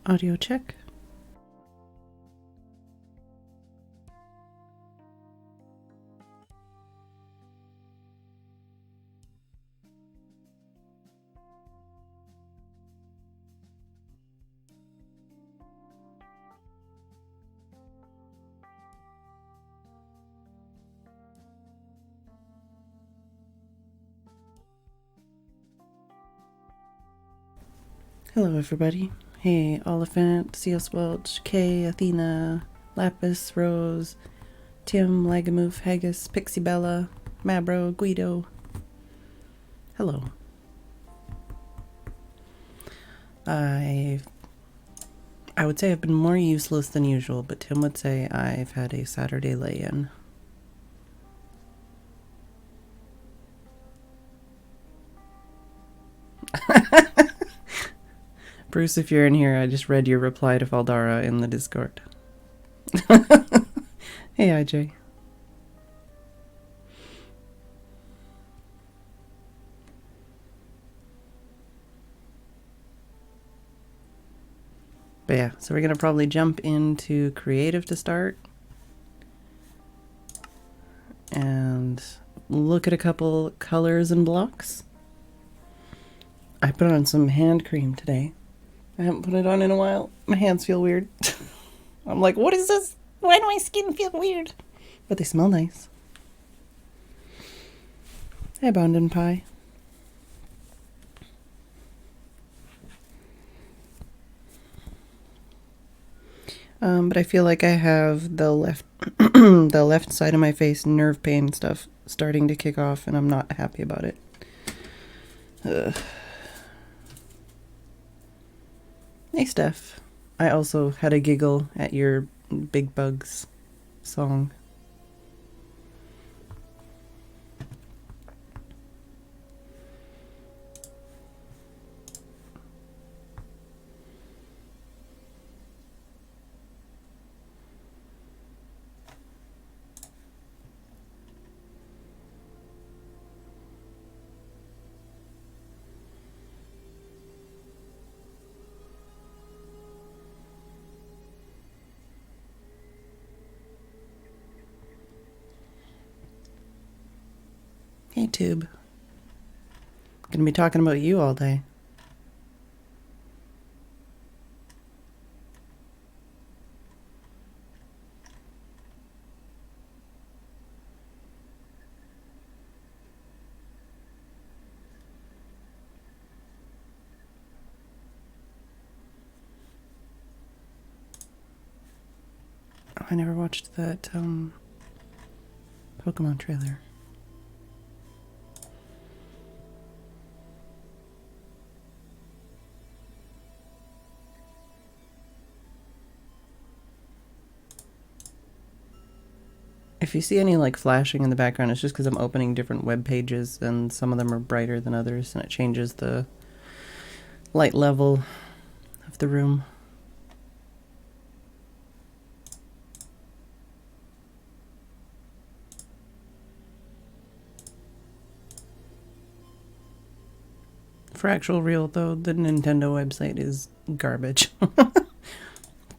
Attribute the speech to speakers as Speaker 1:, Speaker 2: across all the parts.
Speaker 1: Audio check. Hello everybody. Hey, Oliphant, CS Welch, Kay, Athena, Lapis, Rose, Tim, Lagamoof, Haggis, Pixie Bella, Mabro, Guido. Hello. I would say I've been more useless than usual, but Tim would say I've had a Saturday lay-in. Bruce, if you're in here, I just read your reply to Faldara in the Discord. Hey, IJ. But yeah, so we're going to probably jump into creative to start. And look at a couple colors and blocks. I put on some hand cream today. I haven't put it on in a while. My hands feel weird. I'm like, what is this? Why do my skin feel weird? But they smell nice. Hey, Boundin' Pie. But I feel like I have the left the left side of my face nerve pain stuff starting to kick off, and I'm not happy about it. Ugh. Hey, Steph. I also had a giggle at your Big Bugs song. Hey, Tube. Gonna be talking about you all day. Oh, I never watched that Pokemon trailer. If you see any like flashing in the background, it's just because I'm opening different web pages and some of them are brighter than others, and it changes the light level of the room. For actual real though, the Nintendo website is garbage.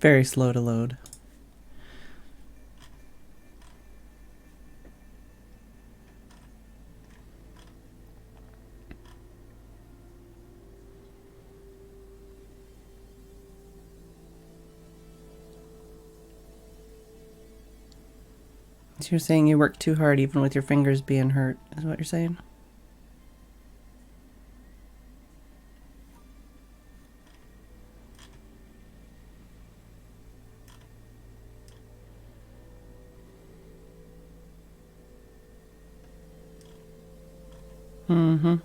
Speaker 1: Very slow to load. So you're saying you work too hard even with your fingers being hurt, is what you're saying? Mm-hmm.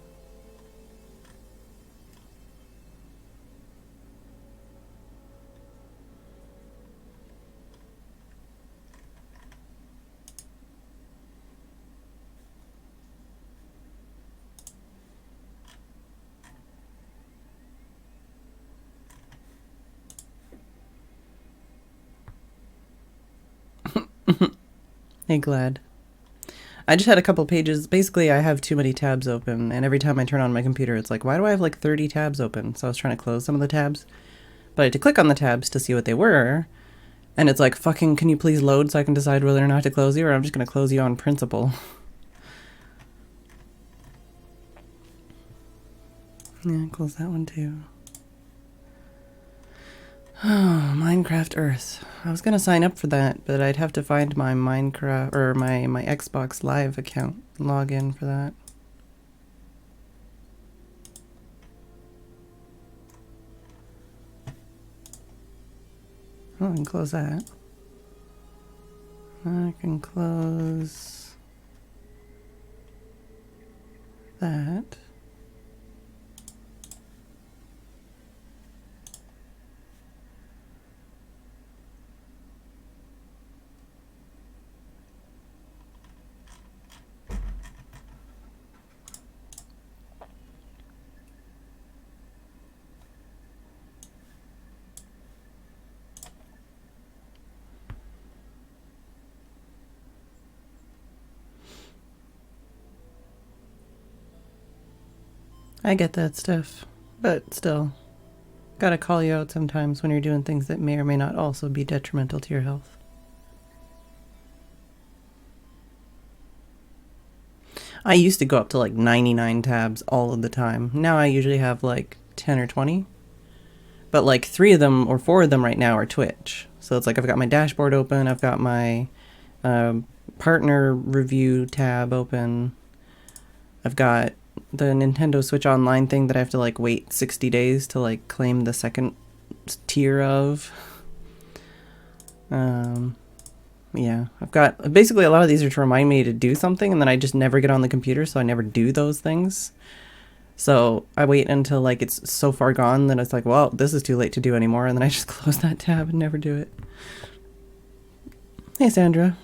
Speaker 1: Hey, Glad. I just had a couple pages. Basically, I have too many tabs open, and every time I turn on my computer, it's like, why do I have like 30 tabs open? So I was trying to close some of the tabs, But I had to click on the tabs to see what they were. And it's like, fucking, can you please load so I can decide whether or not to close you, or I'm just going to close you on principle. Yeah, close that one too. Oh, Minecraft Earth. I was going to sign up for that, but I'd have to find my Minecraft, or my Xbox Live account, log in for that. Oh, I can close that. I can close that. I get that stuff, but still, gotta call you out sometimes when you're doing things that may or may not also be detrimental to your health. I used to go up to like 99 tabs all of the time. Now I usually have like 10 or 20, but like 3 of them or 4 of them right now are Twitch. So it's like I've got my dashboard open, I've got my partner review tab open, I've got the Nintendo Switch Online thing that I have to like wait 60 days to like claim the second tier of. Yeah, I've got basically a lot of these are to remind me to do something, and then I just never get on the computer, so I never do those things. So I wait until like it's so far gone that it's like, well, this is too late to do anymore, and then I just close that tab and never do it. Hey, Sandra.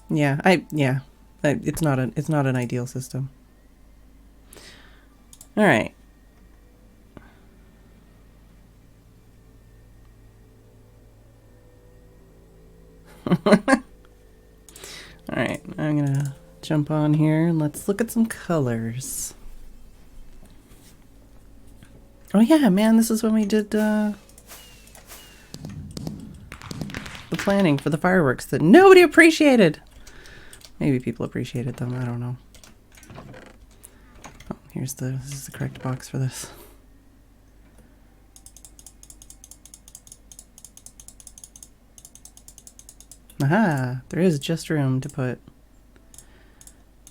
Speaker 1: Yeah, it's not an ideal system. All right. All right, I'm gonna jump on here and let's look at some colors. Oh yeah, man, this is when we did the planning for the fireworks that nobody appreciated. Maybe people appreciated them, I don't know. Oh, this is the correct box for this. Aha, there is just room to put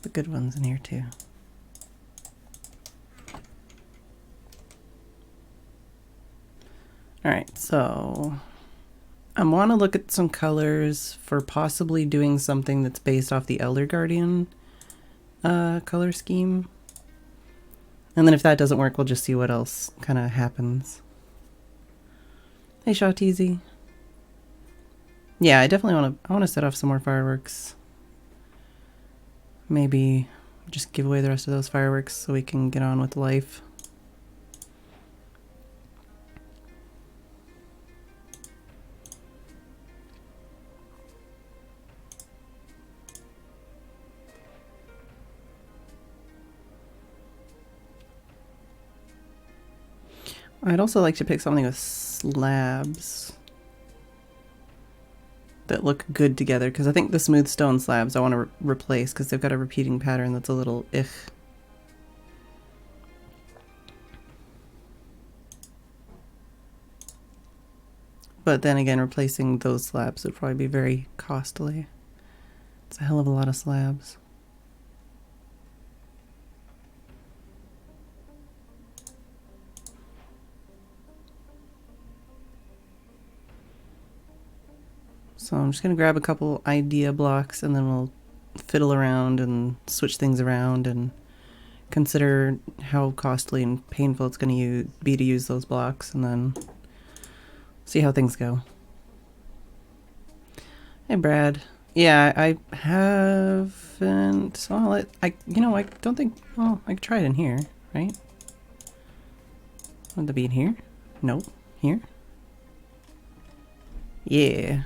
Speaker 1: the good ones in here too. Alright, so I want to look at some colors for possibly doing something that's based off the Elder Guardian color scheme. And then if that doesn't work, we'll just see what else kind of happens. Hey, Shawteezy. Yeah, I definitely want to set off some more fireworks. Maybe just give away the rest of those fireworks so we can get on with life. I'd also like to pick something with slabs that look good together, because I think the smooth stone slabs I want to replace because they've got a repeating pattern that's a little ugh. But then again, replacing those slabs would probably be very costly. It's a hell of a lot of slabs. So I'm just going to grab a couple idea blocks and then we'll fiddle around and switch things around and consider how costly and painful it's going to be to use those blocks, and then see how things go. Hey, Brad. Yeah, I haven't... Oh, I don't think... Oh, I could try it in here, right? Would that be in here? Nope. Here? Yeah.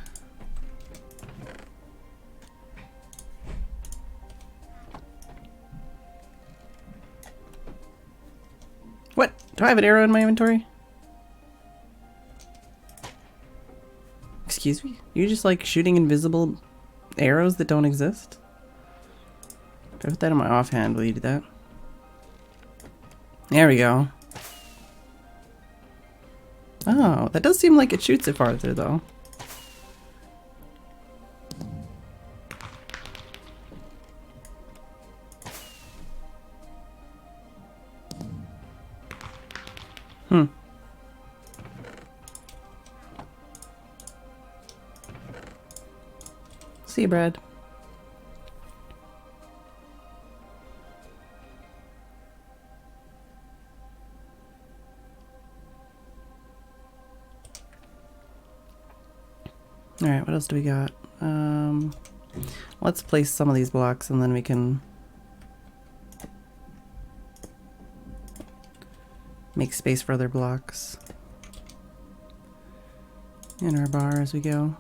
Speaker 1: What? Do I have an arrow in my inventory? Excuse me? You just like shooting invisible arrows that don't exist? If I put that in my offhand, will you do that? There we go. Oh, that does seem like it shoots it farther though. Hmm. See you, Brad. Alright, what else do we got? Let's place some of these blocks and then we can make space for other blocks in our bar as we go.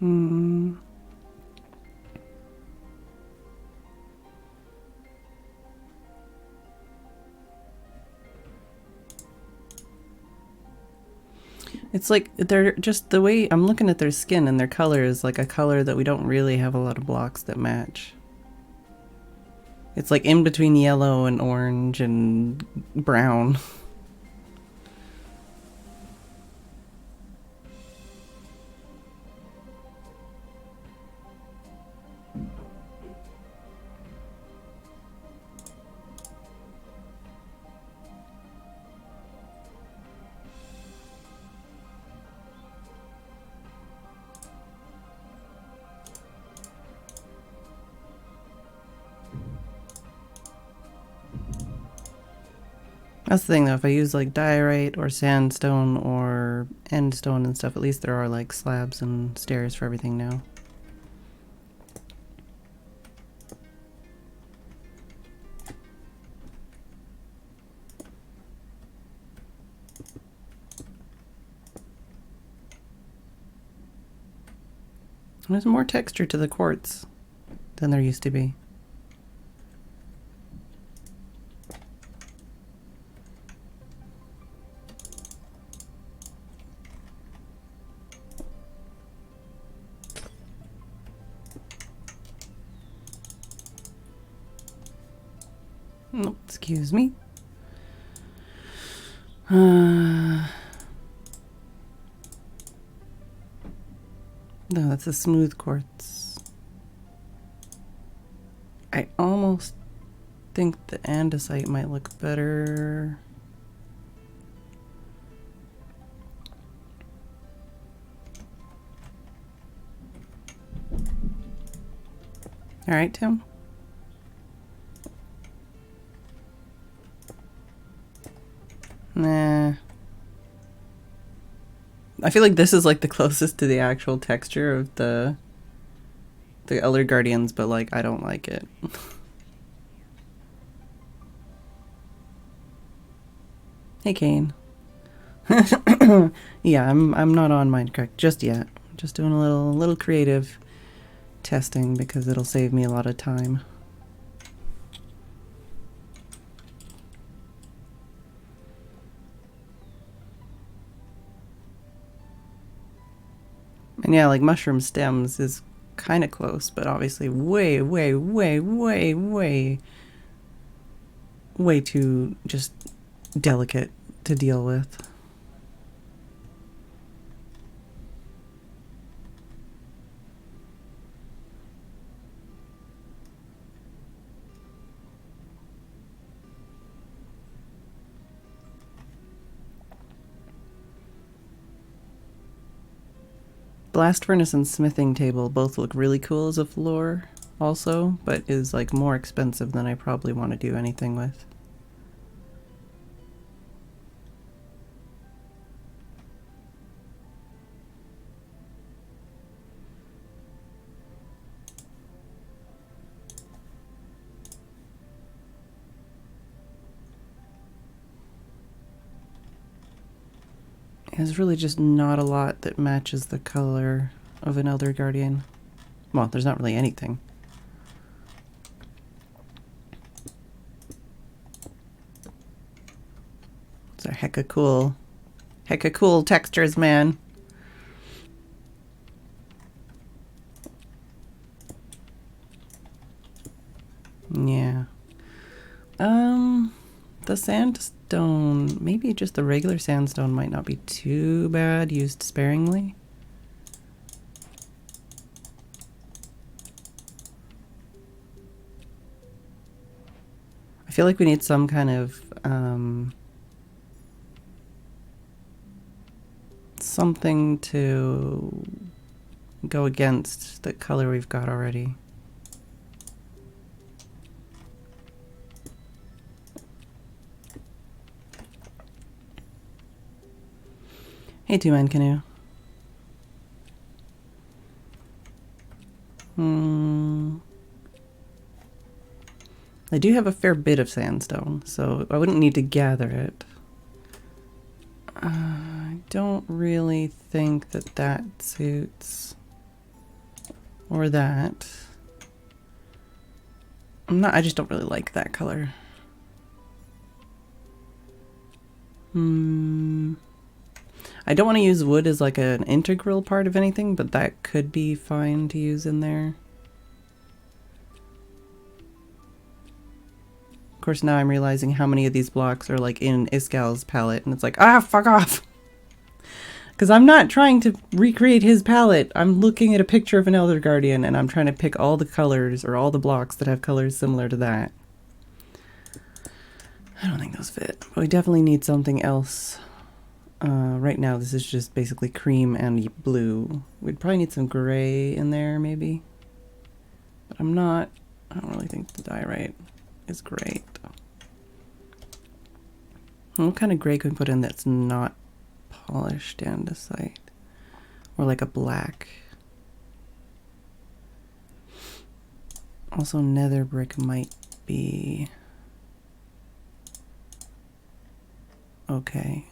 Speaker 1: Hmm. It's like they're just the way I'm looking at their skin and their color is like a color that we don't really have a lot of blocks that match. It's like in between yellow and orange and brown. That's the thing though, if I use like diorite or sandstone or endstone and stuff, at least there are like slabs and stairs for everything now. There's more texture to the quartz than there used to be. Oh, excuse me. No, that's a smooth quartz. I almost think the andesite might look better. All right, Tim. Nah. I feel like this is like the closest to the actual texture of the other Guardians, but like I don't like it. Hey, Kane. Yeah, I'm not on Minecraft just yet. Just doing a little creative testing because it'll save me a lot of time. And yeah, like mushroom stems is kind of close, but obviously way too just delicate to deal with. Blast furnace and smithing table both look really cool as a floor also, but is like more expensive than I probably want to do anything with. There's really just not a lot that matches the color of an Elder Guardian. Well, there's not really anything. These are hecka cool textures, man. Yeah. The sandstone, maybe just the regular sandstone might not be too bad, used sparingly. I feel like we need some kind of, something to go against the color we've got already. Hey, two-man canoe. I do have a fair bit of sandstone, so I wouldn't need to gather it. I don't really think that that suits. Or that. I just don't really like that color. I don't want to use wood as like an integral part of anything, but that could be fine to use in there. Of course, now I'm realizing how many of these blocks are like in Iskal's palette, and it's like, ah, fuck off! Because I'm not trying to recreate his palette. I'm looking at a picture of an Elder Guardian, and I'm trying to pick all the colors, or all the blocks that have colors similar to that. I don't think those fit, but we definitely need something else. Right now, this is just basically cream and blue. We'd probably need some gray in there, maybe. But I don't really think the diorite is great. What kind of gray can we put in that's not polished andesite? Or like a black. Also, nether brick might be okay.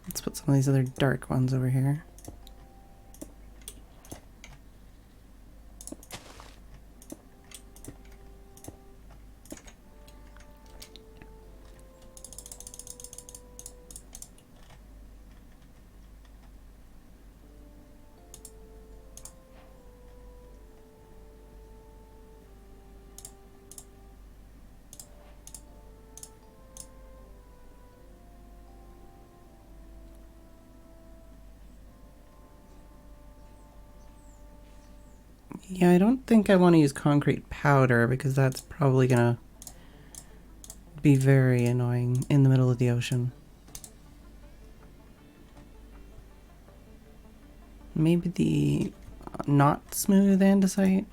Speaker 1: Let's put some of these other dark ones over here. Yeah, I don't think I want to use concrete powder because that's probably gonna be very annoying in the middle of the ocean. Maybe the not smooth andesite.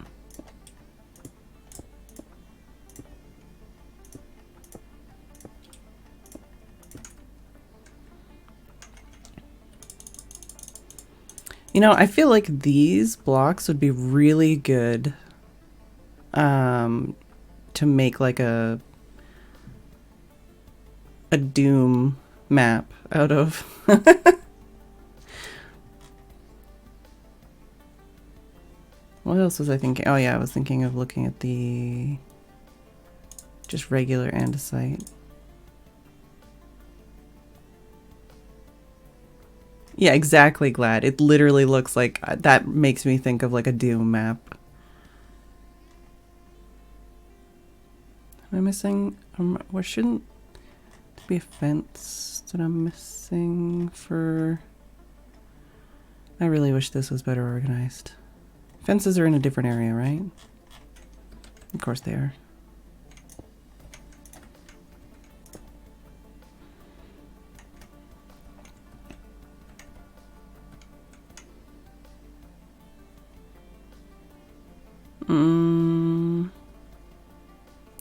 Speaker 1: You know, I feel like these blocks would be really good to make like a Doom map out of. What else was I thinking? Oh yeah, I was thinking of looking at the just regular andesite. Yeah, exactly, Glad. It literally looks like, that makes me think of like a Doom map. Am I missing? What shouldn't be a fence that I'm missing for? I really wish this was better organized. Fences are in a different area, right? Of course they are.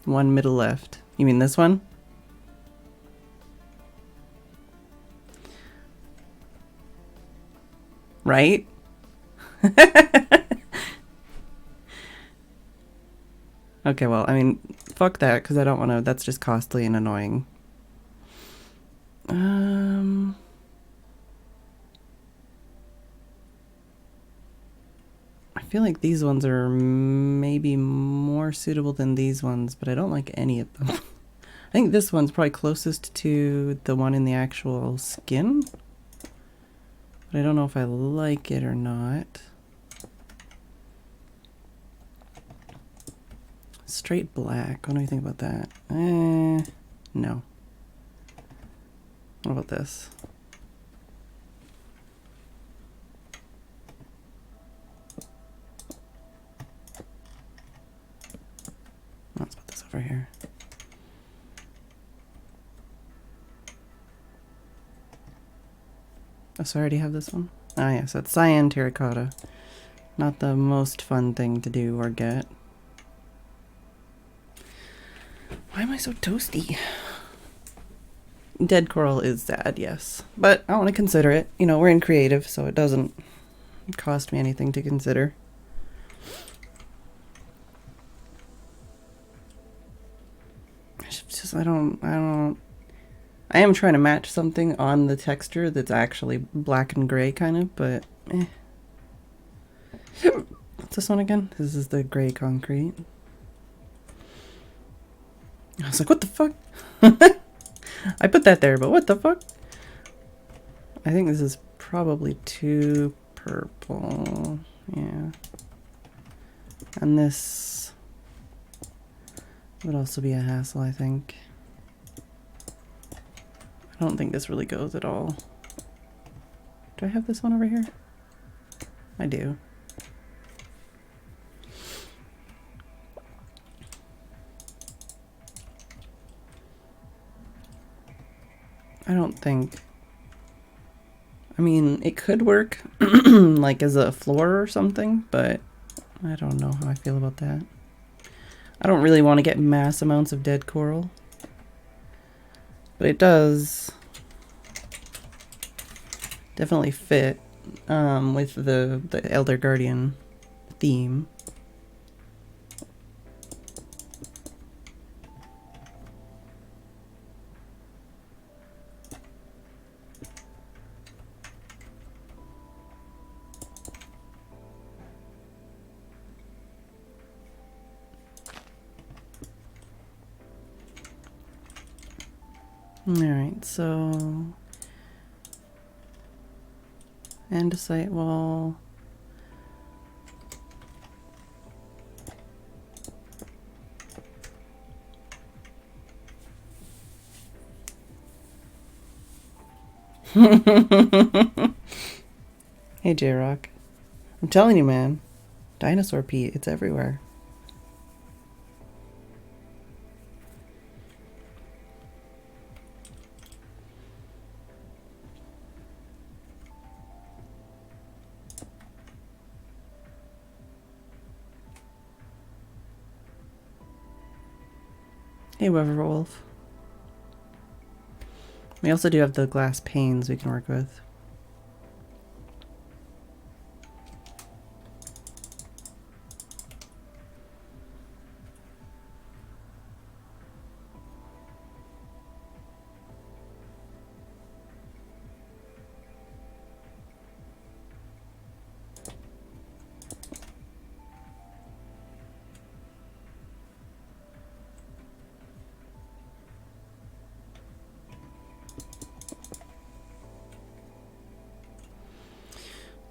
Speaker 1: One middle left. You mean this one? Right? Okay, well, I mean, fuck that, because I don't want to, that's just costly and annoying. I feel like these ones are maybe more suitable than these ones, but I don't like any of them. I think this one's probably closest to the one in the actual skin, but I don't know if I like it or not. Straight black, what do you think about that? No. What about this? Let's put this over here. Oh, so I already have this one? Ah, yes, that's cyan terracotta. Not the most fun thing to do or get. Why am I so toasty? Dead coral is sad, yes. But I want to consider it. You know, we're in creative, so it doesn't cost me anything to consider. It's just, I am trying to match something on the texture that's actually black and gray kind of, but eh. What's this one again? This is the gray concrete. I was like, what the fuck? I put that there, but what the fuck? I think this is probably too purple. Yeah. And this would also be a hassle, I think. I don't think this really goes at all. Do I have this one over here? I do. I don't think. I mean, it could work like as a floor or something, but I don't know how I feel about that. I don't really want to get mass amounts of dead coral, but it does definitely fit with the Elder Guardian theme. Alright, so andesite wall. Hey J-Rock. I'm telling you, man. Dinosaur pee, it's everywhere. Hey Weaverwolf. We also do have the glass panes we can work with.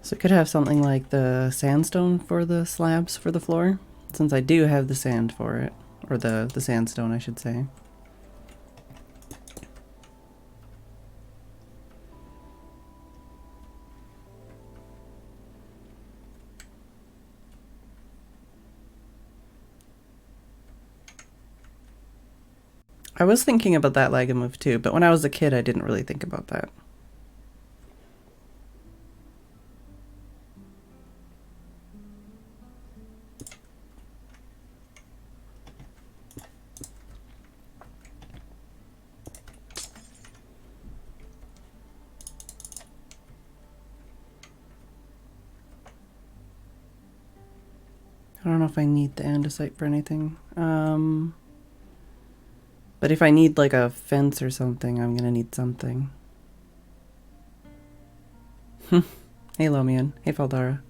Speaker 1: So it could have something like the sandstone for the slabs for the floor, since I do have the sand for it, or the sandstone I should say. I was thinking about that Lagamove too, but when I was a kid I didn't really think about that. I don't know if I need the andesite for anything. But if I need like a fence or something, I'm gonna need something. Hey Lomian. Hey Faldara.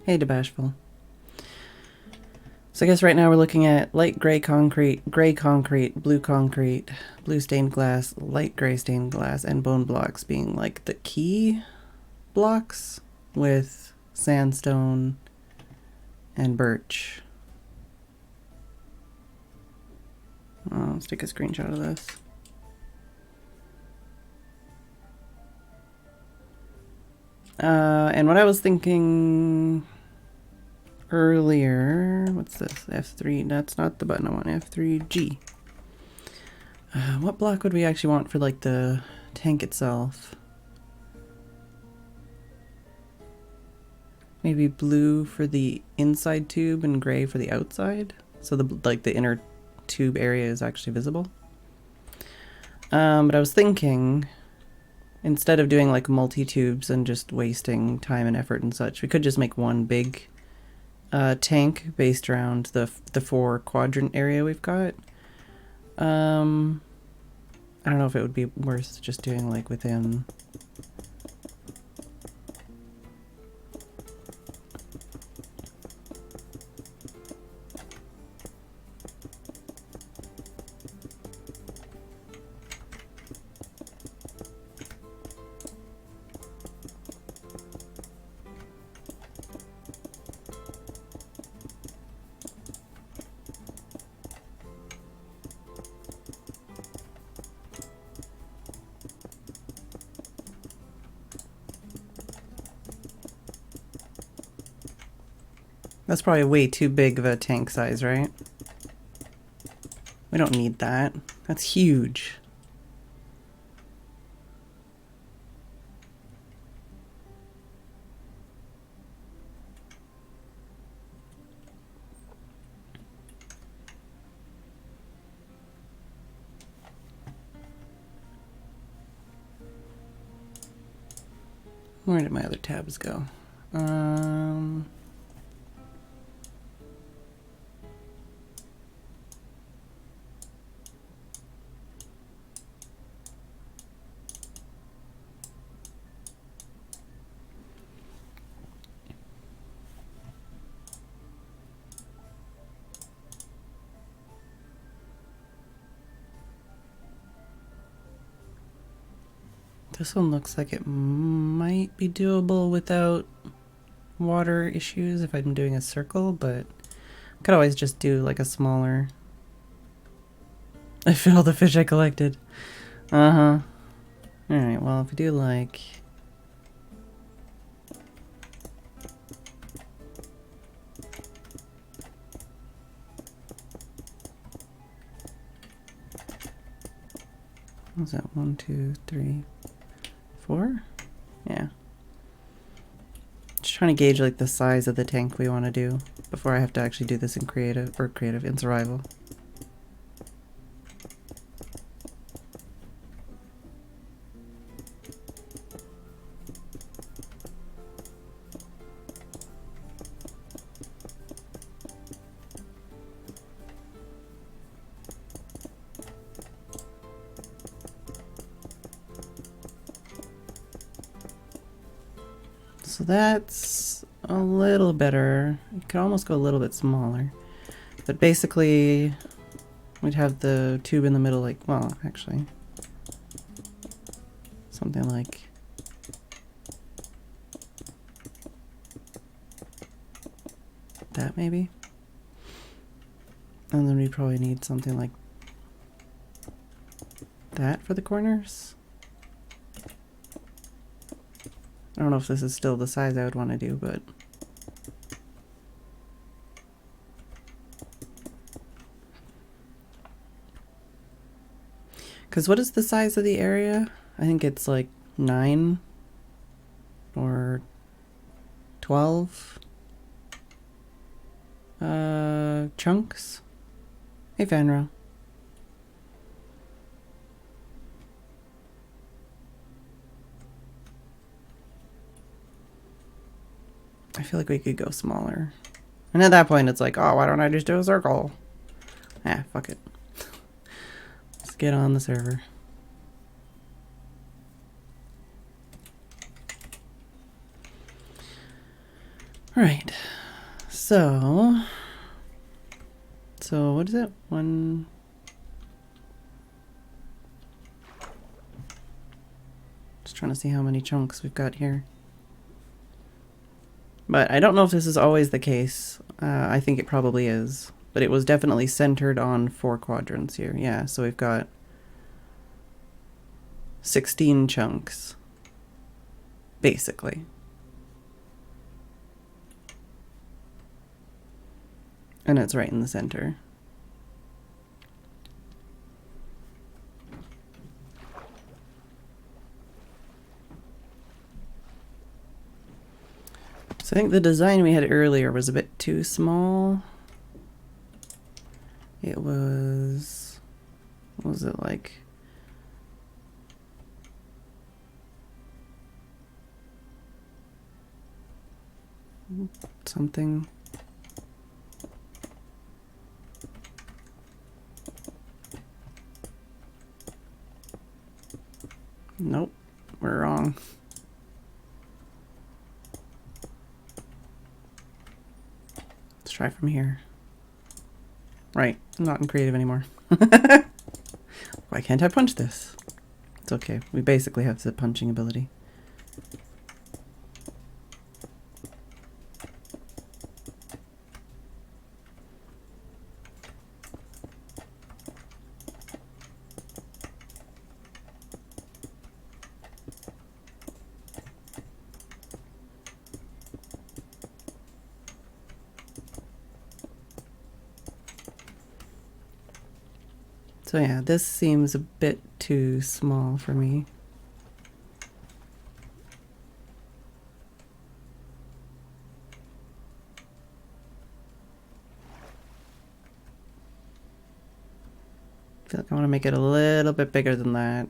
Speaker 1: Hey Debashful. So I guess right now we're looking at light gray concrete, blue stained glass, light gray stained glass, and bone blocks being like the key blocks, with sandstone and birch. Let's take a screenshot of this. And what I was thinking earlier, what's this? F3, that's not the button I want, F3G. What block would we actually want for like the tank itself? Maybe blue for the inside tube and gray for the outside, so the inner tube area is actually visible. But I was thinking, instead of doing like multi-tubes and just wasting time and effort and such, we could just make one big tank based around the 4 quadrant area we've got. I don't know if it would be worth just doing like within... That's probably way too big of a tank size, right? We don't need that. That's huge. Where did my other tabs go? This one looks like it might be doable without water issues if I'm doing a circle, but I could always just do like a smaller... I feel all the fish I collected. Uh-huh. Alright, well, if we do like... What's that? 1, 2, 3, 4? Yeah. Just trying to gauge like the size of the tank we want to do before I have to actually do this in in survival. So that's a little better. You could almost go a little bit smaller. But basically, we'd have the tube in the middle like, well, actually, something like that maybe. And then we probably need something like that for the corners. I don't know if this is still the size I would want to do, but... Because what is the size of the area? I think it's like 9 or 12 chunks. Hey, Fanro. I feel like we could go smaller. And at that point, it's like, oh, why don't I just do a circle? Ah, fuck it. Let's get on the server. All right. So what is it? One. Just trying to see how many chunks we've got here. But I don't know if this is always the case. I think it probably is. But it was definitely centered on 4 quadrants here. Yeah, so we've got 16 chunks, basically. And it's right in the center. So I think the design we had earlier was a bit too small. It was, what was it like? Something. Nope, we're wrong. Let's try from here. Right, I'm not in creative anymore. Why can't I punch this? It's okay, we basically have the punching ability. So yeah, this seems a bit too small for me. I feel like I want to make it a little bit bigger than that.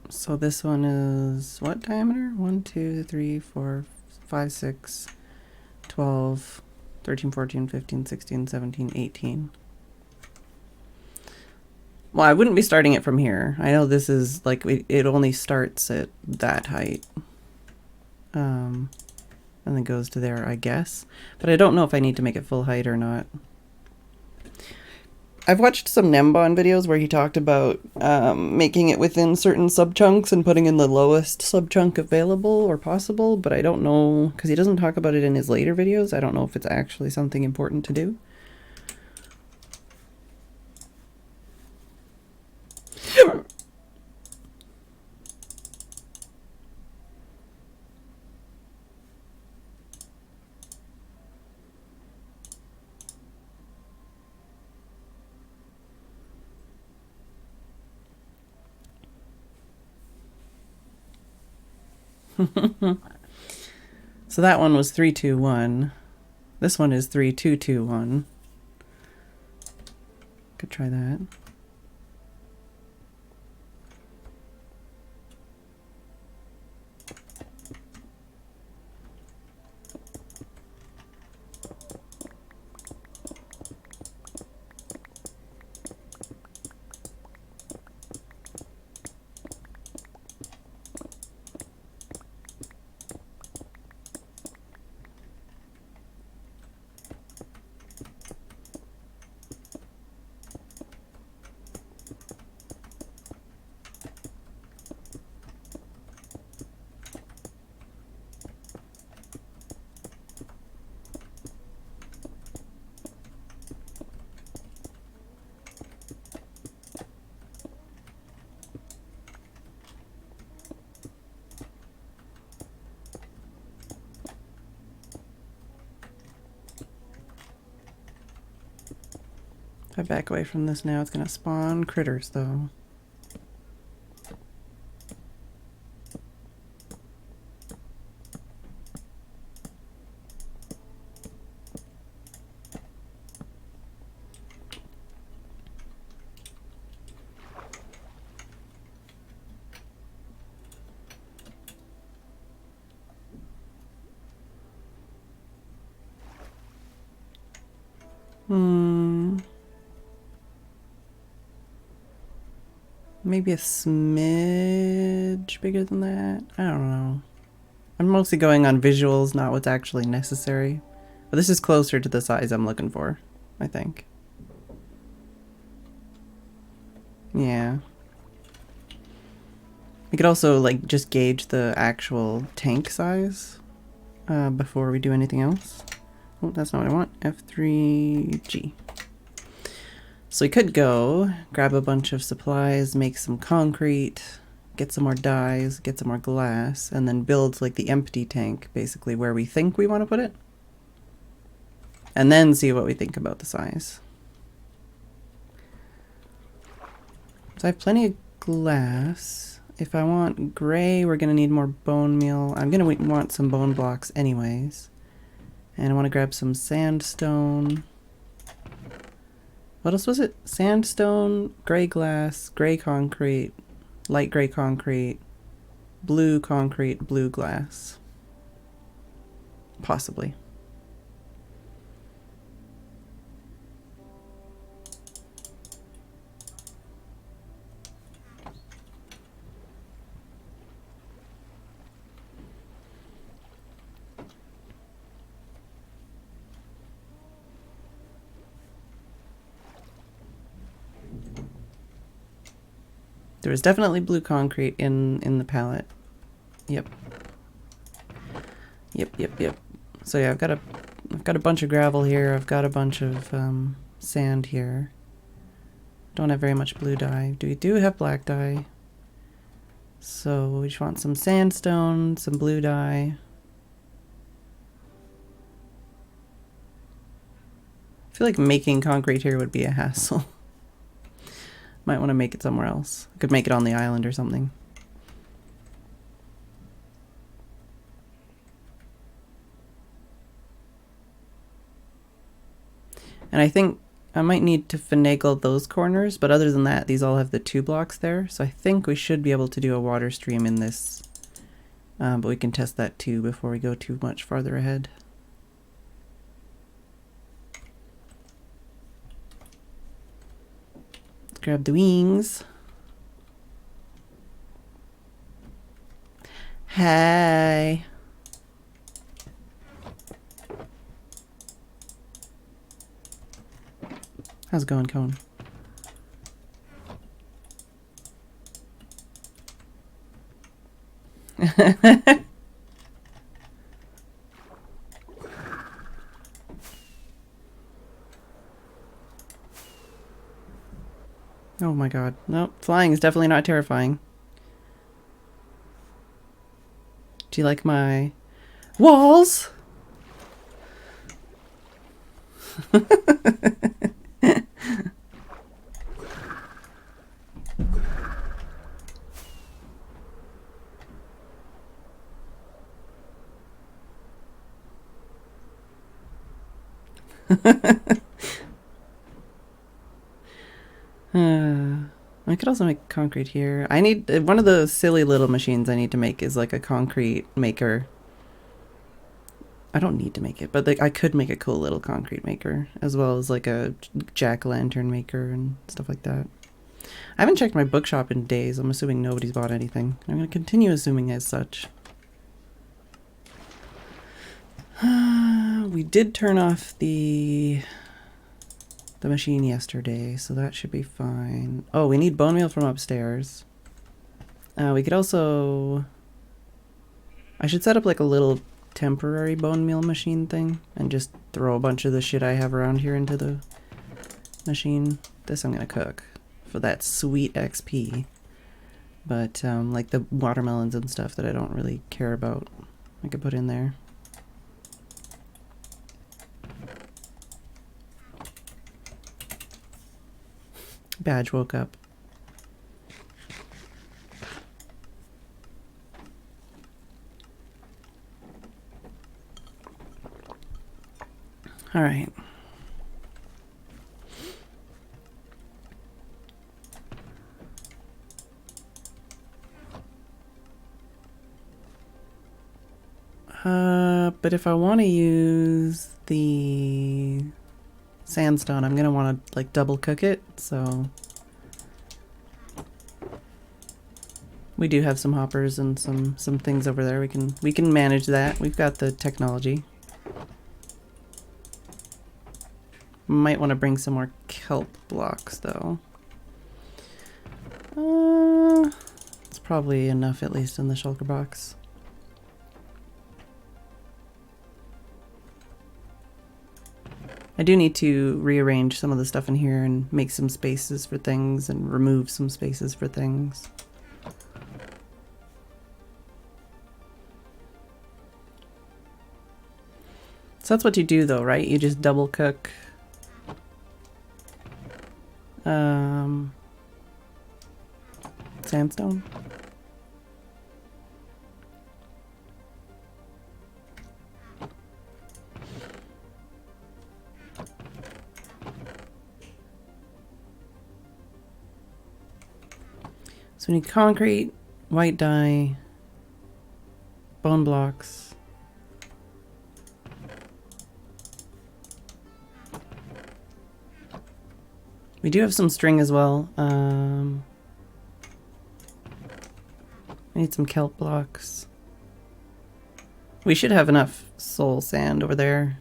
Speaker 1: So this one is what diameter? 1, 2, 3, 4, 5, 6, 12, 13, 14, 15, 16, 17, 18. Well, I wouldn't be starting it from here. I know this is like, it only starts at that height. And then goes to there, I guess. But I don't know if I need to make it full height or not. I've watched some Nembon videos where he talked about making it within certain subchunks and putting in the lowest subchunk available or possible, but I don't know, because he doesn't talk about it in his later videos. I don't know if it's actually something important to do. So that one was 3, 2, 1. This one is 3, 2, 2, 1. Could try that. If I back away from this now, it's going to spawn critters, though. Maybe a smidge bigger than that. I don't know. I'm mostly going on visuals, not what's actually necessary. But this is closer to the size I'm looking for, I think. Yeah. We could also like just gauge the actual tank size before we do anything else. Oh, that's not what I want. F3G. So we could go grab a bunch of supplies, make some concrete, get some more dyes, get some more glass, and then build like the empty tank basically where we think we want to put it. And then see what we think about the size. So I have plenty of glass. If I want gray, we're going to need more bone meal. I'm going to want some bone blocks anyways. And I want to grab some sandstone. What else was it? Sandstone, gray glass, gray concrete, light gray concrete, blue concrete, blue glass. Possibly. There was definitely blue concrete in the palette. Yep. Yep. So yeah, I've got a bunch of gravel here. I've got a bunch of sand here. Don't have very much blue dye. We do have black dye. So we just want some sandstone, some blue dye. I feel like making concrete here would be a hassle. Might want to make it somewhere else. I could make it on the island or something. And I think I might need to finagle those corners, but other than that, these all have the 2 blocks there. So I think we should be able to do a water stream in this. But we can test that too before we go too much farther ahead. Let's grab the wings. Hey. How's it going, Cone? Oh my god. Nope, flying is definitely not terrifying. Do you like my walls? I could also make concrete here. I need one of the silly little machines I need to make is like a concrete maker. I don't need to make it, but like I could make a cool little concrete maker as well as like a jack-o'-lantern maker and stuff like that. I haven't checked my bookshop in days. I'm assuming nobody's bought anything. I'm going to continue assuming as such. We did turn off the machine yesterday, so that should be fine. Oh, we need bone meal from upstairs. We could also... I should set up like a little temporary bone meal machine thing and just throw a bunch of the shit I have around here into the machine. This I'm gonna cook for that sweet XP. But like the watermelons and stuff that I don't really care about, I could put in there. Badge woke up. All right. But if I want to use the sandstone. I'm gonna want to like double cook it, so we do have some hoppers and some things over there. We can manage that. We've got the technology. Might want to bring some more kelp blocks though. It's probably enough, at least in the shulker box. I do need to rearrange some of the stuff in here and make some spaces for things and remove some spaces for things. So that's what you do though, right? You just double cook sandstone. So we need concrete, white dye, bone blocks. We do have some string as well. I need some kelp blocks. We should have enough soul sand over there.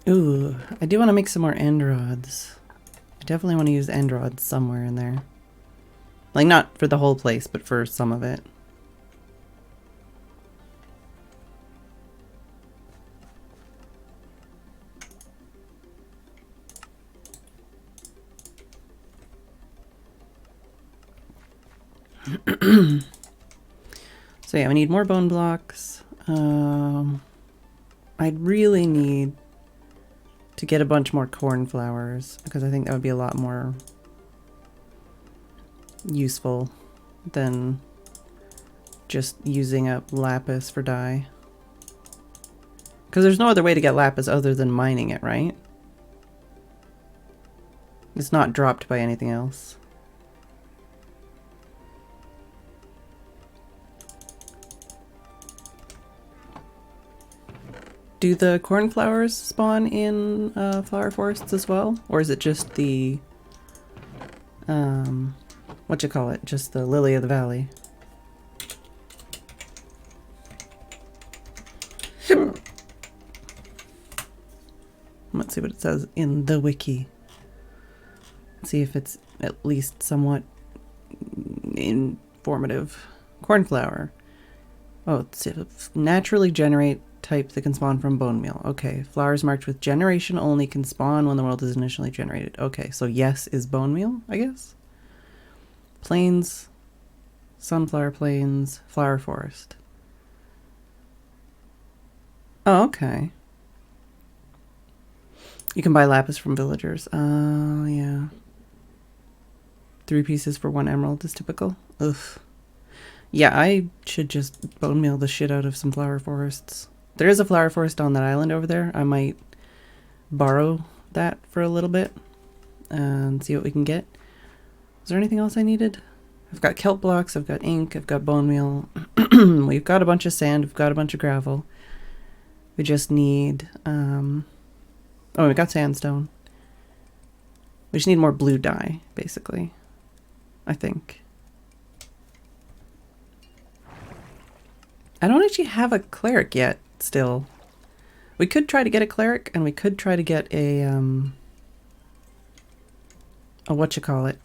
Speaker 1: Ooh, I do want to make some more end rods. I definitely want to use end rods somewhere in there. Like, not for the whole place, but for some of it. So yeah, we need more bone blocks. I'd really need to get a bunch more cornflowers because I think that would be a lot more useful than just using up lapis for dye. Because there's no other way to get lapis other than mining it, right? It's not dropped by anything else. Do the cornflowers spawn in flower forests as well? Or is it just the, what you call it? Just the lily of the valley? Let's see what it says in the wiki. See if it's at least somewhat informative. Cornflower. Oh, it's naturally generate type that can spawn from bone meal. Okay, flowers marked with generation only can spawn when the world is initially generated. Okay, so yes is bone meal, I guess. Plains, sunflower plains, flower forest. Oh, okay. You can buy lapis from villagers. Oh, yeah. 3 pieces for 1 emerald is typical. Ugh. Yeah, I should just bone meal the shit out of some flower forests. There is a flower forest on that island over there. I might borrow that for a little bit and see what we can get. Is there anything else I needed? I've got kelp blocks, I've got ink, I've got bone meal. We've got a bunch of sand, we've got a bunch of gravel. We just need, oh, we got sandstone. We just need more blue dye, basically, I think. I don't actually have a cleric yet, still. We could try to get a cleric, and we could try to get a whatchamacallit,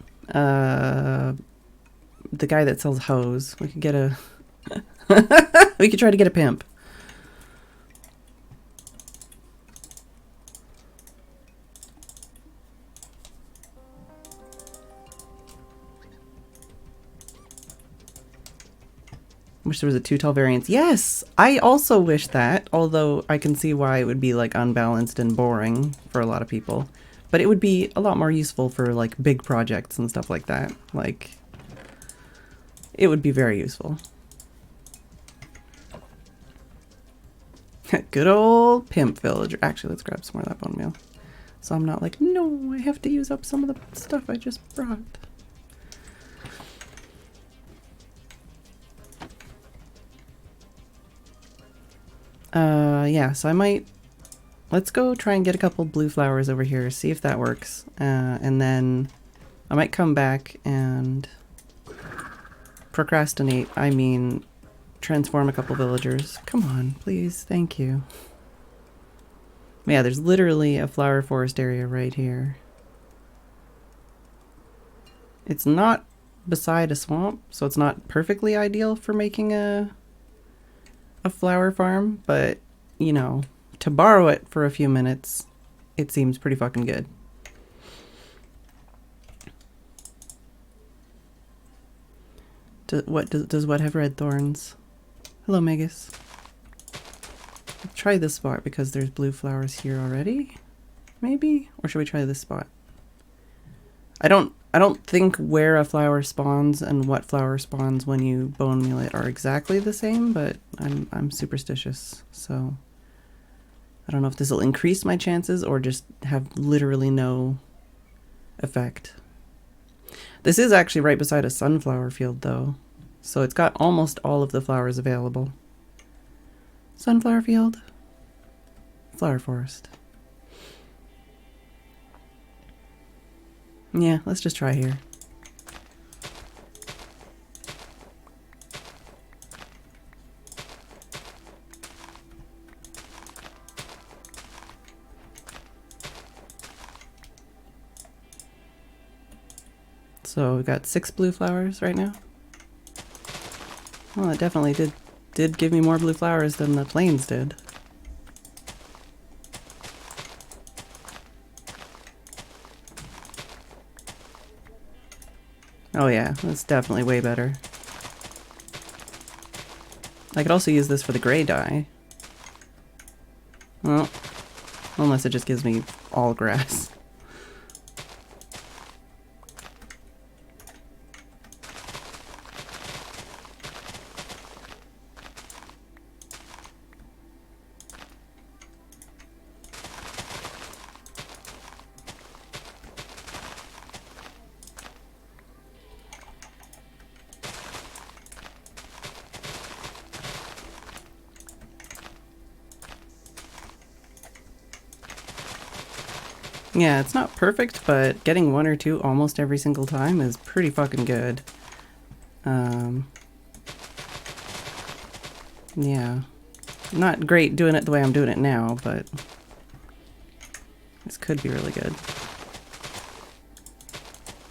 Speaker 1: the guy that sells hose. We could get a, we could try to get a pimp. Wish there was a 2 tall variance. Yes, I also wish that, although I can see why it would be like unbalanced and boring for a lot of people. But it would be a lot more useful for like big projects and stuff like that. Like, it would be very useful. Good old pimp villager. Actually, let's grab some more of that bone meal. So I'm not like, no, I have to use up some of the stuff I just brought. Yeah, so I might... Let's go try and get a couple blue flowers over here, see if that works. And then I might come back and procrastinate. I mean, transform a couple villagers. Come on, please. Thank you. Yeah, there's literally a flower forest area right here. It's not beside a swamp, so it's not perfectly ideal for making a flower farm, but, you know, to borrow it for a few minutes, it seems pretty fucking good. Does what have red thorns? Hello, Magus. Let's try this spot because there's blue flowers here already. Maybe? Or should we try this spot? I don't think where a flower spawns and what flower spawns when you bone meal it are exactly the same, but I'm superstitious, so I don't know if this will increase my chances or just have literally no effect. This is actually right beside a sunflower field though, so it's got almost all of the flowers available. Sunflower field, flower forest. Yeah, let's just try here. So we've got 6 blue flowers right now. Well, it definitely did give me more blue flowers than the plains did. Oh yeah, that's definitely way better. I could also use this for the gray dye. Well, unless it just gives me all grass. Yeah, it's not perfect, but getting 1 or 2 almost every single time is pretty fucking good. Yeah. Not great doing it the way I'm doing it now, but this could be really good.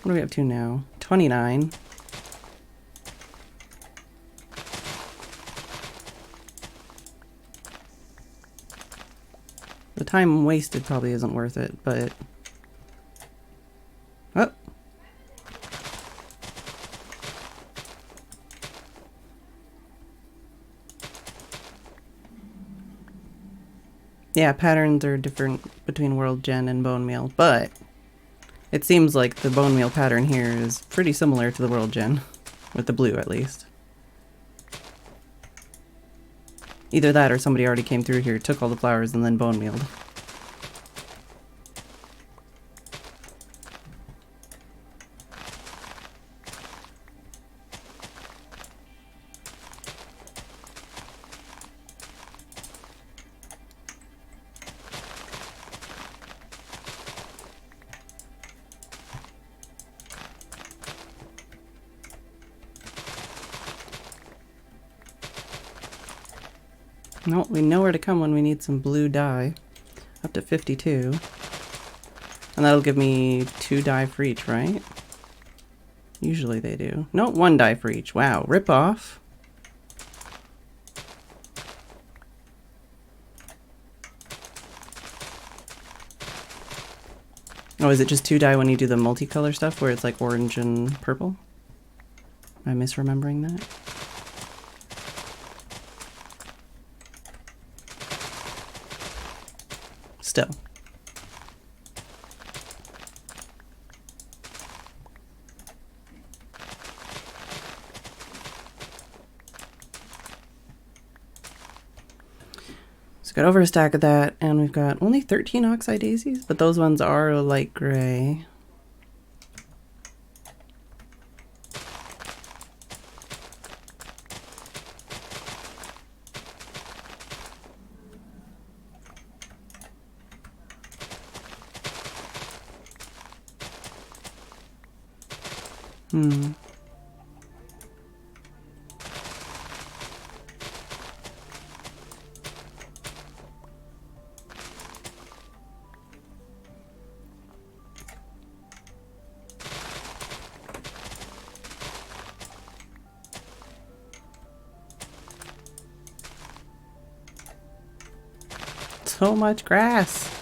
Speaker 1: What are we up to now? 29. The time wasted probably isn't worth it, but... Oh! Yeah, patterns are different between World Gen and Bone Meal, but it seems like the Bone Meal pattern here is pretty similar to the World Gen, with the blue at least. Either that or somebody already came through here, took all the flowers, and then bone mealed. No, we know where to come when we need some blue dye. Up to 52. And that'll give me 2 dye for each, right? Usually they do. No, 1 dye for each. Wow, rip off. Oh, is it just 2 dye when you do the multicolor stuff where it's like orange and purple? Am I misremembering that? Still. So got over a stack of that, and we've got only 13 oxeye daisies, but those ones are light gray. Hmm. So much grass.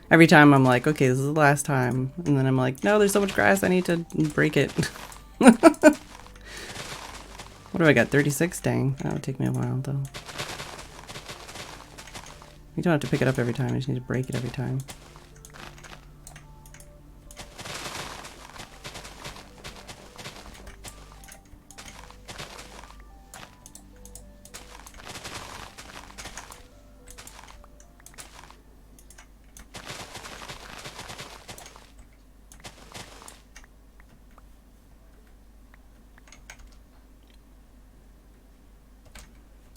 Speaker 1: Every time I'm like, okay, this is the last time. And then I'm like, no, there's so much grass, I need to break it. What do I got? 36? Dang, that would take me a while though. You don't have to pick it up every time, you just need to break it every time.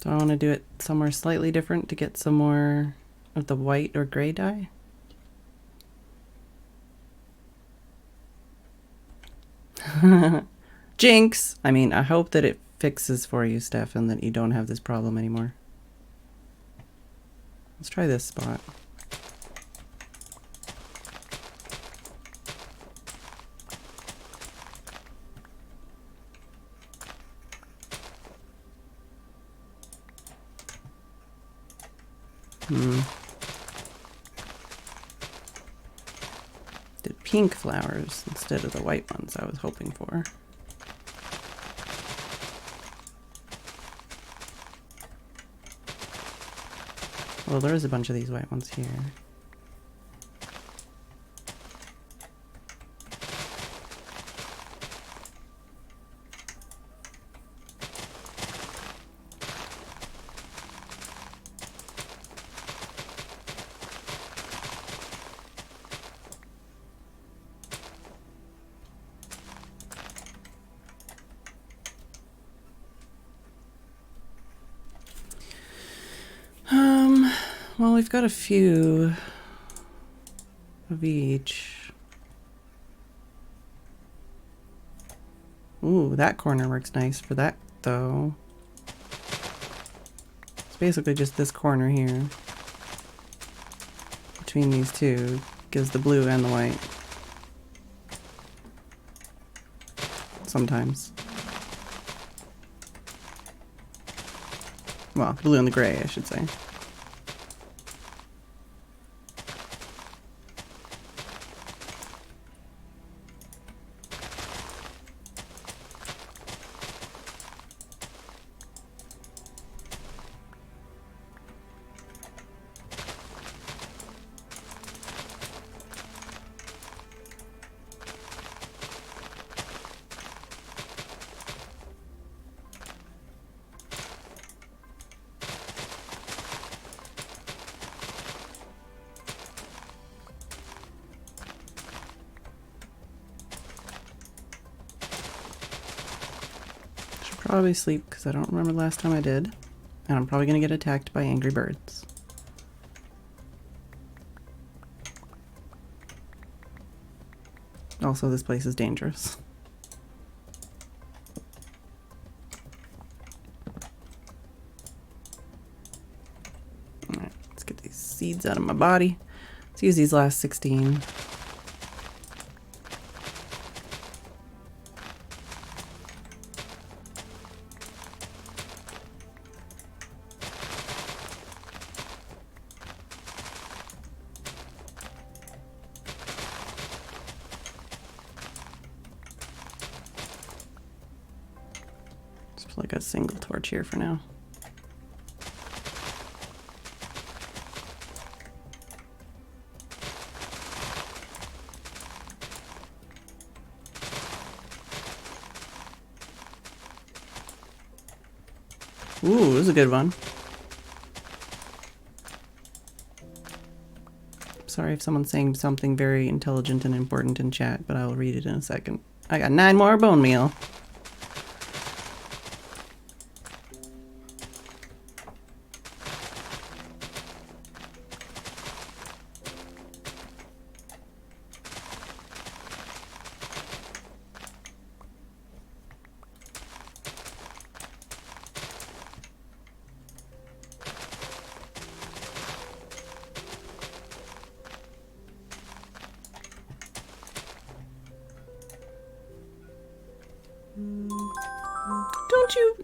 Speaker 1: Do I want to do it somewhere slightly different to get some more of the white or gray dye? Jinx! I mean, I hope that it fixes for you, Steph, and that you don't have this problem anymore. Let's try this spot. Did pink flowers instead of the white ones I was hoping for. Well, there is a bunch of these white ones here. Well, we've got a few of each. Ooh, that corner works nice for that, though. It's basically just this corner here. Between these two gives the blue and the white. Sometimes. Well, blue and the gray, I should say. Probably sleep because I don't remember the last time I did. And I'm probably going to get attacked by angry birds. Also, this place is dangerous. Alright, let's get these seeds out of my body. Let's use these last 16. Like a single torch here for now. Ooh, this is a good one. Sorry if someone's saying something very intelligent and important in chat, but I'll read it in a second. I got 9 more bone meal.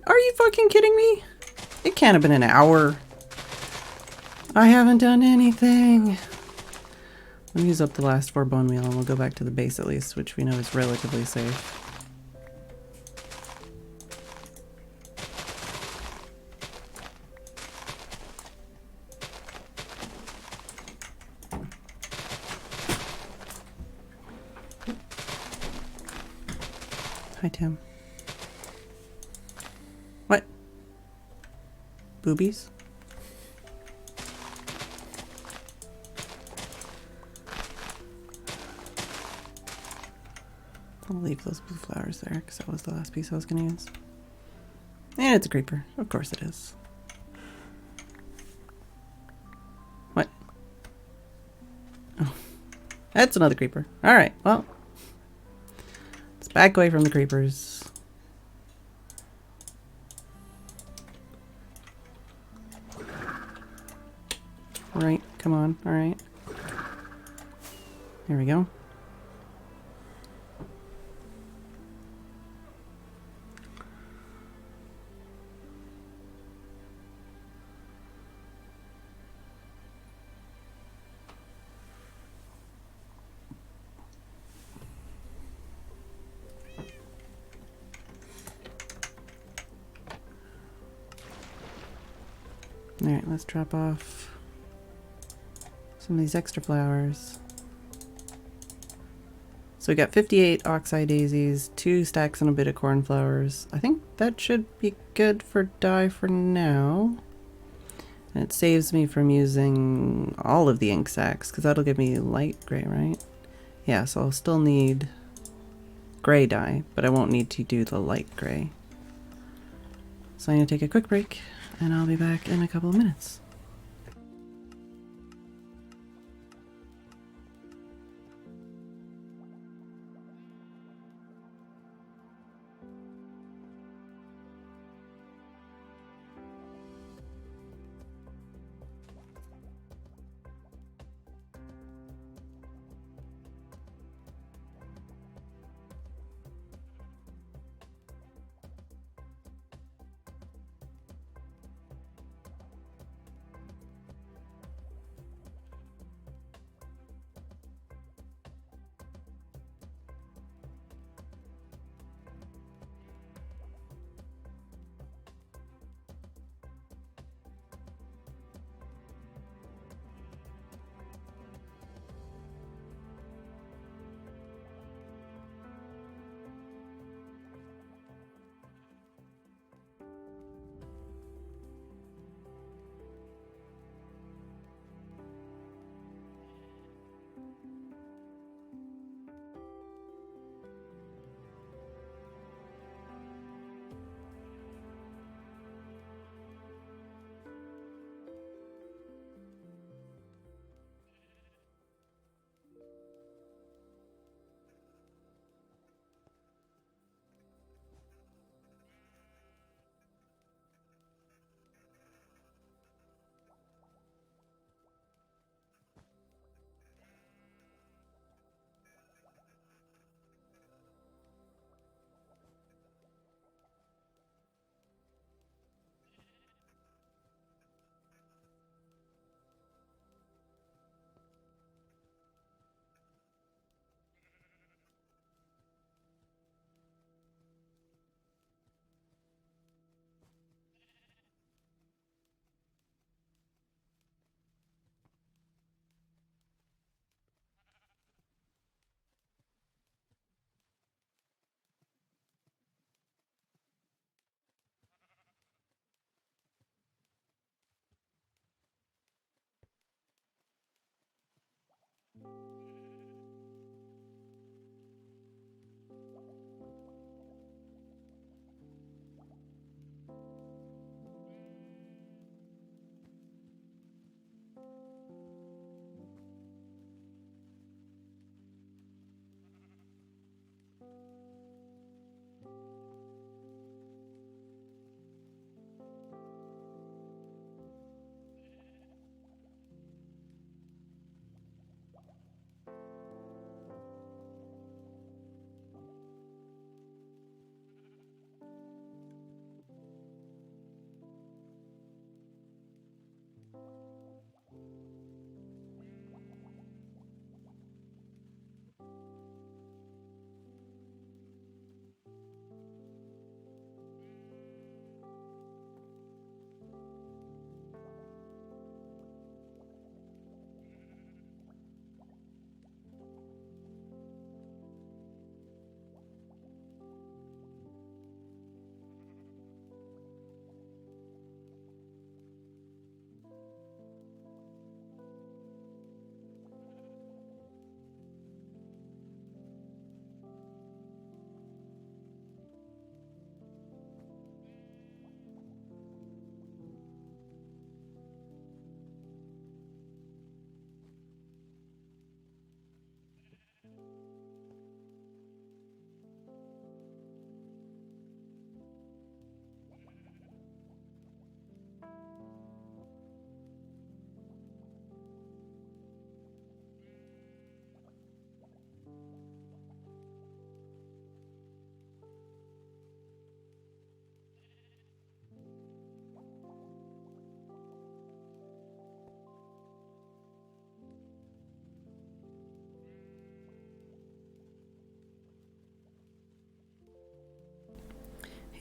Speaker 1: Are you fucking kidding me? It can't have been an hour. I haven't done anything. Let me use up the last 4 bone meal and we'll go back to the base at least, which we know is relatively safe. Hi, Tim. What? Boobies? I'll leave those blue flowers there because that was the last piece I was going to use. And it's a creeper. Of course it is. What? Oh. That's another creeper. Alright, well. Let's back away from the creepers. Alright, come on. Alright. There we go. Alright, let's drop off some of these extra flowers. So we got 58 oxeye daisies, 2 stacks and a bit of cornflowers. I think that should be good for dye for now. And it saves me from using all of the ink sacks, because that'll give me light gray, right? Yeah, so I'll still need gray dye, but I won't need to do the light gray. So I'm going to take a quick break, and I'll be back in a couple of minutes.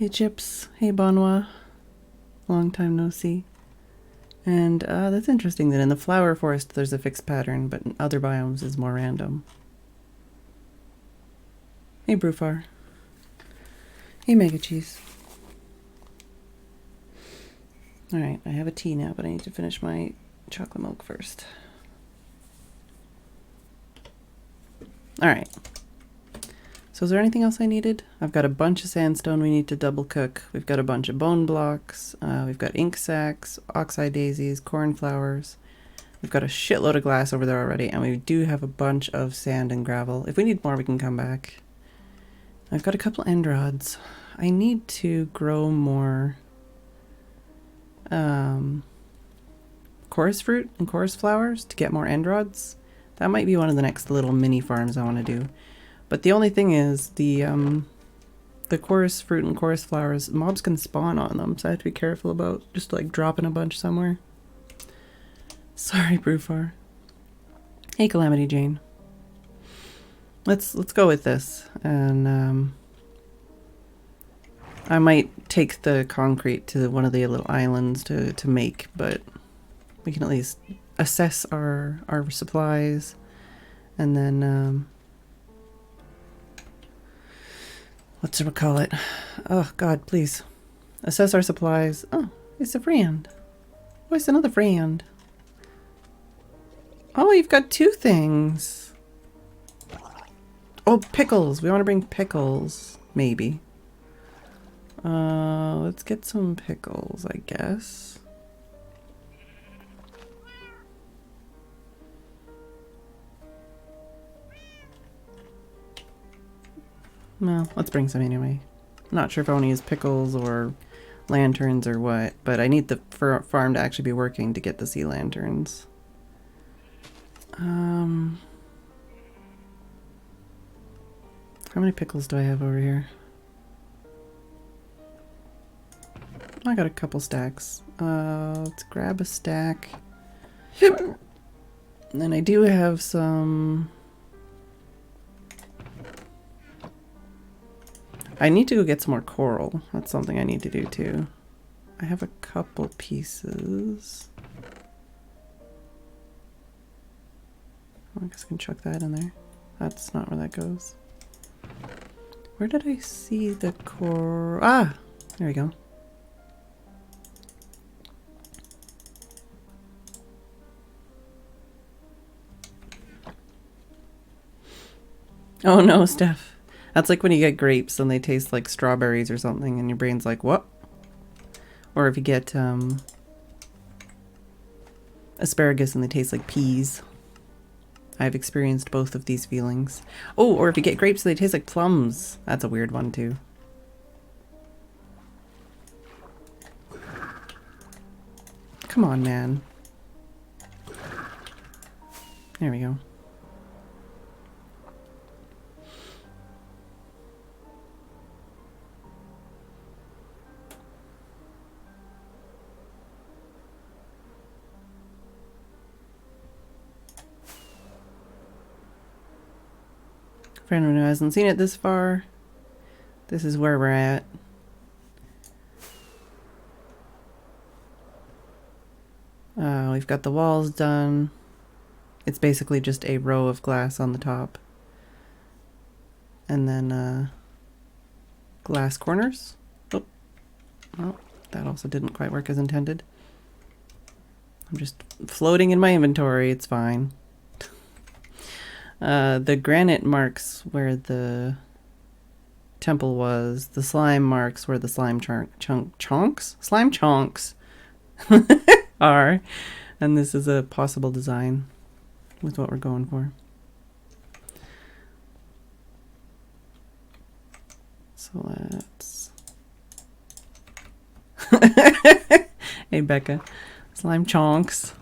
Speaker 1: Hey Chips, hey Bonwa, long time no see. And that's interesting that in the flower forest there's a fixed pattern, but in other biomes is more random. Hey Brufar. Hey Mega Cheese. Alright, I have a tea now, but I need to finish my chocolate milk first. Alright. So is there anything else I needed? I've got a bunch of sandstone we need to double cook. We've got a bunch of bone blocks. We've got ink sacks, oxeye daisies, cornflowers. We've got a shitload of glass over there already, and we do have a bunch of sand and gravel. If we need more, we can come back. I've got a couple end rods. I need to grow more chorus fruit and chorus flowers to get more end rods. That might be one of the next little mini farms I want to do. But the only thing is, the chorus fruit and chorus flowers, mobs can spawn on them, so I have to be careful about just like dropping a bunch somewhere. Sorry, Brufar. Hey, Calamity Jane. Let's go with this, and I might take the concrete to one of the little islands to make, but we can at least assess our supplies, and then whatchamacallit? Oh God, please assess our supplies. Oh, it's a friend. Oh, it's another friend. Oh, you've got two things. Oh, pickles. We want to bring pickles, maybe. Let's get some pickles, I guess. Well, let's bring some anyway. I'm not sure if I want to use pickles or lanterns or what, but I need the farm to actually be working to get the sea lanterns. How many pickles do I have over here? I got a couple stacks. Let's grab a stack. And then I do have some... I need to go get some more coral. That's something I need to do too. I have a couple pieces. I guess I can chuck that in there. That's not where that goes. Where did I see the coral? Ah! There we go. Oh no, Steph. That's like when you get grapes and they taste like strawberries or something and your brain's like, what? Or if you get asparagus and they taste like peas. I've experienced both of these feelings. Oh, or if you get grapes and they taste like plums. That's a weird one too. Come on, man. There we go. For anyone who hasn't seen it this far, this is where we're at. We've got the walls done. It's basically just a row of glass on the top. And then glass corners. Oh, well, that also didn't quite work as intended. I'm just floating in my inventory, it's fine. The granite marks where the temple was. The slime marks where the slime chunks? Slime chunks are. And this is a possible design with what we're going for. So let's... Hey Becca. Slime chunks.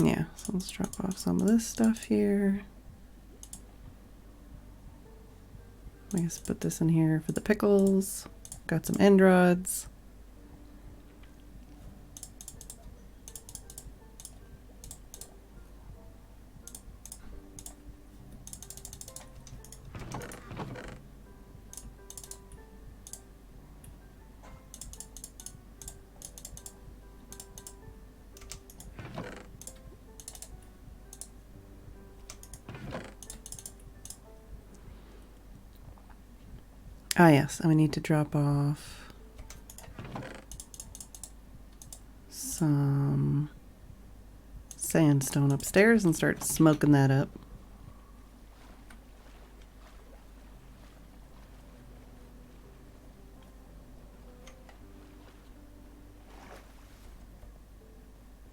Speaker 1: Yeah, so let's drop off some of this stuff here. I guess put this in here for the pickles. Got some end rods. Ah, yes, and we need to drop off some sandstone upstairs and start smoking that up.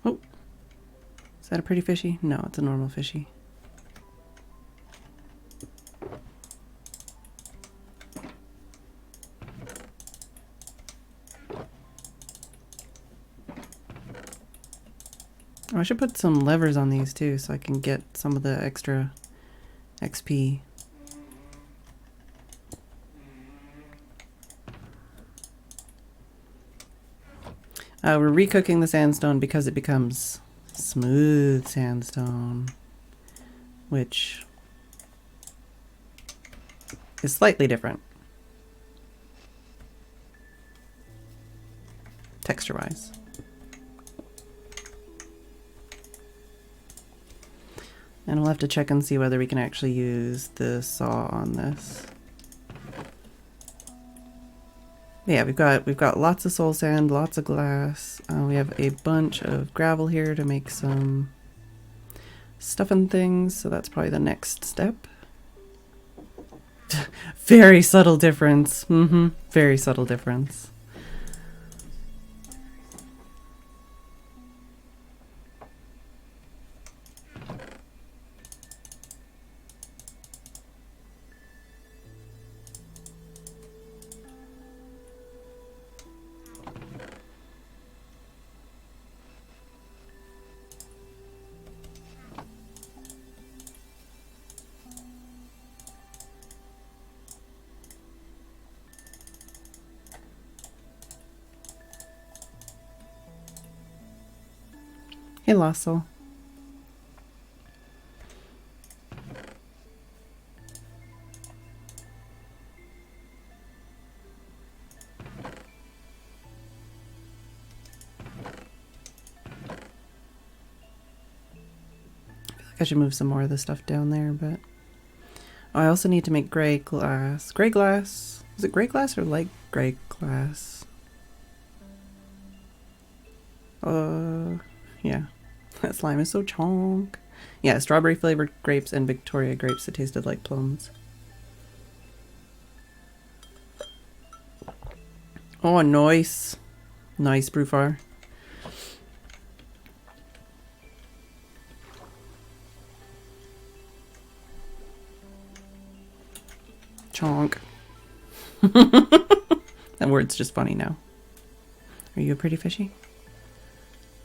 Speaker 1: Oh, is that a pretty fishy? No, it's a normal fishy. Oh, I should put some levers on these too so I can get some of the extra XP. We're recooking the sandstone because it becomes smooth sandstone, which is slightly different texture-wise. And we'll have to check and see whether we can actually use the saw on this. Yeah, we've got lots of soul sand, lots of glass. We have a bunch of gravel here to make some stuff and things, so that's probably the next step. Very subtle difference. Very subtle difference. Hey, Lasso. I should move some more of the stuff down there, but oh, I also need to make gray glass. Gray glass? Is it gray glass or light gray glass? Yeah. That slime is so chonk. Yeah, strawberry flavored grapes and Victoria grapes that tasted like plums. Oh, nice. Nice, Brufar. Chonk. That word's just funny now. Are you a pretty fishy?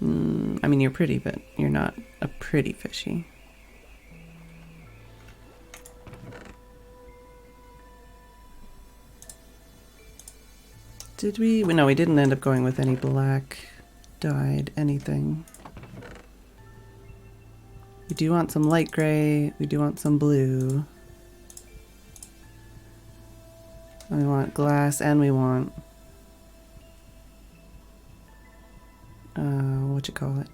Speaker 1: I mean, you're pretty, but you're not a pretty fishy. Did we? No, we didn't end up going with any black dyed anything. We do want some light gray. We do want some blue. And we want glass, and we want what you call it?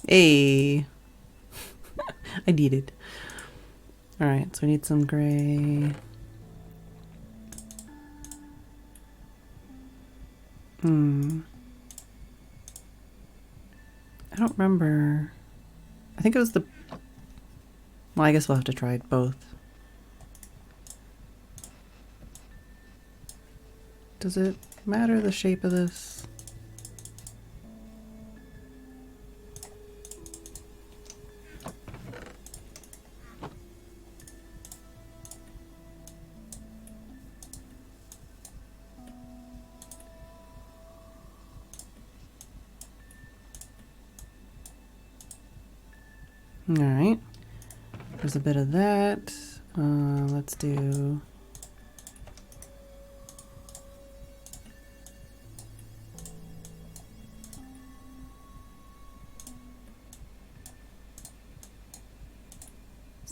Speaker 1: Hey, I need it. All right, so we need some gray. I don't remember. I think it was the... Well, I guess we'll have to try both. Does it matter the shape of this? All right, there's a bit of that. Let's do...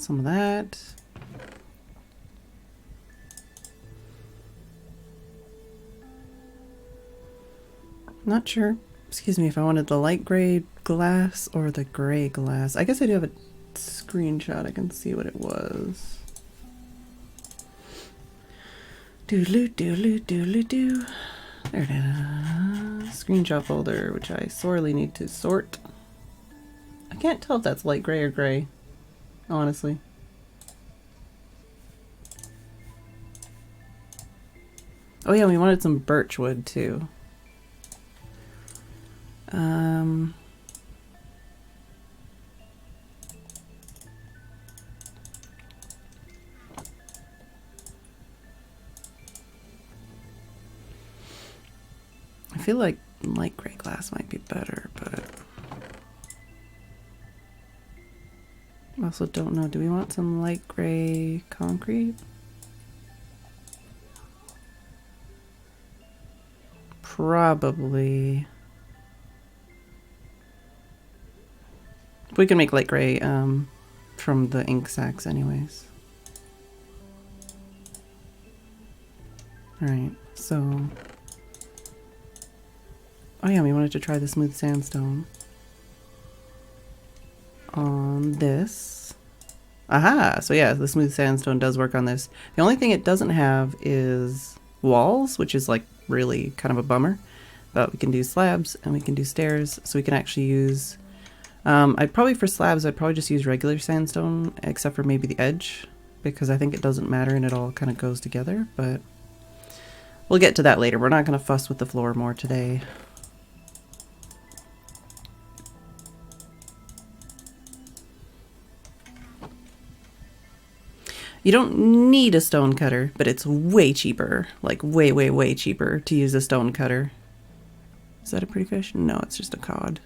Speaker 1: some of that. Not sure, excuse me, if I wanted the light gray glass or the gray glass. I guess I do have a screenshot. I can see what it was. Doodaloo, doodaloo, doodaloo, doo. There it is. Screenshot folder, which I sorely need to sort. I can't tell if that's light gray or gray, honestly. Oh yeah, we wanted some birch wood too. I feel like light gray glass might be better, but I also don't know. Do we want some light gray concrete? Probably. We can make light gray from the ink sacks anyways. Alright, so... Oh yeah, we wanted to try the smooth sandstone on this. Aha! So yeah, the smooth sandstone does work on this. The only thing it doesn't have is walls, which is like really kind of a bummer. But we can do slabs and we can do stairs, so we can actually use... I'd probably, for slabs, I'd probably just use regular sandstone, except for maybe the edge, because I think it doesn't matter and it all kind of goes together, but we'll get to that later. We're not going to fuss with the floor more today. You don't need a stone cutter, but it's way cheaper, like way, way, way cheaper to use a stone cutter. Is that a pretty fish? No, it's just a cod.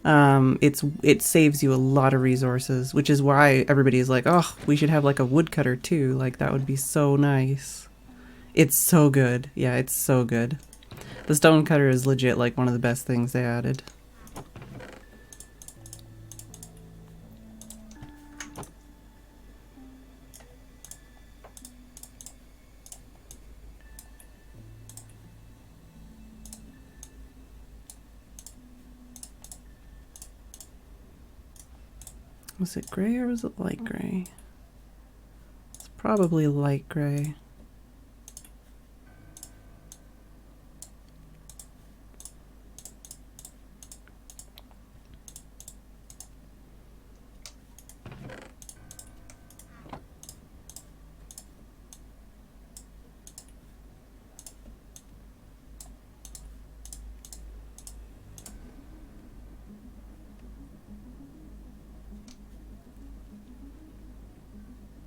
Speaker 1: It saves you a lot of resources, which is why everybody's like, oh, we should have like a woodcutter too. Like that would be so nice. It's so good. Yeah, it's so good. The stone cutter is legit like one of the best things they added. Was it gray or was it light gray? It's probably light gray.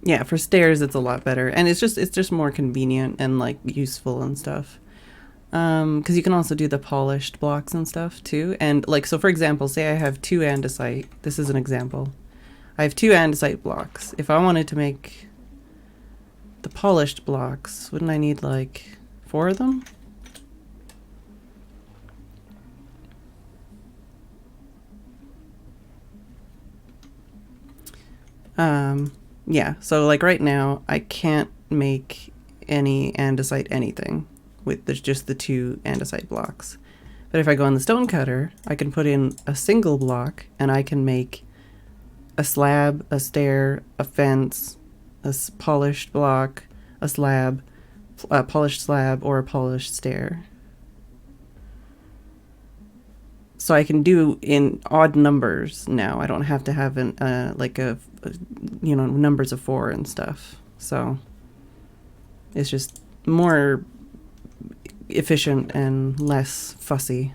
Speaker 1: Yeah, for stairs it's a lot better, and it's just more convenient and like useful and stuff. Because you can also do the polished blocks and stuff too. And like, so for example, say I have 2 andesite. This is an example. I have 2 andesite blocks. If I wanted to make the polished blocks, wouldn't I need like 4 of them? Yeah, so like right now I can't make any andesite anything with just the 2 andesite blocks. But if I go on the stone cutter, I can put in a single block and I can make a slab, a stair, a fence, a polished block, a slab, a polished slab, or a polished stair. So I can do in odd numbers now. I don't have to have like you know, numbers of 4 and stuff. So it's just more efficient and less fussy.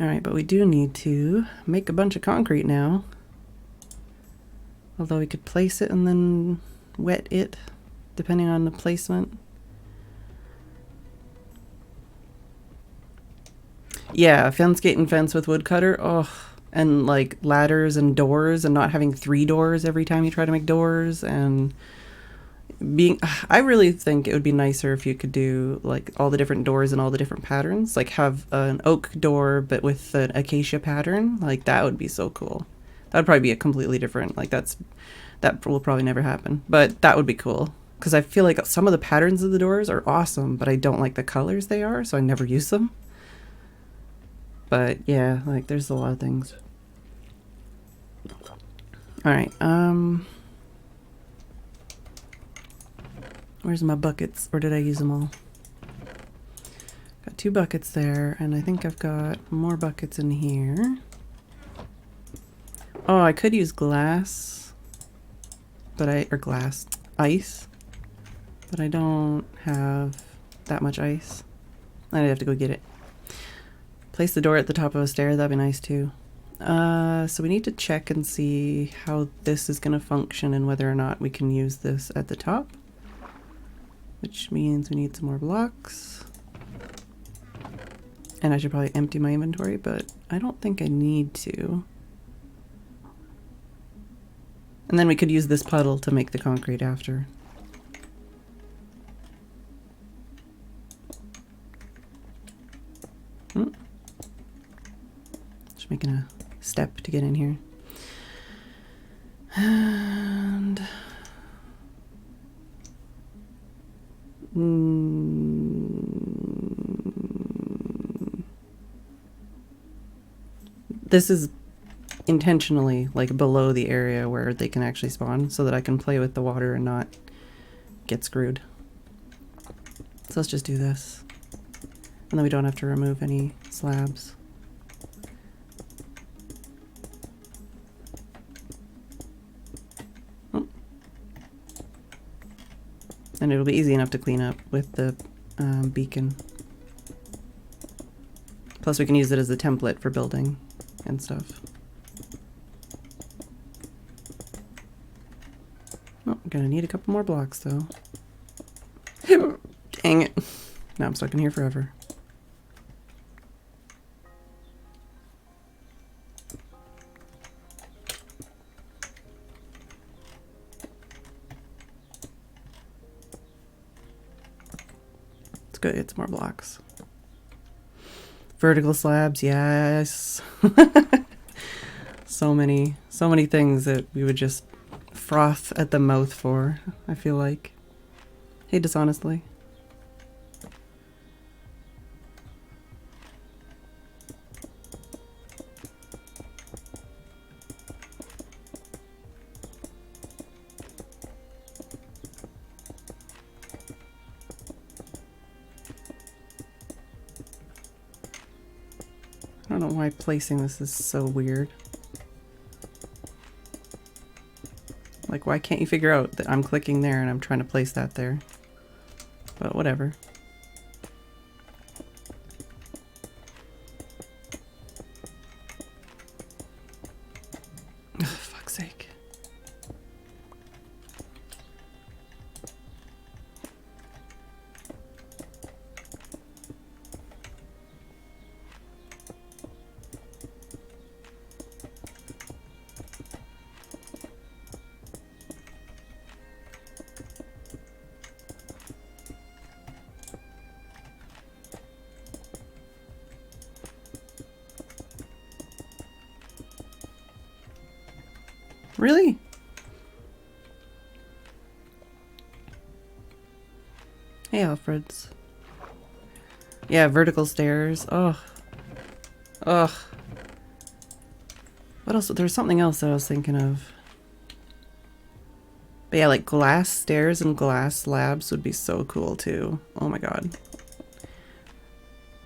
Speaker 1: All right, but we do need to make a bunch of concrete now. Although we could place it and then wet it, depending on the placement. Yeah, fence gate and fence with woodcutter. Oh, and like ladders and doors, and not having 3 doors every time you try to make doors, and being, I really think it would be nicer if you could do like all the different doors and all the different patterns, like have an oak door but with an acacia pattern. Like that would be so cool. That would probably be a completely different, like that will probably never happen. But that would be cool. Because I feel like some of the patterns of the doors are awesome, but I don't like the colors they are, so I never use them. But yeah, like there's a lot of things. Alright, where's my buckets? Or did I use them all? Got 2 buckets there, and I think I've got more buckets in here. Oh, I could use glass, but ice, but I don't have that much ice. I'd have to go get it. Place the door at the top of a stair, that'd be nice too. So we need to check and see how this is gonna function and whether or not we can use this at the top, which means we need some more blocks. And I should probably empty my inventory, but I don't think I need to. And then we could use this puddle to make the concrete after. Just making a step to get in here. And this is intentionally like below the area where they can actually spawn so that I can play with the water and not get screwed. So let's just do this. And then we don't have to remove any slabs. Oh. And it'll be easy enough to clean up with the beacon. Plus we can use it as a template for building and stuff. Oh, I'm gonna need a couple more blocks though. Dang it. Now I'm stuck in here forever. It's good, it's more blocks. Vertical slabs, yes. So many things that we would just froth at the mouth for, I feel like. Hey, dishonestly. I don't know why placing this is so weird. Like, why can't you figure out that I'm clicking there and I'm trying to place that there? But whatever. Ugh, fuck's sake. Really? Hey, Alfreds. Yeah, vertical stairs. Ugh. Ugh. What else? There's something else that I was thinking of. But yeah, like glass stairs and glass slabs would be so cool too. Oh my god.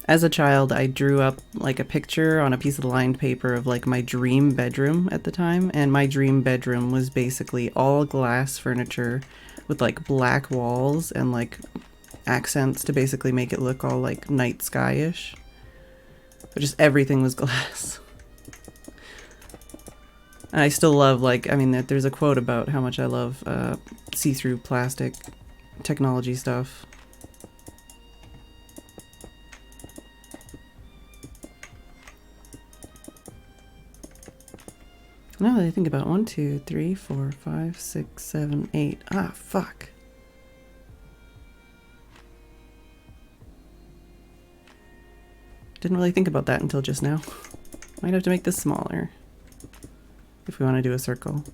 Speaker 1: As a child, I drew up like a picture on a piece of lined paper of like my dream bedroom at the time, and my dream bedroom was basically all glass furniture with like black walls and like accents to basically make it look all like night sky-ish. But just everything was glass. And I still love, like, I mean, there's a quote about how much I love see-through plastic technology stuff. Now that I think about it, 1, 2, 3, 4, 5, 6, 7, 8. Ah, fuck. Didn't really think about that until just now. Might have to make this smaller. if we want to do a circle.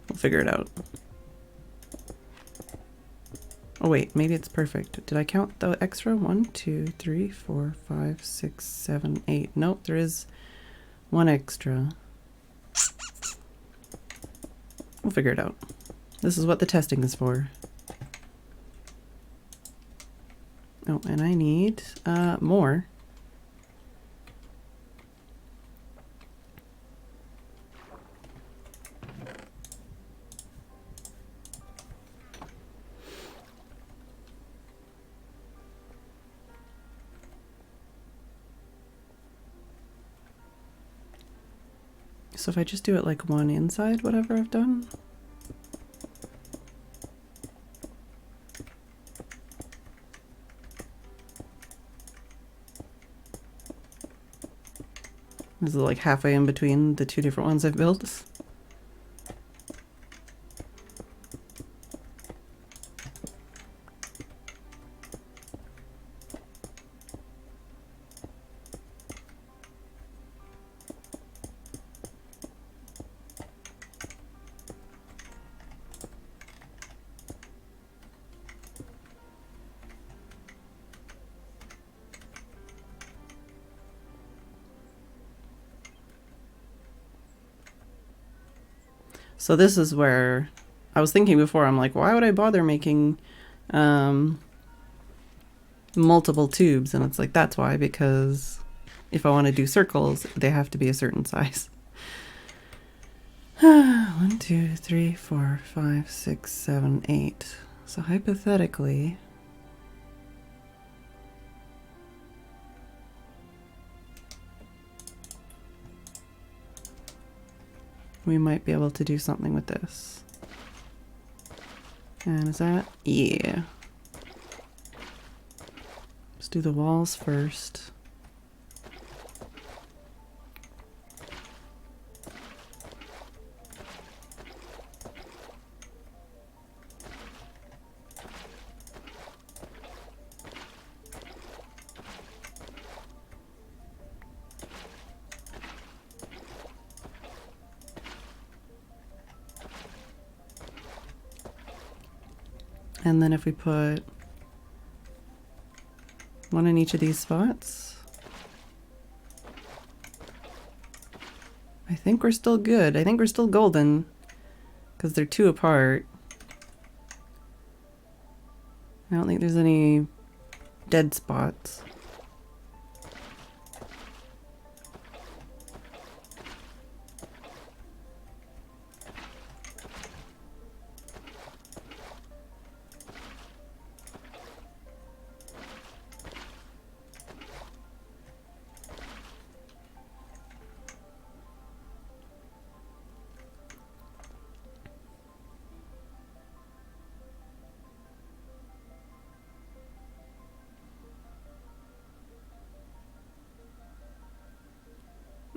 Speaker 1: We'll figure it out. Oh wait, maybe it's perfect. Did I count the extra? 1, 2, 3, 4, 5, 6, 7, 8. Nope, there is one extra. We'll figure it out. This is what the testing is for. Oh, and I need more. So if I just do it like one inside whatever I've done. This is like halfway in between the two different ones I've built. So this is where I was thinking before, I'm like, why would I bother making multiple tubes? And it's like, that's why, because if I want to do circles, they have to be a certain size. 1, 2, 3, 4, 5, 6, 7, 8. So hypothetically, we might be able to do something with this. And is that? Yeah. Let's do the walls first. And then if we put one in each of these spots, I think we're still good. I think we're still golden because they're 2 apart. I don't think there's any dead spots.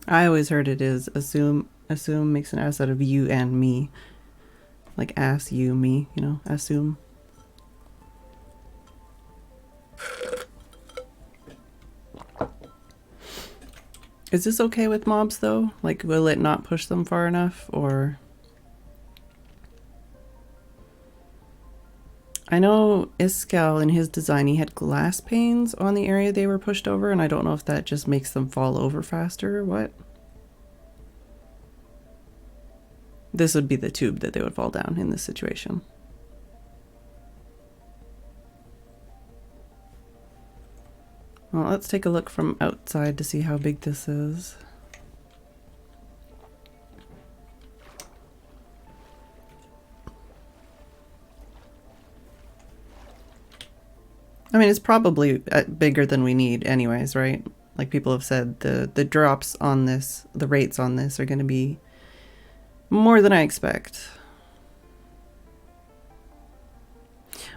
Speaker 1: I always heard it is assume makes an ass out of you and me. Like ass, you, me, you know, assume. Is this okay with mobs though? Like, will it not push them far enough, or? I know Iskal in his design, he had glass panes on the area they were pushed over, and I don't know if that just makes them fall over faster or what. This would be the tube that they would fall down in this situation. Well, let's take a look from outside to see how big this is. I mean, it's probably bigger than we need anyways, right? Like people have said, the drops on this, the rates on this are going to be more than I expect.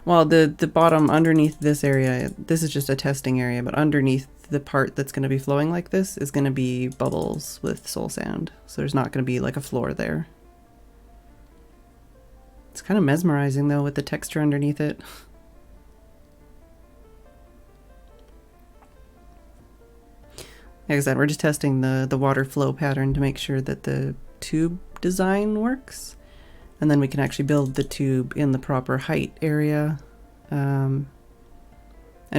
Speaker 1: Well, the bottom underneath this area, this is just a testing area, but underneath the part that's going to be flowing like this is going to be bubbles with soul sand. So there's not going to be like a floor there. It's kind of mesmerizing though with the texture underneath it. Like I said, we're just testing the water flow pattern to make sure that the tube design works. And then we can actually build the tube in the proper height area, and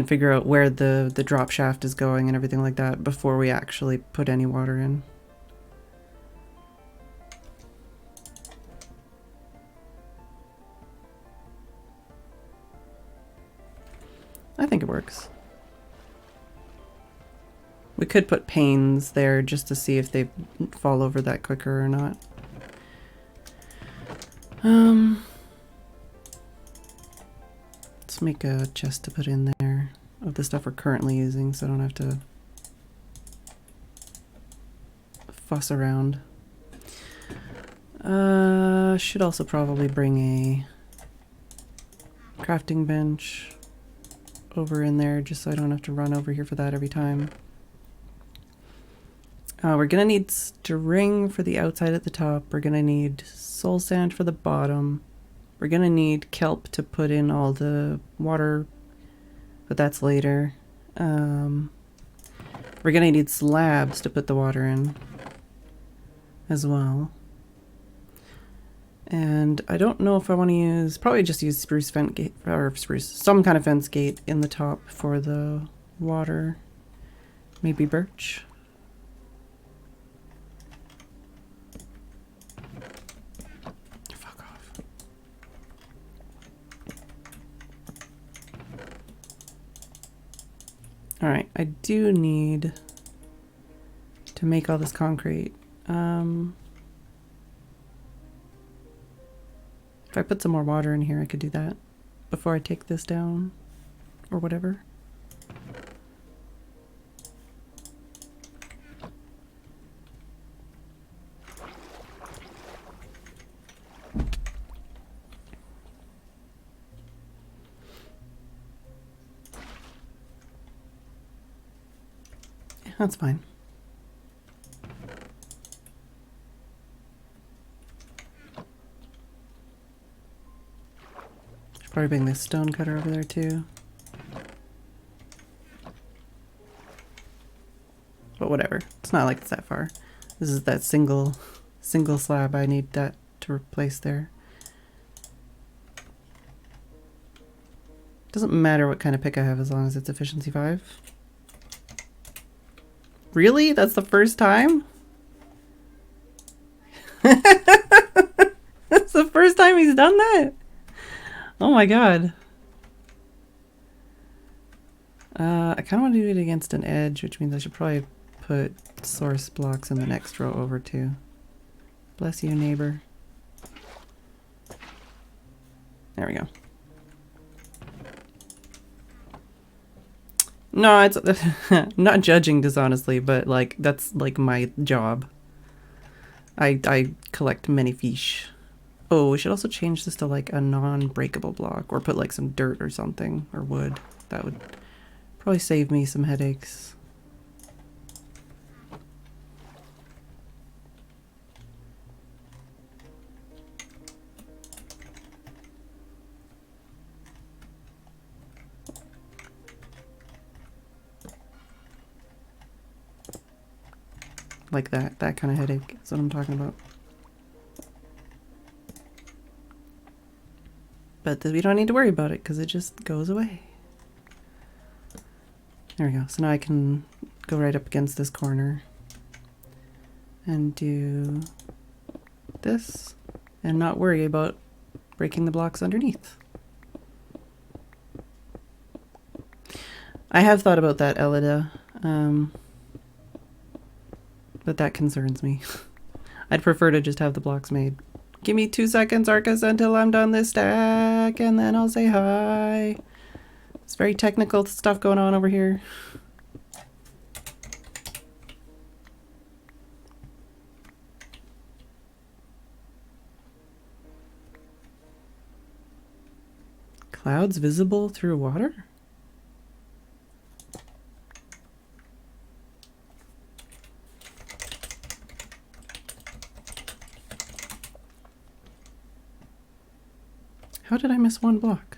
Speaker 1: figure out where the drop shaft is going and everything like that before we actually put any water in. I think it works. We could put panes there just to see if they fall over that quicker or not. Let's make a chest to put in there of the stuff we're currently using so I don't have to fuss around. Should also probably bring a crafting bench over in there just so I don't have to run over here for that every time. We're gonna need string for the outside at the top. We're gonna need soul sand for the bottom. We're gonna need kelp to put in all the water, but that's later. We're gonna need slabs to put the water in as well. And I don't know if I want to use, probably just use spruce fence gate, or spruce, some kind of fence gate in the top for the water. Maybe birch. Fuck off. Alright, I do need to make all this concrete. If I put some more water in here, I could do that before I take this down or whatever. Yeah, that's fine. Probably bring this stone cutter over there too. But whatever. It's not like it's that far. This is that single slab. I need that to replace there. Doesn't matter what kind of pick I have as long as it's efficiency 5. Really? That's the first time? That's the first time he's done that? Oh my god. I kind of want to do it against an edge, which means I should probably put source blocks in the next row over too. Bless you, neighbor. There we go. No, it's not judging dishonestly, but like that's like my job. I collect many fish. Oh, we should also change this to like a non-breakable block, or put like some dirt or something, or wood. That would probably save me some headaches. Like that kind of headache is what I'm talking about. But we don't need to worry about it because it just goes away. There we go. So now I can go right up against this corner and do this and not worry about breaking the blocks underneath. I have thought about that, Elida, but that concerns me. I'd prefer to just have the blocks made. Give me 2 seconds, Arcus, until I'm done this stack, and then I'll say hi. It's very technical stuff going on over here. Clouds visible through water? How did I miss one block?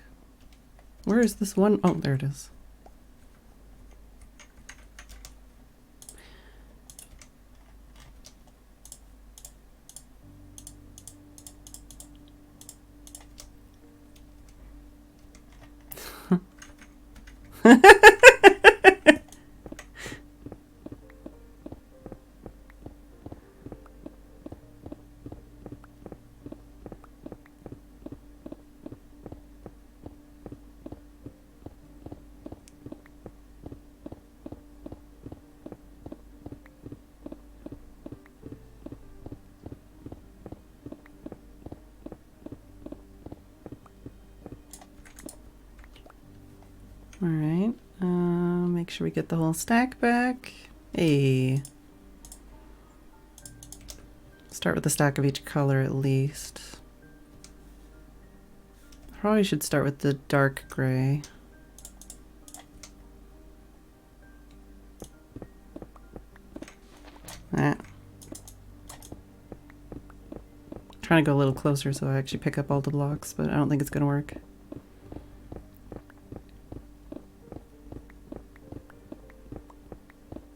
Speaker 1: Where is this one? Oh, there it is. All right, make sure we get the whole stack back. Hey. Start with a stack of each color at least. Probably should start with the dark gray. Trying to go a little closer so I actually pick up all the blocks, but I don't think it's going to work.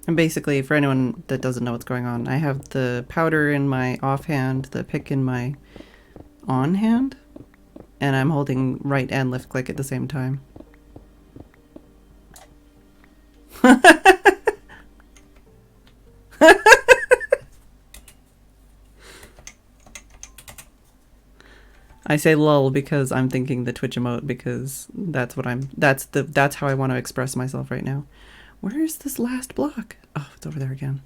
Speaker 1: And basically, for anyone that doesn't know what's going on, I have the powder in my offhand, the pick in my on hand, and I'm holding right and left click at the same time. I say lol because I'm thinking the Twitch emote because that's what that's how I want to express myself right now. Where is this last block? Oh, it's over there again.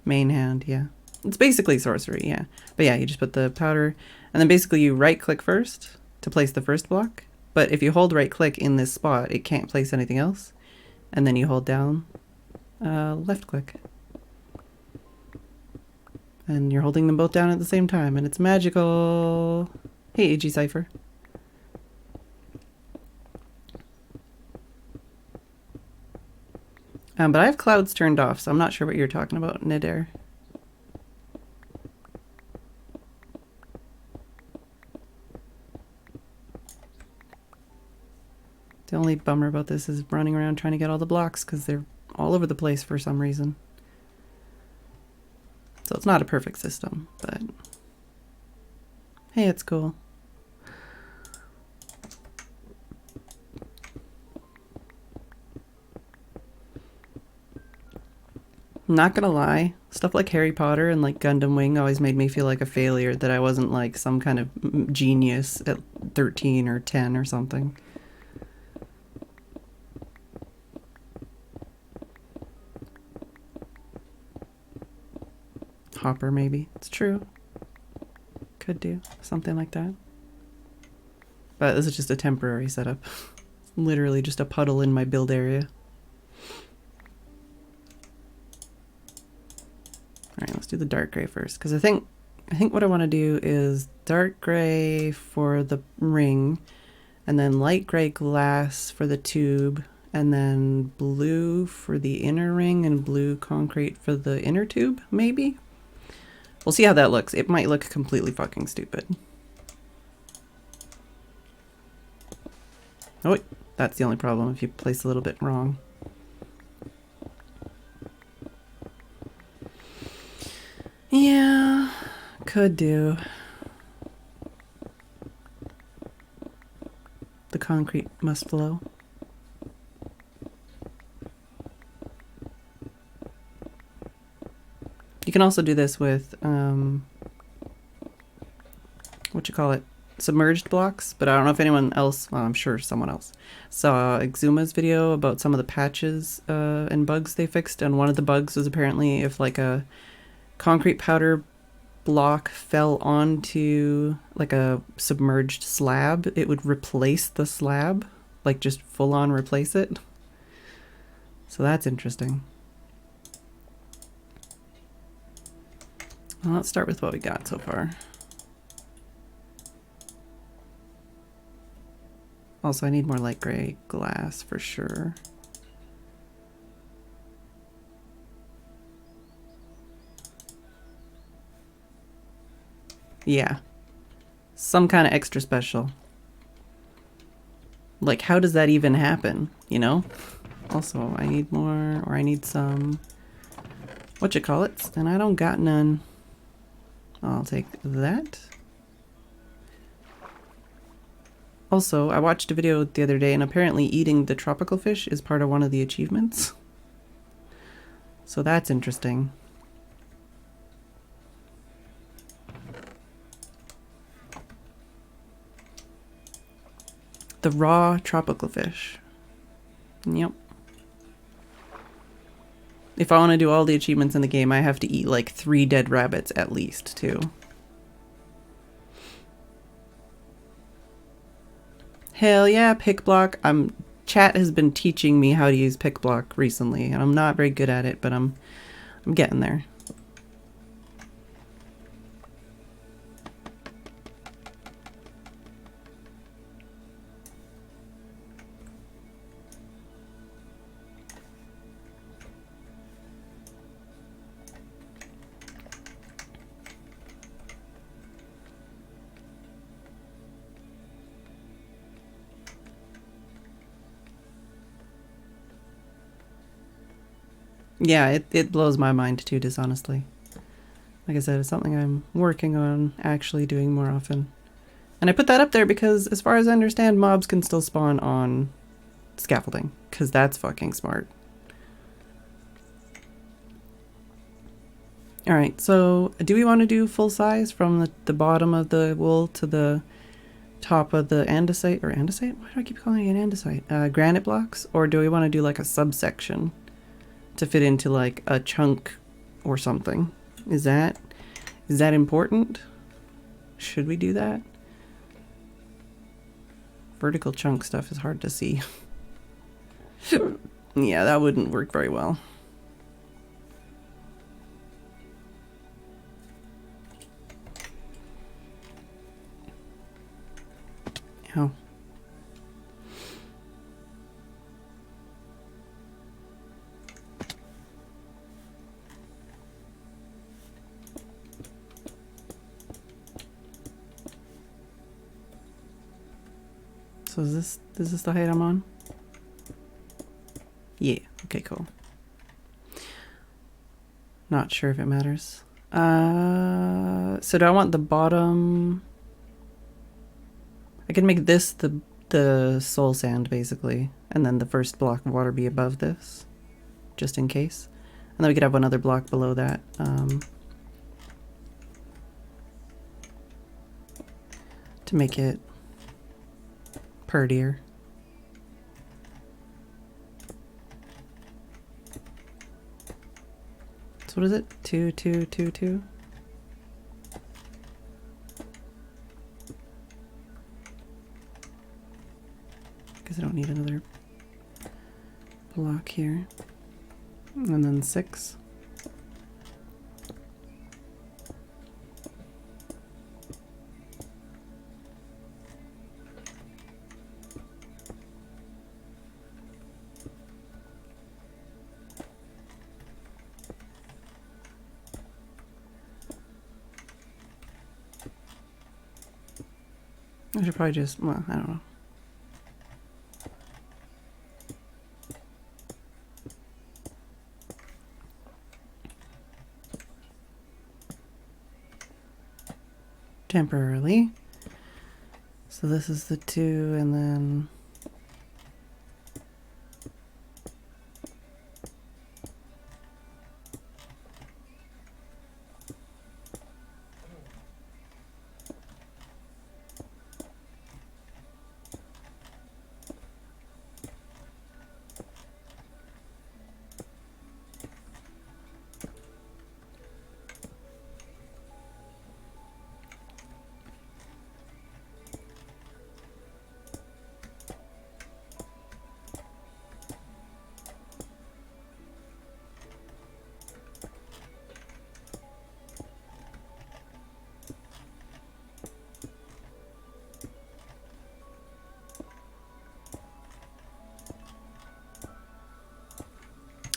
Speaker 1: Main hand, yeah. It's basically sorcery, yeah. But yeah, you just put the powder and then basically you right click first to place the first block. But if you hold right click in this spot, it can't place anything else. And then you hold down left click. And you're holding them both down at the same time, and it's magical. Hey, AG Cypher. But I have clouds turned off, so I'm not sure what you're talking about, Nidair. The only bummer about this is running around trying to get all the blocks because they're all over the place for some reason. So it's not a perfect system, but hey, it's cool. I'm not gonna lie, stuff like Harry Potter and like Gundam Wing always made me feel like a failure, that I wasn't like some kind of genius at 13 or 10 or something. Hopper, maybe. It's true. Could do something like that. But this is just a temporary setup. It's literally just a puddle in my build area. Alright, let's do the dark gray first. Because I think what I want to do is dark gray for the ring, and then light gray glass for the tube, and then blue for the inner ring, and blue concrete for the inner tube, maybe? We'll see how that looks. It might look completely fucking stupid. Oh, wait. That's the only problem if you place a little bit wrong. Yeah, could do. The concrete must flow. You can also do this with, submerged blocks, but I don't know if anyone else, well, I'm sure someone else, saw Exuma's video about some of the patches and bugs they fixed, and one of the bugs was apparently if like a concrete powder block fell onto like a submerged slab, it would replace the slab, like just full on replace it. So that's interesting. Well, let's start with what we got so far. Also, I need more light gray glass for sure. Yeah. Some kind of extra special. Like, how does that even happen, you know? Also, I need more, or I need some, whatchamacallits, and I don't got none. I'll take that. Also, I watched a video the other day and apparently eating the tropical fish is part of one of the achievements. So that's interesting. The raw tropical fish. Yep. If I want to do all the achievements in the game, I have to eat like 3 dead rabbits at least, too. Hell yeah, pick block. Chat has been teaching me how to use pick block recently, and I'm not very good at it, but I'm getting there. Yeah, it blows my mind too, dishonestly. Like I said, it's something I'm working on actually doing more often. And I put that up there because, as far as I understand, mobs can still spawn on scaffolding, because that's fucking smart. Alright, so do we want to do full size from the bottom of the wool to the top of the andesite, or andesite? Why do I keep calling it andesite? Granite blocks? Or do we want to do like a subsection to fit into like a chunk or something? Is that important? Should we do that? Vertical chunk stuff is hard to see. Yeah, that wouldn't work very well. Ow. So is this the height I'm on? Yeah, okay, cool. Not sure if it matters. So do I want the bottom? I can make this the soul sand basically, and then the first block of water be above this, just in case. And then we could have one other block below that. To make it prettier. So what is it? 2, 2, 2, 2? Because I don't need another block here. And then 6. I should probably just, well, I don't know. Temporarily. So this is the 2, and then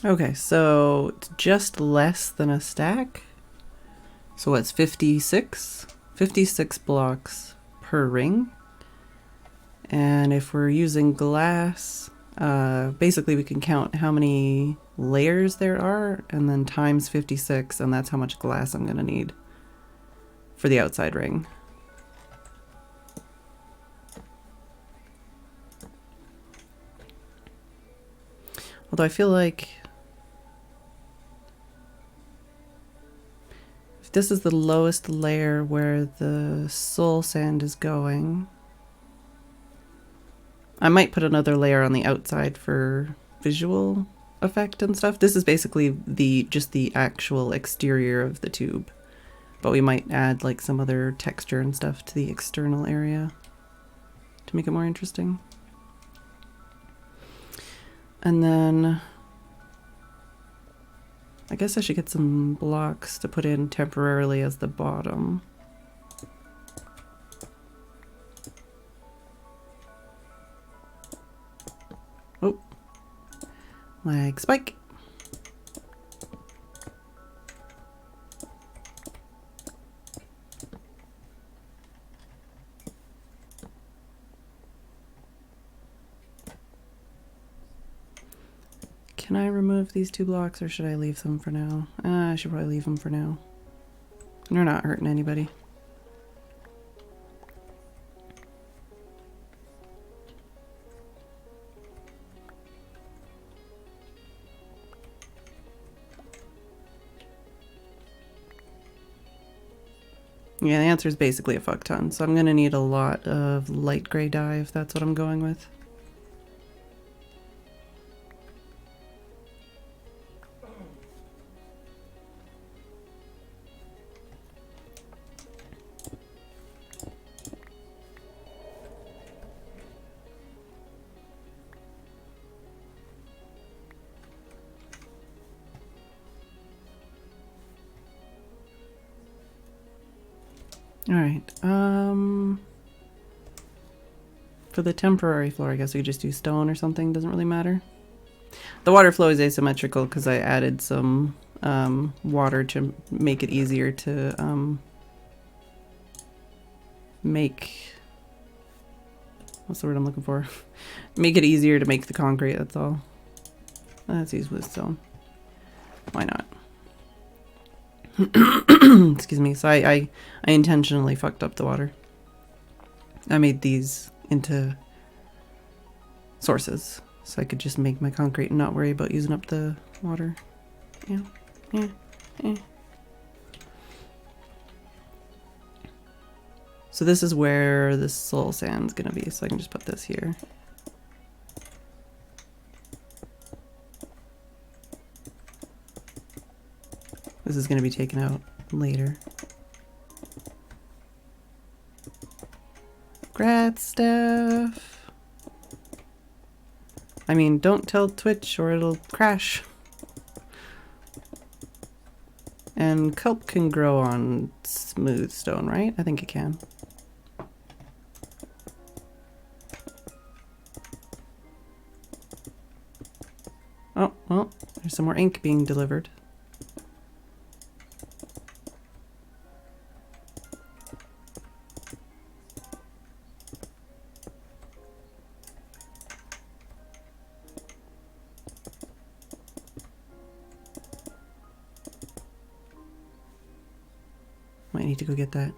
Speaker 1: okay, so it's just less than a stack. So what's 56? 56 blocks per ring. And if we're using glass, basically we can count how many layers there are and then times 56, and that's how much glass I'm gonna need for the outside ring. Although I feel like if this is the lowest layer where the soul sand is going, I might put another layer on the outside for visual effect and stuff. This is basically just the actual exterior of the tube, but we might add like some other texture and stuff to the external area to make it more interesting. And then I guess I should get some blocks to put in temporarily as the bottom. Oh, lag spike. Can I remove these 2 blocks or should I leave them for now? I should probably leave them for now. They're not hurting anybody. Yeah, the answer is basically a fuck ton, so I'm gonna need a lot of light gray dye if that's what I'm going with. Alright, for the temporary floor, I guess we could just do stone or something, doesn't really matter. The water flow is asymmetrical because I added some water to make it easier to make, what's the word I'm looking for? Make it easier to make the concrete, that's all. Let's use with stone. Why not? Excuse me. So I intentionally fucked up the water. I made these into sources so I could just make my concrete and not worry about using up the water. Yeah. So this is where the soul sand's gonna be, so I can just put this here. This is going to be taken out later. Grad stuff. I mean, don't tell Twitch or it'll crash. And kelp can grow on smooth stone, right? I think it can. Oh, well, there's some more ink being delivered. Might need to go get that.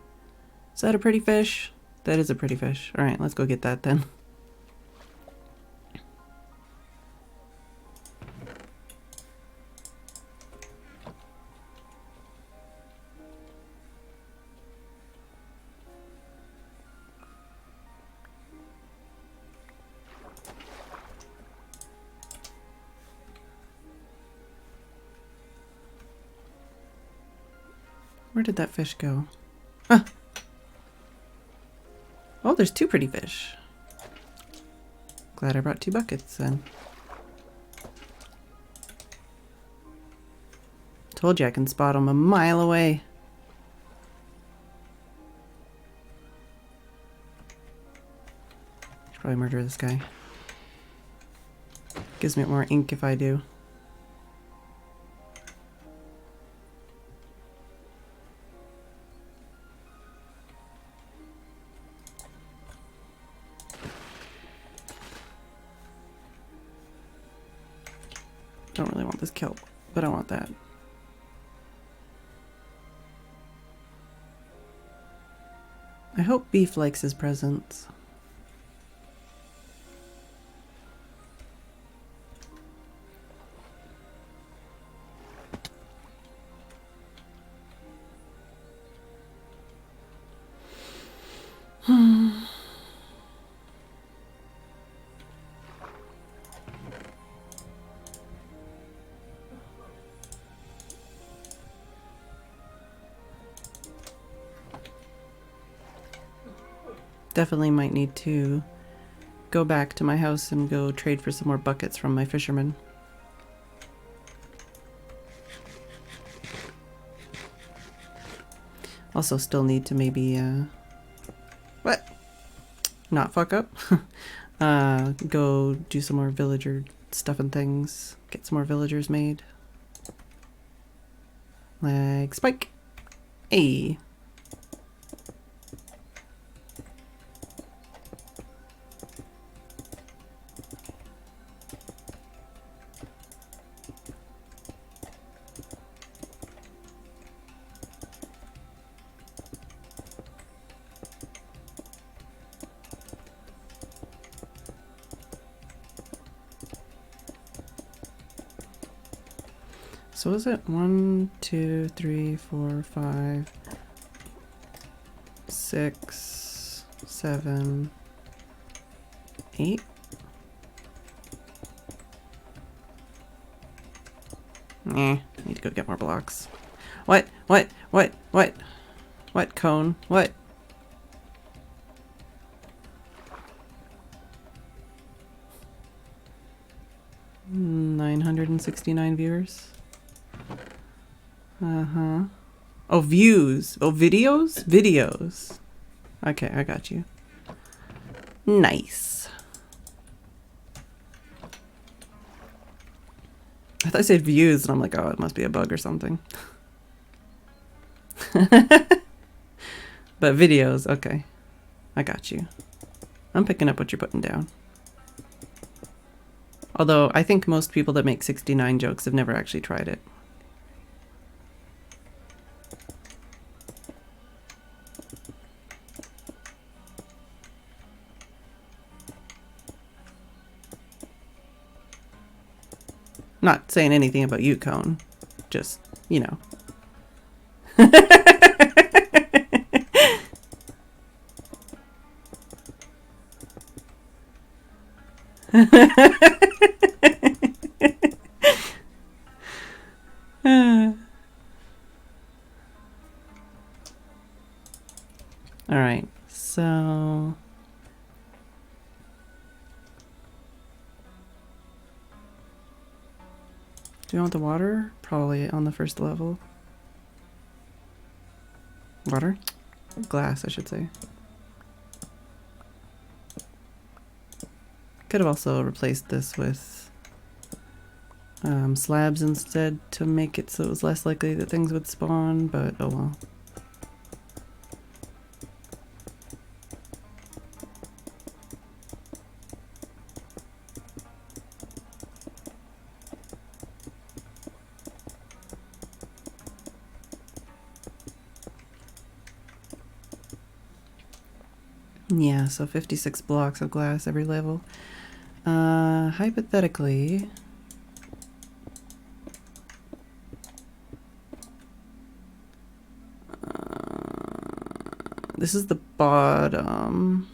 Speaker 1: Is that a pretty fish? That is a pretty fish. Alright, let's go get that then. Where did that fish go? Ah! Oh, there's 2 pretty fish. Glad I brought 2 buckets then. Told you I can spot them a mile away. Should probably murder this guy. Gives me more ink if I do. Don't really want this kelp, but I want that. I hope Beef likes his presents. Definitely might need to go back to my house and go trade for some more buckets from my fisherman. Also still need to maybe, what? Not fuck up. Go do some more villager stuff and things. Get some more villagers made. Like Spike. Hey. So is it 1, 2, 3, 4, 5, 6, 7, 8? Need to go get more blocks. What? What? What? What? What, cone? What? $969 viewers. Uh-huh. Oh, views. Oh, videos? Videos. Okay, I got you. Nice. I thought I said views, and I'm like, oh, it must be a bug or something. But videos, okay. I got you. I'm picking up what you're putting down. Although, I think most people that make 69 jokes have never actually tried it. Not saying anything about you, Cone. Just, you know. All right, so do you want the water? Probably on the first level. Water? Glass, I should say. Could have also replaced this with slabs instead to make it so it was less likely that things would spawn, but oh well. Yeah, so 56 blocks of glass every level. Hypothetically, this is the bottom.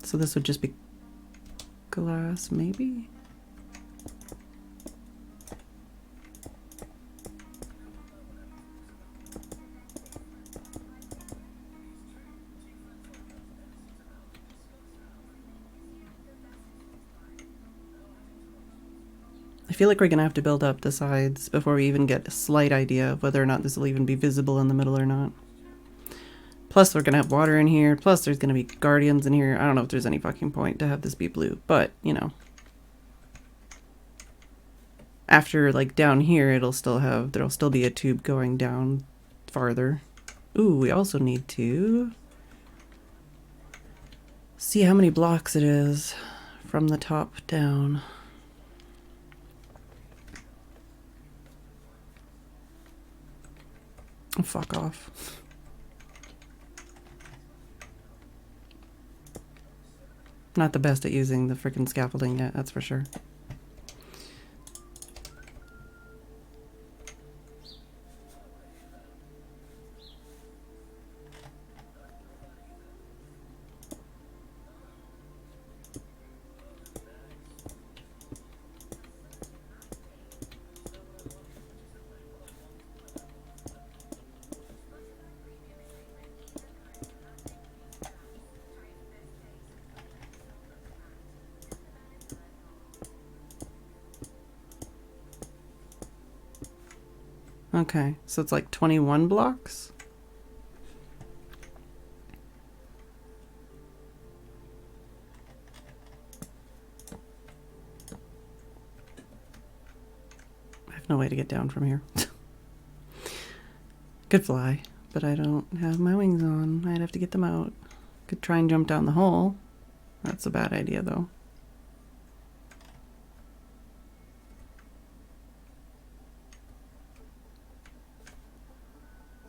Speaker 1: So this would just be glass, maybe? I feel like we're gonna have to build up the sides before we even get a slight idea of whether or not this will even be visible in the middle or not. Plus we're gonna have water in here, plus there's gonna be guardians in here. I don't know if there's any fucking point to have this be blue, but, you know. After, like, down here, there'll still be a tube going down farther. Ooh, we also need to see how many blocks it is from the top down. Oh, fuck off. Not the best at using the freaking scaffolding yet, that's for sure. Okay, so it's like 21 blocks? I have no way to get down from here. Could fly, but I don't have my wings on. I'd have to get them out. Could try and jump down the hole. That's a bad idea, though.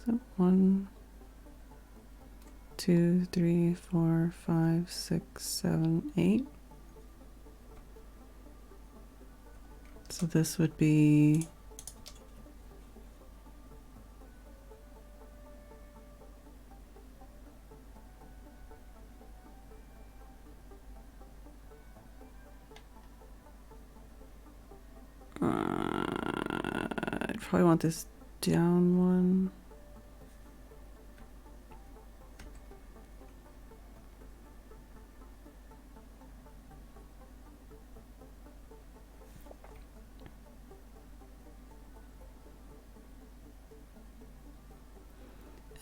Speaker 1: So 1, 2, 3, 4, 5, 6, 7, 8. So this would be I'd probably want this down one.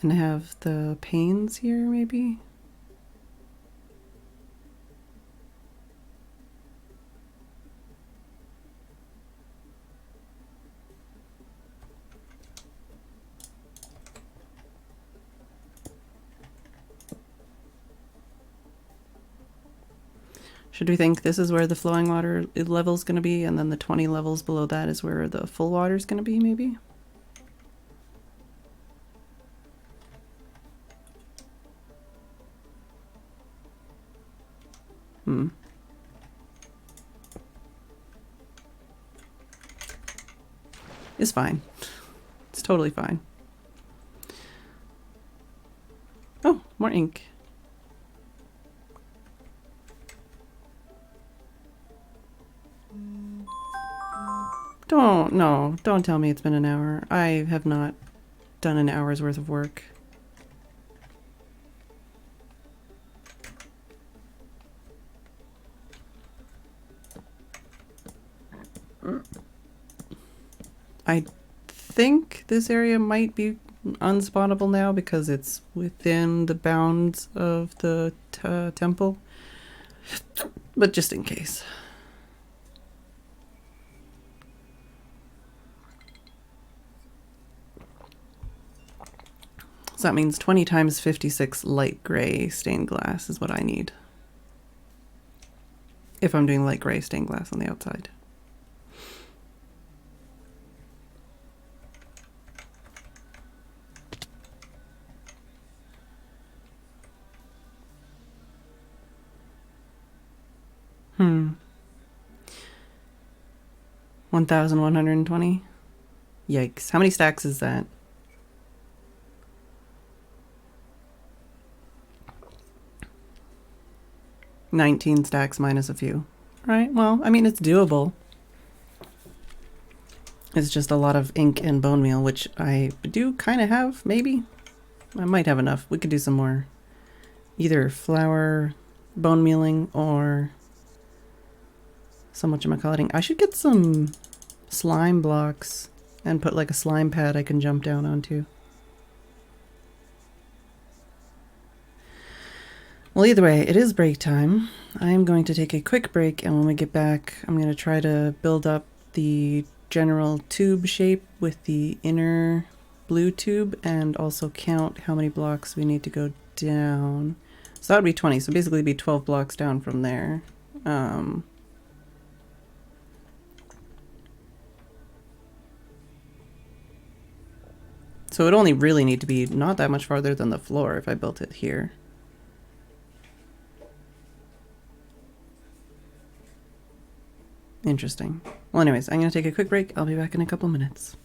Speaker 1: And have the panes here, maybe? Should we think this is where the flowing water level is going to be, and then the 20 levels below that is where the full water is going to be, maybe? It's fine. It's totally fine. Oh, more ink. Don't tell me it's been an hour. I have not done an hour's worth of work. I think this area might be unspottable now because it's within the bounds of the temple, but just in case. So that means 20 times 56 light gray stained glass is what I need if I'm doing light gray stained glass on the outside. Hmm. 1,120? Yikes. How many stacks is that? $19 stacks minus a few. Right, well, I mean, it's doable. It's just a lot of ink and bone meal, which I do kind of have, maybe. I might have enough. We could do some more. Either flour, bone mealing, or some whatchamacalliting. I should get some slime blocks and put like a slime pad I can jump down onto. Well, either way, it is break time. I am going to take a quick break, and when we get back, I'm going to try to build up the general tube shape with the inner blue tube and also count how many blocks we need to go down. So that would be 20, so basically it'd be 12 blocks down from there. So it would only really need to be not that much farther than the floor if I built it here. Interesting. Well, anyways, I'm going to take a quick break. I'll be back in a couple minutes.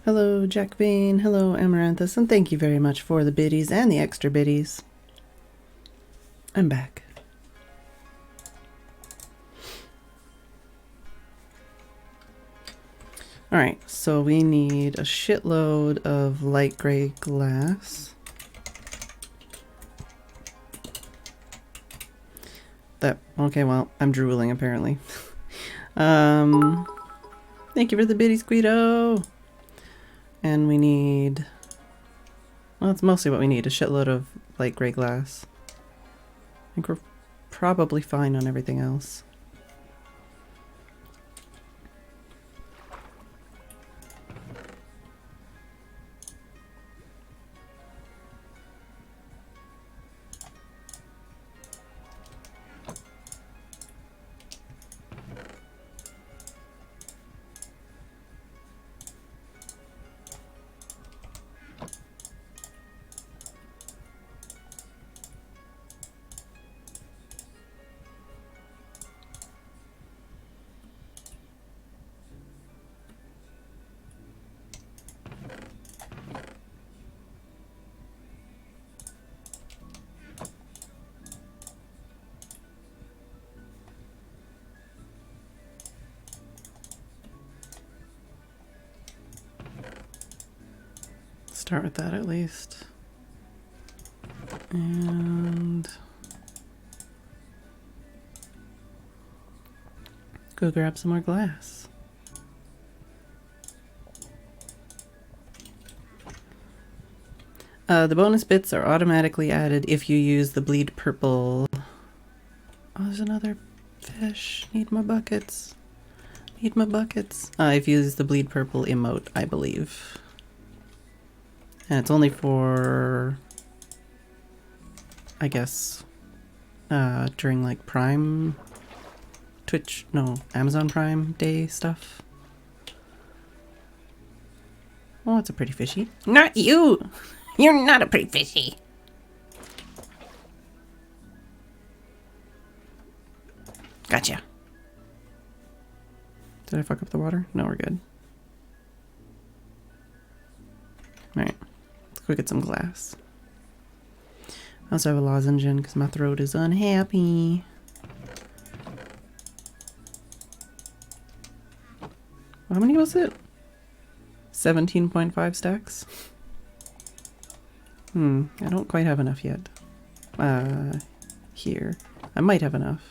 Speaker 1: Hello, Jack Vane. Hello, Amaranthus. And thank you very much for the biddies and the extra biddies. I'm back. Alright, so we need a shitload of light gray glass. Okay, well, I'm drooling apparently. Thank you for the biddies, Guido! And we need, well, that's mostly what we need, a shitload of light gray glass. I think we're probably fine on everything else. Start with that at least. And go grab some more glass. The bonus bits are automatically added if you use the bleed purple. Oh, there's another fish. Need my buckets. Need my buckets. I've used the bleed purple emote, I believe. And it's only for, I guess, during like Prime, Amazon Prime Day stuff. Oh, it's a pretty fishy. Not you! You're not a pretty fishy! Gotcha. Did I fuck up the water? No, we're good. Alright. Let's go get some glass. I also have a lozenge in because my throat is unhappy. How many was it? 17.5 stacks? I don't quite have enough yet. Here. I might have enough.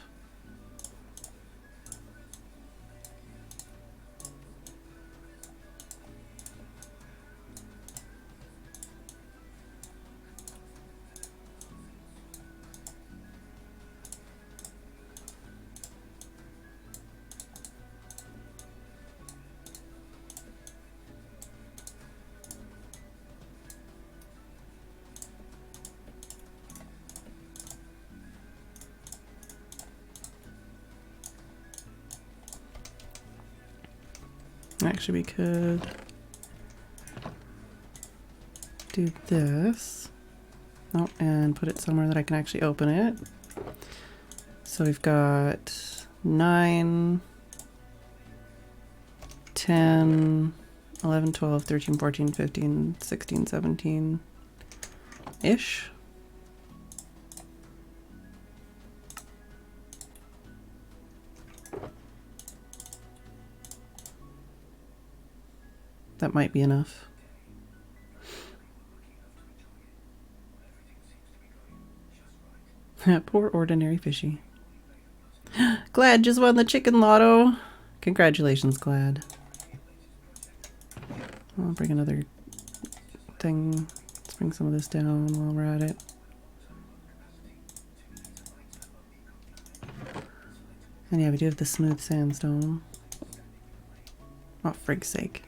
Speaker 1: Actually, we could do this. Oh, and put it somewhere that I can actually open it. So we've got 9, 10, 11, 12, 13, 14, 15, 16, 17-ish. That might be enough. Poor ordinary fishy. Glad just won the chicken lotto. Congratulations, Glad. I'll bring another thing. Let's bring some of this down while we're at it. And yeah, we do have the smooth sandstone. Oh, frig's sake.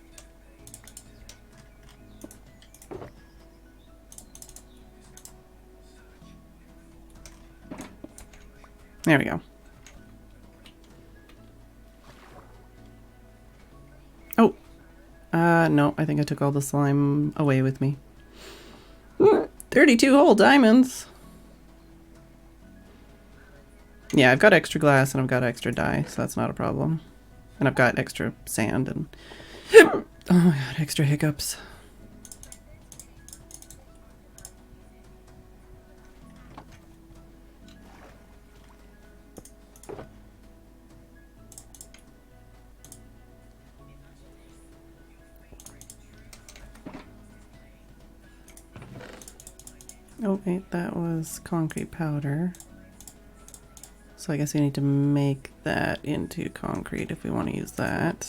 Speaker 1: There we go. Oh! No, I think I took all the slime away with me. 32 whole diamonds! Yeah, I've got extra glass and I've got extra dye, so that's not a problem. And I've got extra sand and Oh my god, extra hiccups. Oh wait, that was concrete powder. So I guess we need to make that into concrete if we want to use that.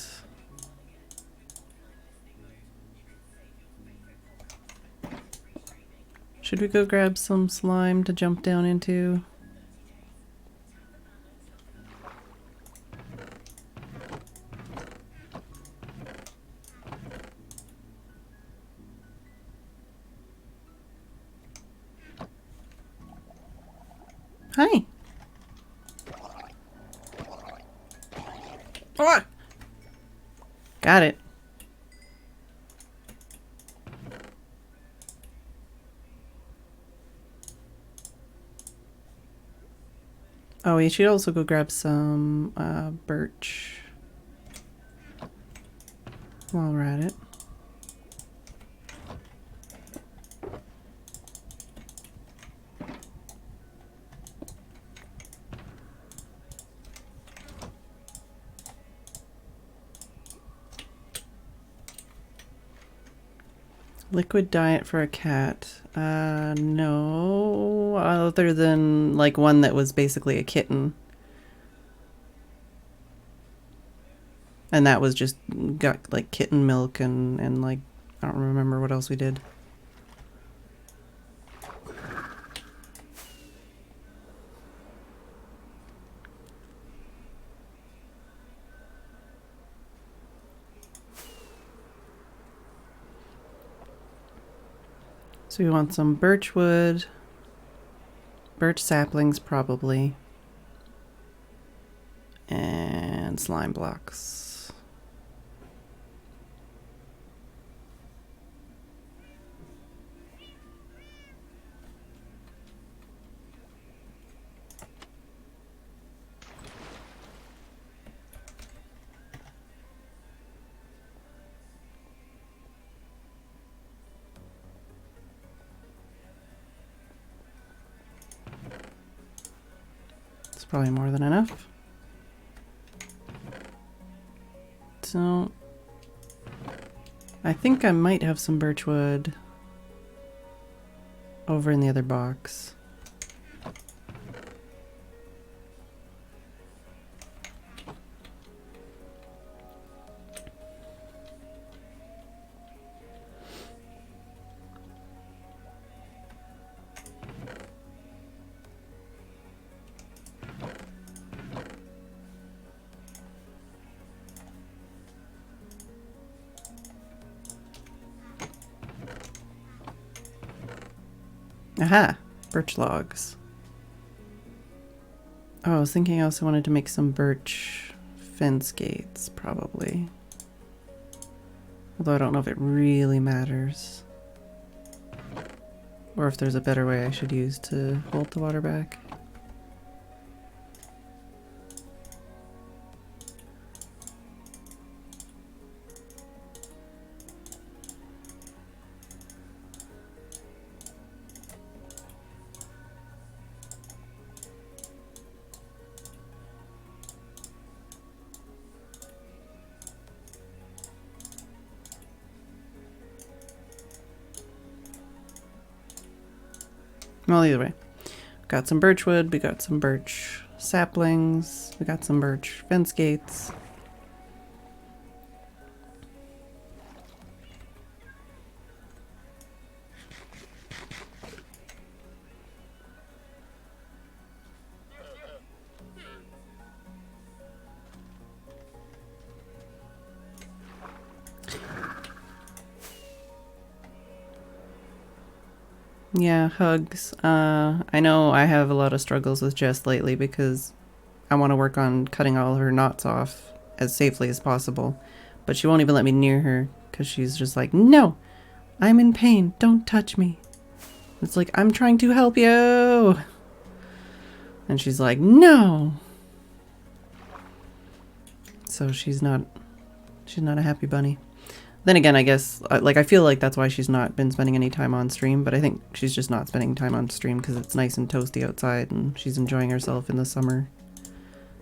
Speaker 1: Should we go grab some slime to jump down into? Hi! Oh! Got it. Oh, we should also go grab some birch while we're at it. Liquid diet for a cat. No, other than like one that was basically a kitten. And that was just got like kitten milk and like, I don't remember what else we did. So we want some birch wood, birch saplings probably, and slime blocks. It's probably more than enough. So I think I might have some birch wood over in the other box. Aha! Birch logs. Oh, I was thinking I also wanted to make some birch fence gates, probably. Although I don't know if it really matters. Or if there's a better way I should use to hold the water back. Well, either way. Got some birch wood, we got some birch saplings, we got some birch fence gates. Yeah, hugs. I know I have a lot of struggles with Jess lately because I want to work on cutting all her knots off as safely as possible. But she won't even let me near her because she's just like, no, I'm in pain. Don't touch me. It's like, I'm trying to help you. And she's like, no. So she's not a happy bunny. Then again, I guess, like, I feel like that's why she's not been spending any time on stream, but I think she's just not spending time on stream because it's nice and toasty outside and she's enjoying herself in the summer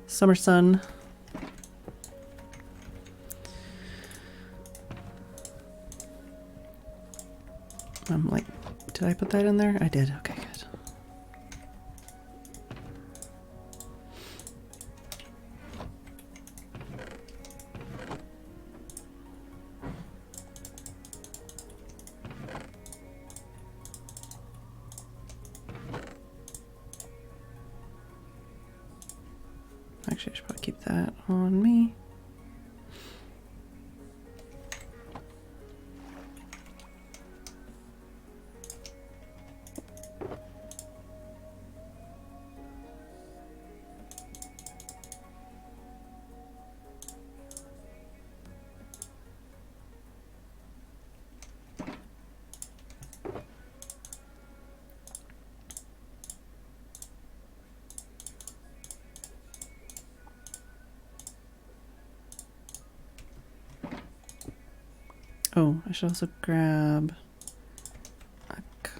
Speaker 1: sun. I'm like, did I put that in there? I did. Okay, good. Actually, I should probably keep that on me. Oh, I should also grab...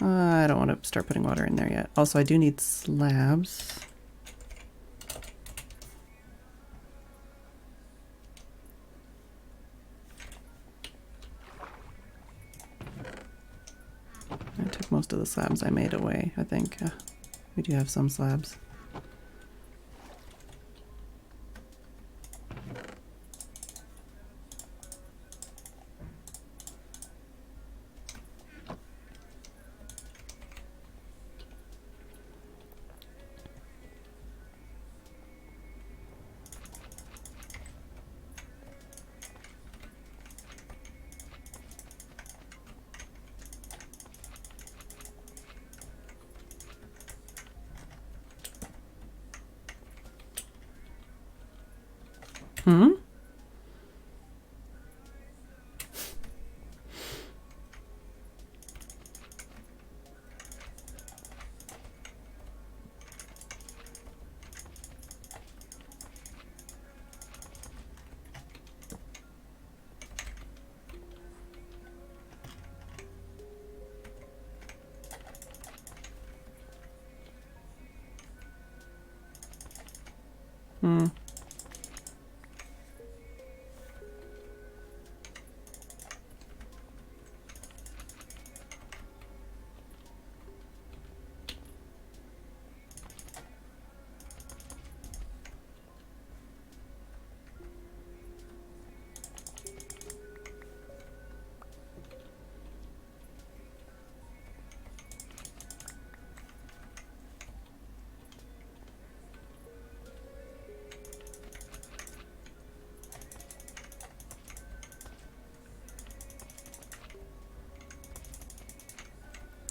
Speaker 1: I don't want to start putting water in there yet. Also, I do need slabs. I took most of the slabs I made away, I think. We do have some slabs. Hmm? Hmm.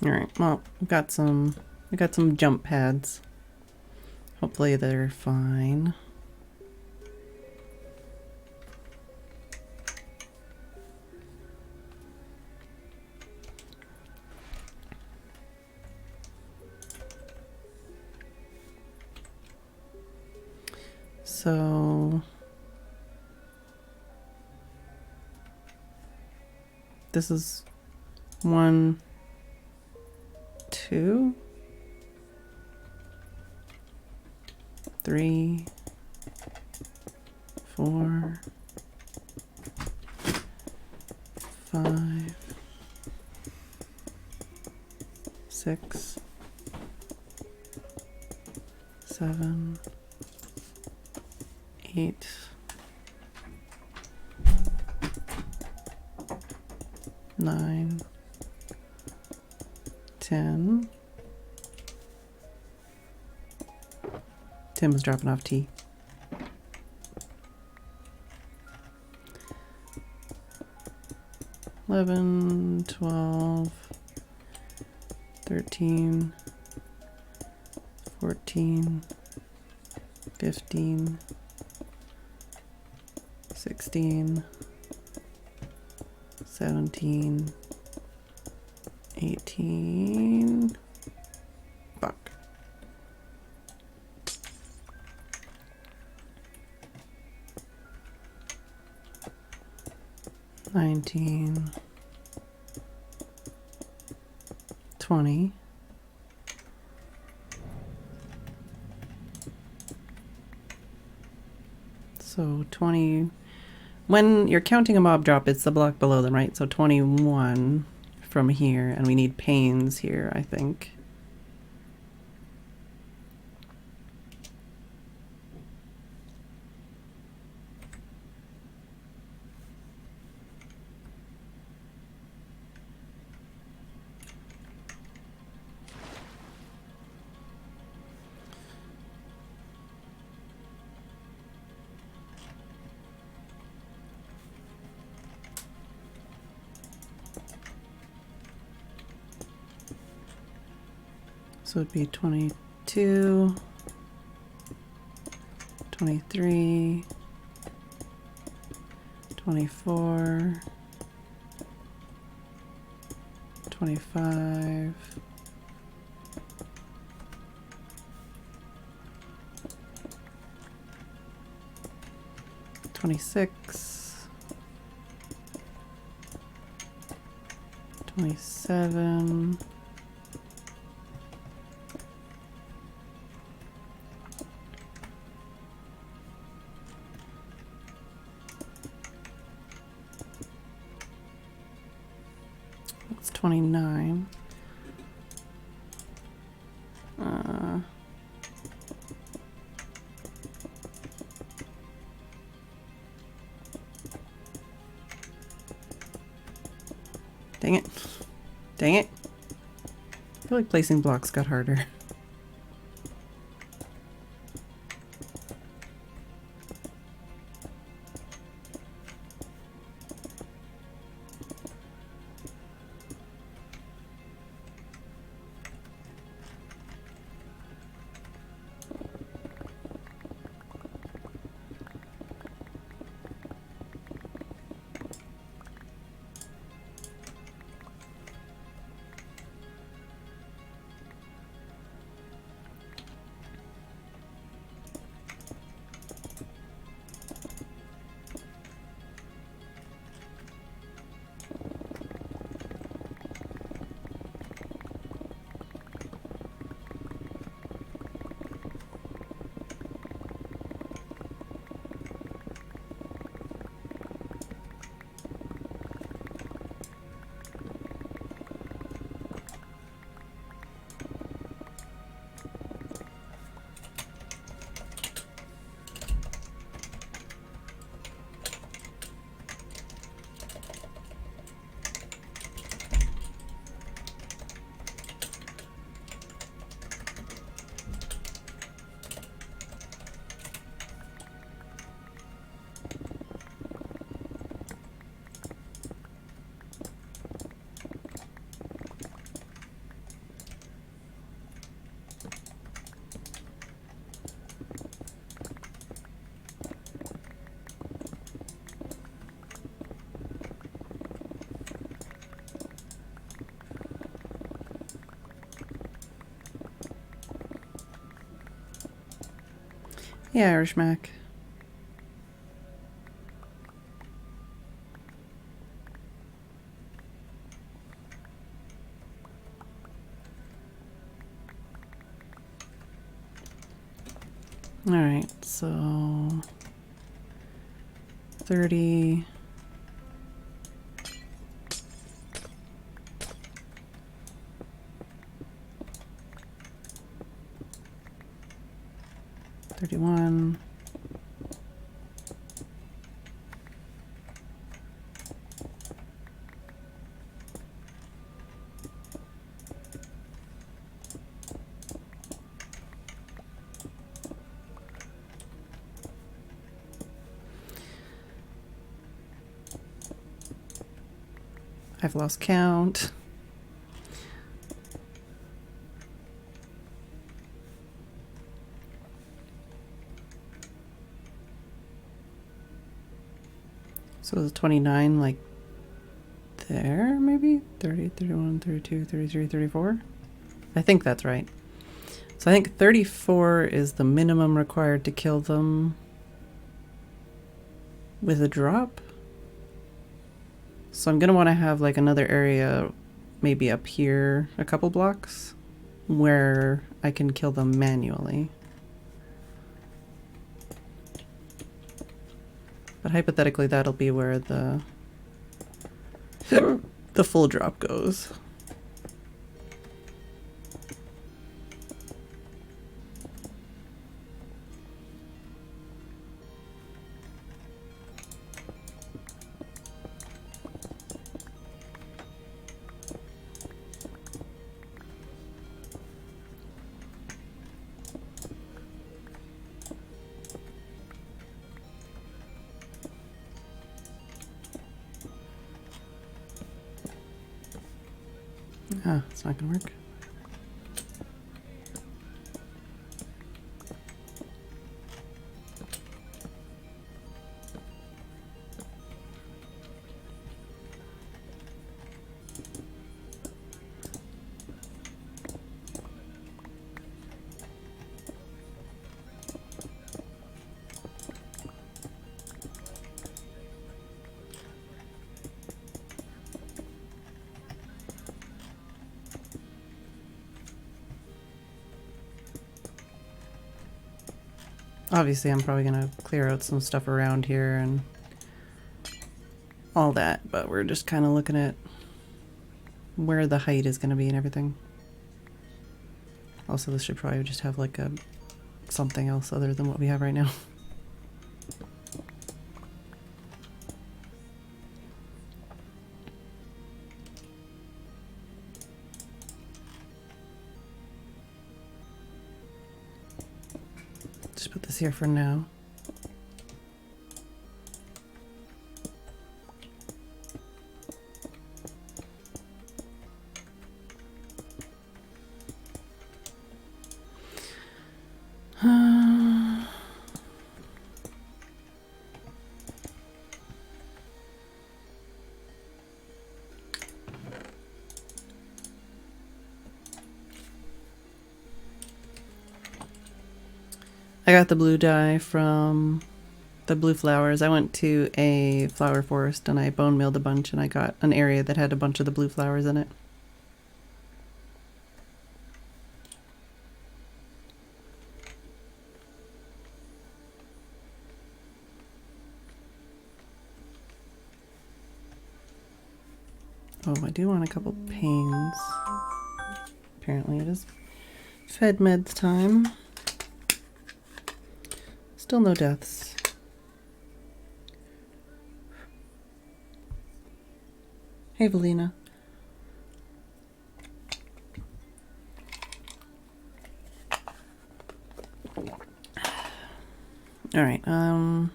Speaker 1: All right. Well, we got some jump pads. Hopefully they're fine. So this is 1, 2, 3, 4, 5, 6, 7, 8, 9, 10. Tim was dropping off tea. 11, 12, 13, 14, 15, 16, 17, 18. Fuck. 19, 20. So 20, when you're counting a mob drop, it's the block below them, right? So 21 from here, and we need panes here, I think. So it'd be 22, 23, 24, 25, 26, 27, 29. Dang it. Dang it. I feel like placing blocks got harder. Yeah, Irish Mac. All right, so 30. 31. 've lost count. So it's 29, like there, maybe? 30, 31, 32, 33, 34? I think that's right. So I think 34 is the minimum required to kill them with a drop. So I'm gonna want to have like another area maybe up here a couple blocks where I can kill them manually. But hypothetically that'll be where the the full drop goes. Ah, it's not gonna work. Obviously, I'm probably gonna clear out some stuff around here and all that, but we're just kind of looking at where the height is gonna be and everything. Also, this should probably just have like a something else other than what we have right now. Just put this here for now. I got the blue dye from the blue flowers. I went to a flower forest and I bone milled a bunch and I got an area that had a bunch of the blue flowers in it. Oh, I do want a couple pains. Apparently it is Fed meds time. Still no deaths. Hey, Valina. All right. 1,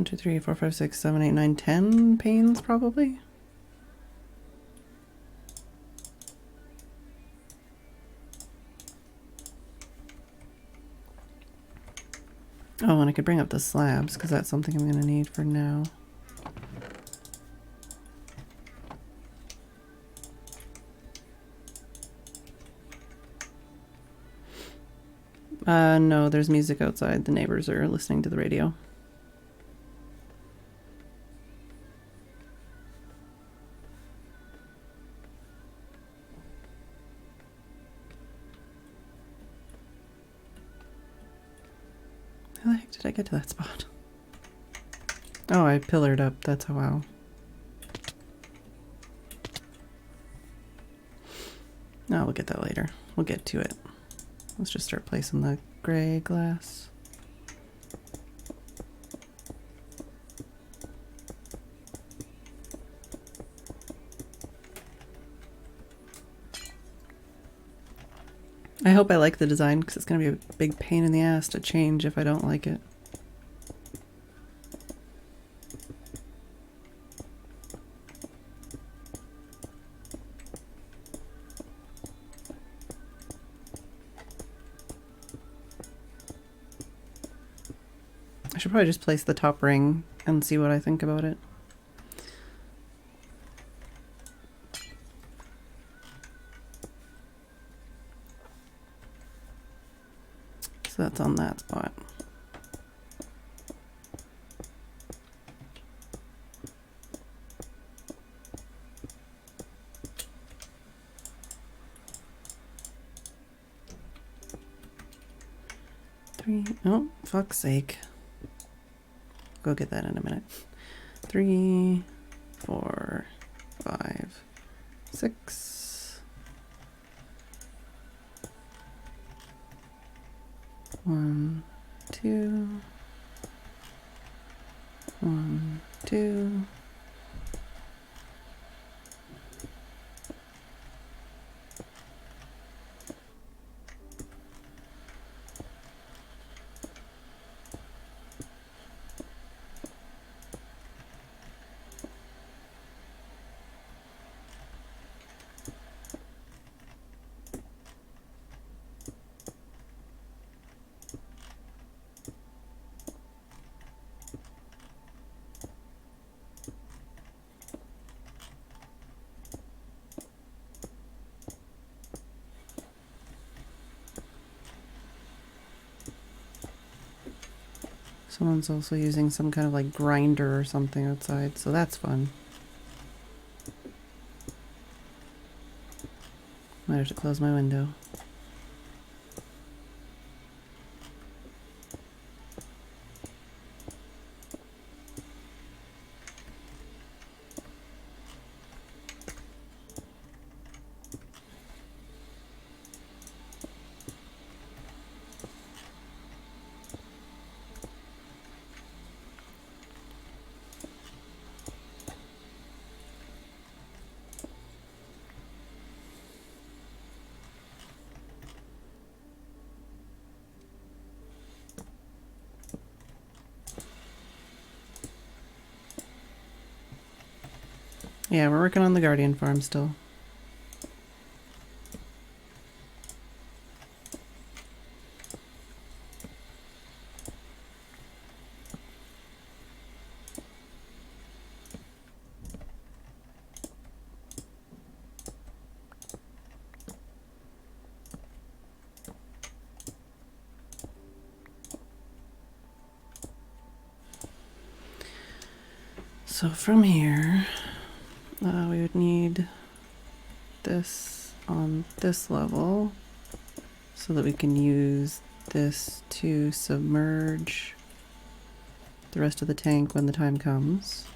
Speaker 1: 2, 3, 4, 5, 6, 7, 8, 9, 10 pains probably. Oh, and I could bring up the slabs because that's something I'm going to need for now. No, there's music outside. The neighbors are listening to the radio. How the heck did I get to that spot? Oh, I pillared up. That's how. No, we'll get that later. We'll get to it. Let's just start placing the gray glass. I hope I like the design because it's going to be a big pain in the ass to change if I don't like it. I should probably just place the top ring and see what I think about it. So that's on that spot. 3, oh, fuck's sake. Go get that in a minute. 3, 4, 5, 6. 1, 2. 1, 2. Someone's also using some kind of like grinder or something outside, so that's fun. Might have to close my window. Yeah, we're working on the Guardian farm still. So from here, we would need this on this level so that we can use this to submerge the rest of the tank when the time comes.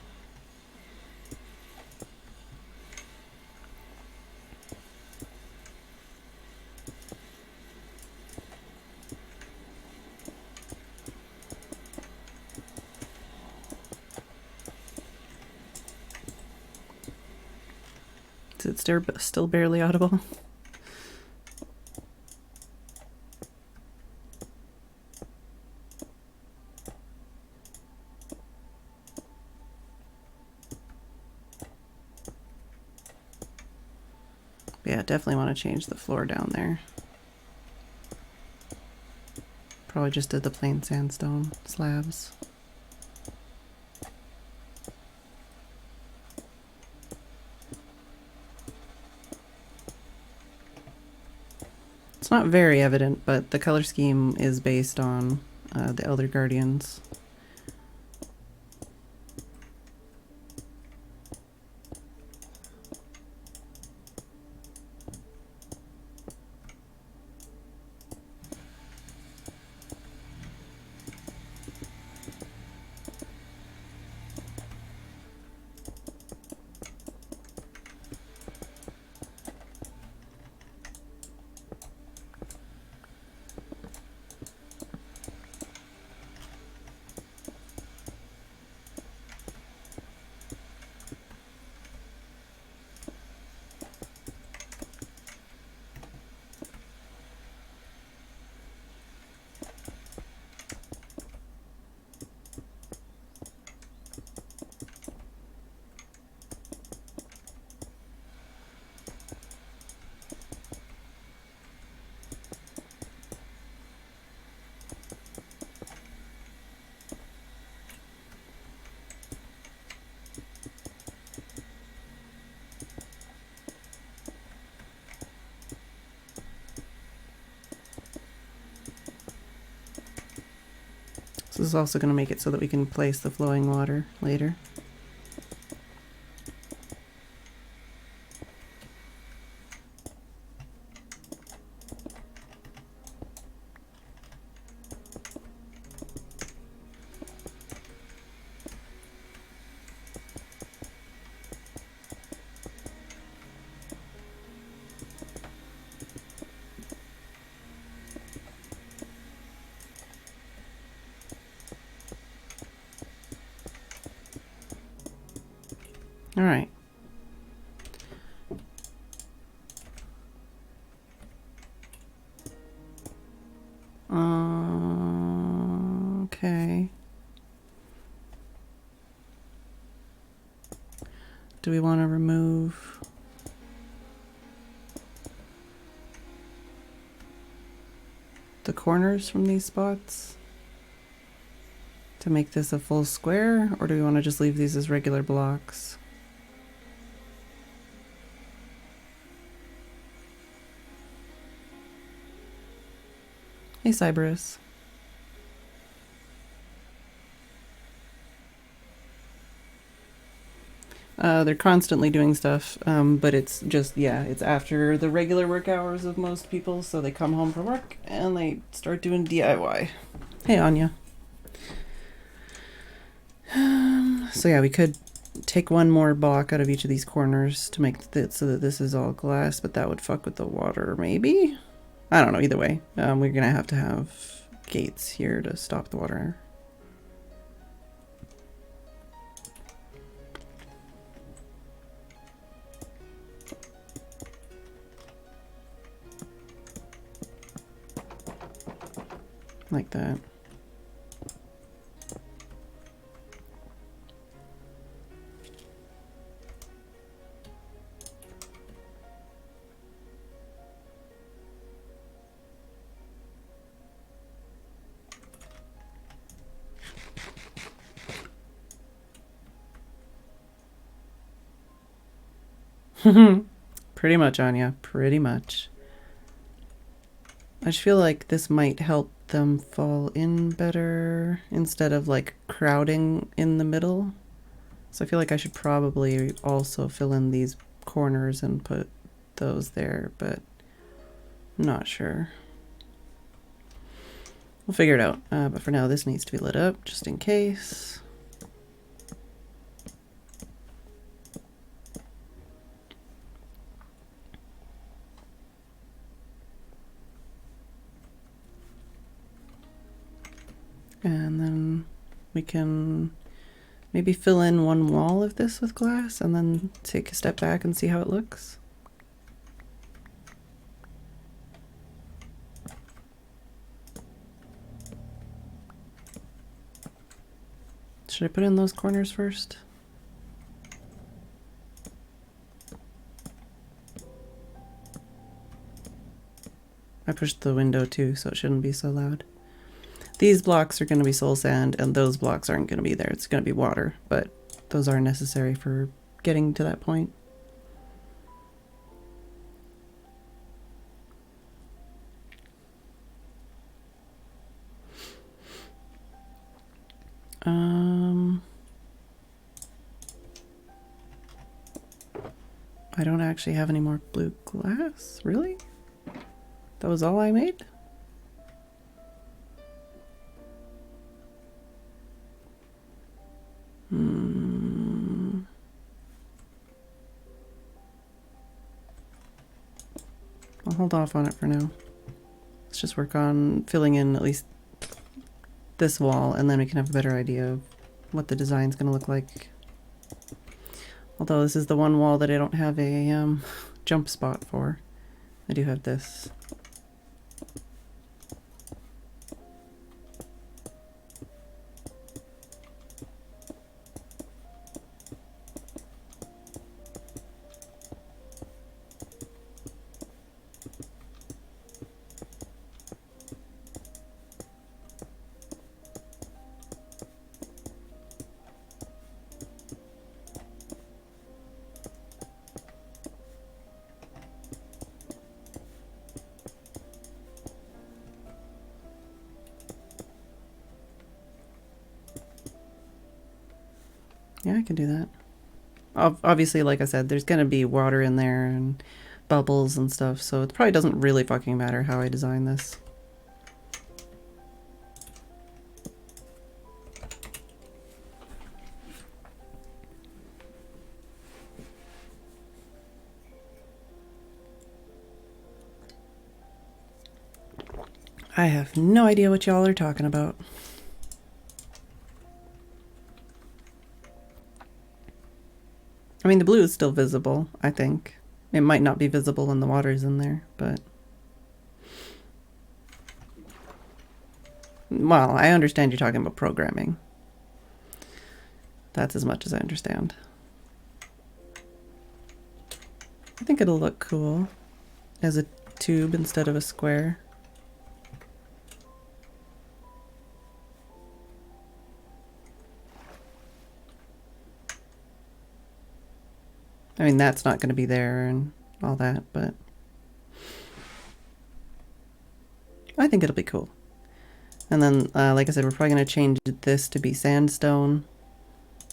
Speaker 1: Is it still barely audible? Yeah, definitely want to change the floor down there. Probably just did the plain sandstone slabs. It's not very evident, but the color scheme is based on the Elder Guardians. This is also going to make it so that we can place the flowing water later. All right. Okay. Do we want to remove the corners from these spots to make this a full square, or do we want to just leave these as regular blocks? Hey, Cyberus. They're constantly doing stuff, but it's just, yeah, it's after the regular work hours of most people, so they come home from work and they start doing DIY. Hey, Anya. So yeah, we could take one more block out of each of these corners to make it so that this is all glass, but that would fuck with the water, maybe? I don't know, either way. We're gonna have to have gates here to stop the water. Like that. Pretty much, Anya. Pretty much. I just feel like this might help them fall in better instead of like crowding in the middle. So I feel like I should probably also fill in these corners and put those there, but I'm not sure. We'll figure it out. But for now, this needs to be lit up just in case. And then we can maybe fill in one wall of this with glass and then take a step back and see how it looks. Should I put in those corners first? I pushed the window too, so it shouldn't be so loud. These blocks are going to be soul sand, and those blocks aren't going to be there. It's going to be water, but those are necessary for getting to that point. I don't actually have any more blue glass. Really? That was all I made? I'll hold off on it for now. Let's just work on filling in at least this wall, and then we can have a better idea of what the design's going to look like. Although this is the one wall that I don't have a jump spot for. I do have this. Yeah, I can do that. Obviously, like I said, there's going to be water in there and bubbles and stuff, so it probably doesn't really fucking matter how I design this. I have no idea what y'all are talking about. I mean, the blue is still visible, I think. It might not be visible when the water's in there, but... Well, I understand you're talking about programming. That's as much as I understand. I think it'll look cool as a tube instead of a square. I mean, that's not going to be there and all that, but I think it'll be cool. And then, like I said, we're probably going to change this to be sandstone.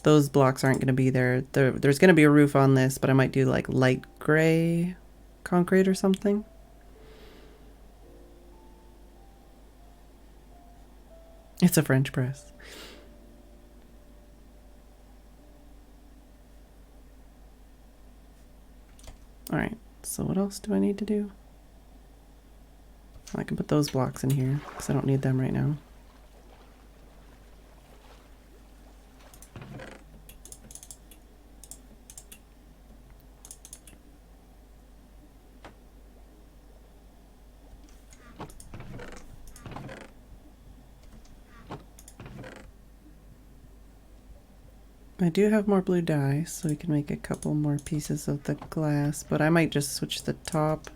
Speaker 1: Those blocks aren't going to be there. There's going to be a roof on this, but I might do like light gray concrete or something. It's a French press. Alright, so what else do I need to do? I can put those blocks in here, because I don't need them right now. I do have more blue dye, so we can make a couple more pieces of the glass, but I might just switch the top.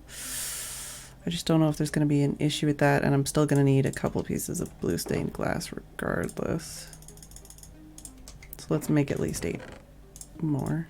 Speaker 1: I just don't know if there's going to be an issue with that, and I'm still going to need a couple pieces of blue stained glass regardless. So let's make at least 8 more.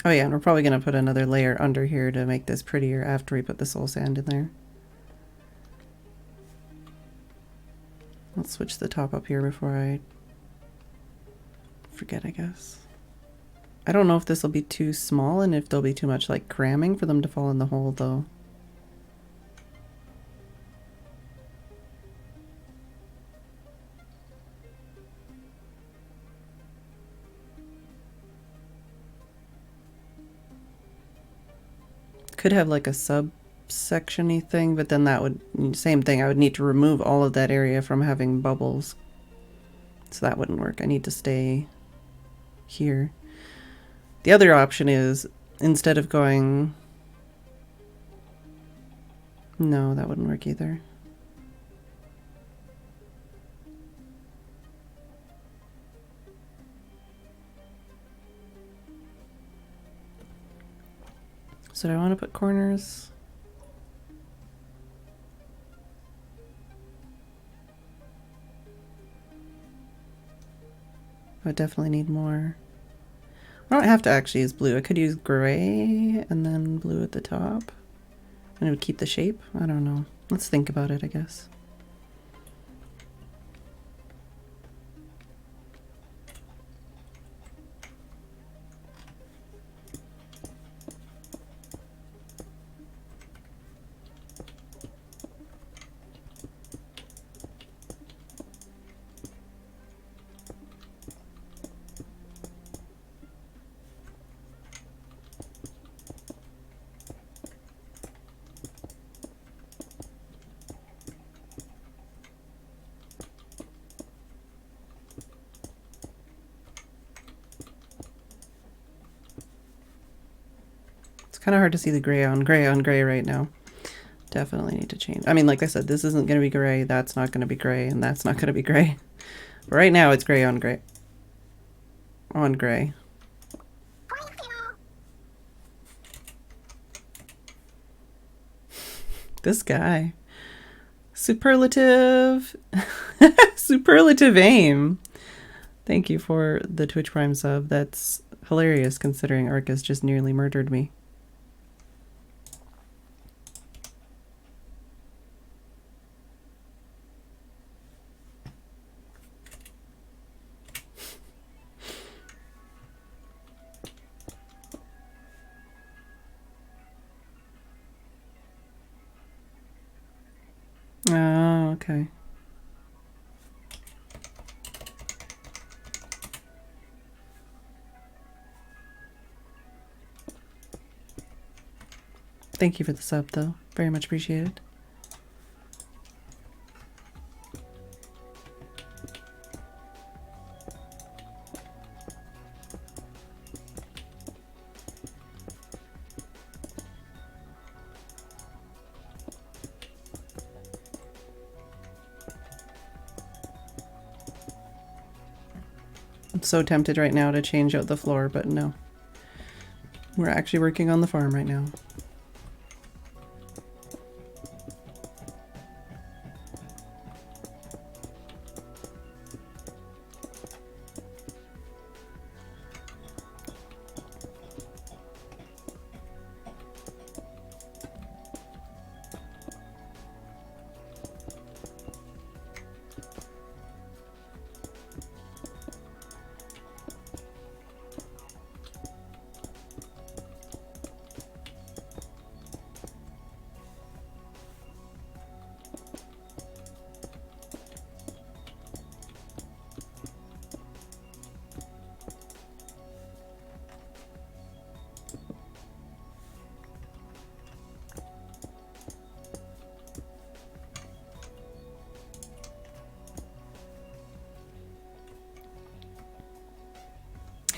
Speaker 1: Oh yeah, and we're probably going to put another layer under here to make this prettier after we put the soul sand in there. Let's switch the top up here before I forget, I guess. I don't know if this will be too small and if there'll be too much like cramming for them to fall in the hole though. Could have like a subsection-y thing, but then that would, same thing, I would need to remove all of that area from having bubbles. So that wouldn't work. I need to stay here. The other option is, instead of going... No, that wouldn't work either. So do I want to put corners? I definitely need more. I don't have to actually use blue. I could use gray and then blue at the top. And it would keep the shape. I don't know. Let's think about it, I guess. Kind of hard to see the gray on gray right now. Definitely need to change. I mean, like I said, this isn't going to be gray, that's not going to be gray, and that's not going to be gray. But right now it's gray on gray. On gray. This guy. Superlative. Superlative aim. Thank you for the Twitch Prime sub. That's hilarious considering Arcus just nearly murdered me. Okay. Thank you for the sub, though. Very much appreciated. I'm so tempted right now to change out the floor, but no. We're actually working on the farm right now.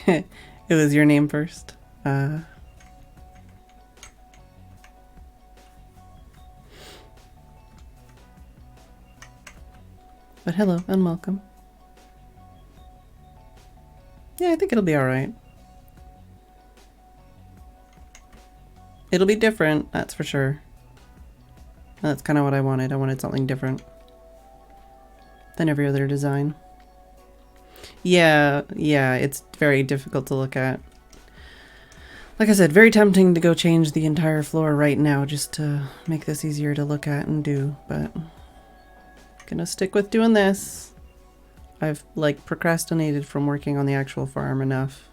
Speaker 1: It was your name first. But hello and welcome. Yeah, I think it'll be alright. It'll be different, that's for sure. That's kind of what I wanted. I wanted something different than every other design. Yeah, it's very difficult to look at. Like I said, very tempting to go change the entire floor right now just to make this easier to look at and do, but gonna stick with doing this. I've like procrastinated from working on the actual farm enough.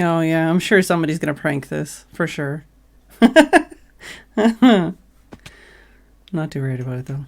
Speaker 1: Oh yeah, I'm sure somebody's gonna prank this, for sure. Not too worried about it though.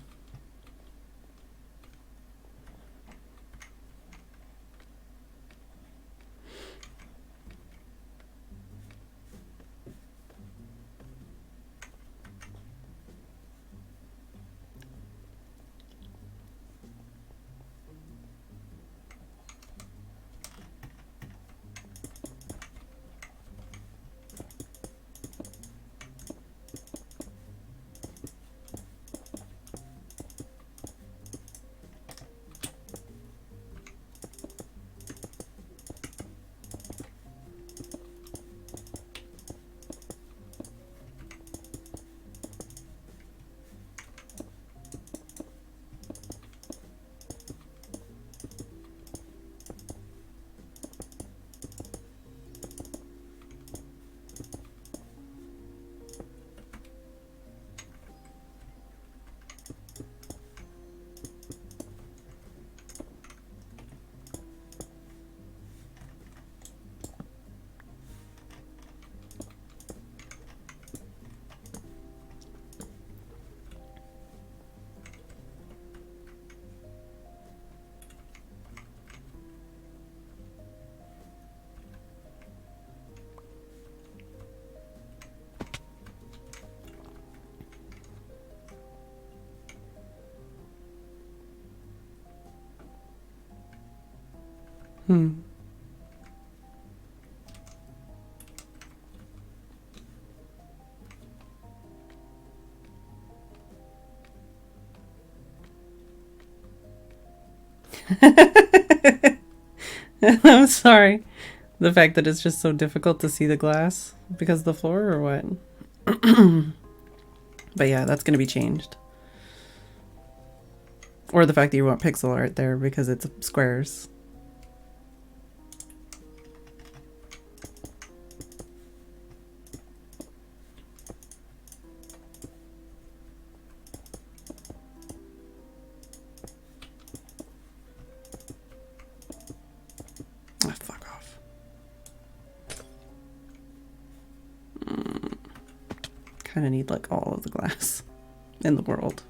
Speaker 1: Hmm. I'm sorry. The fact that it's just so difficult to see the glass because of the floor or what? But yeah, that's going to be changed. Or the fact that you want pixel art there because it's squares. Oh, fuck off. Kind of need like all of the glass in the world.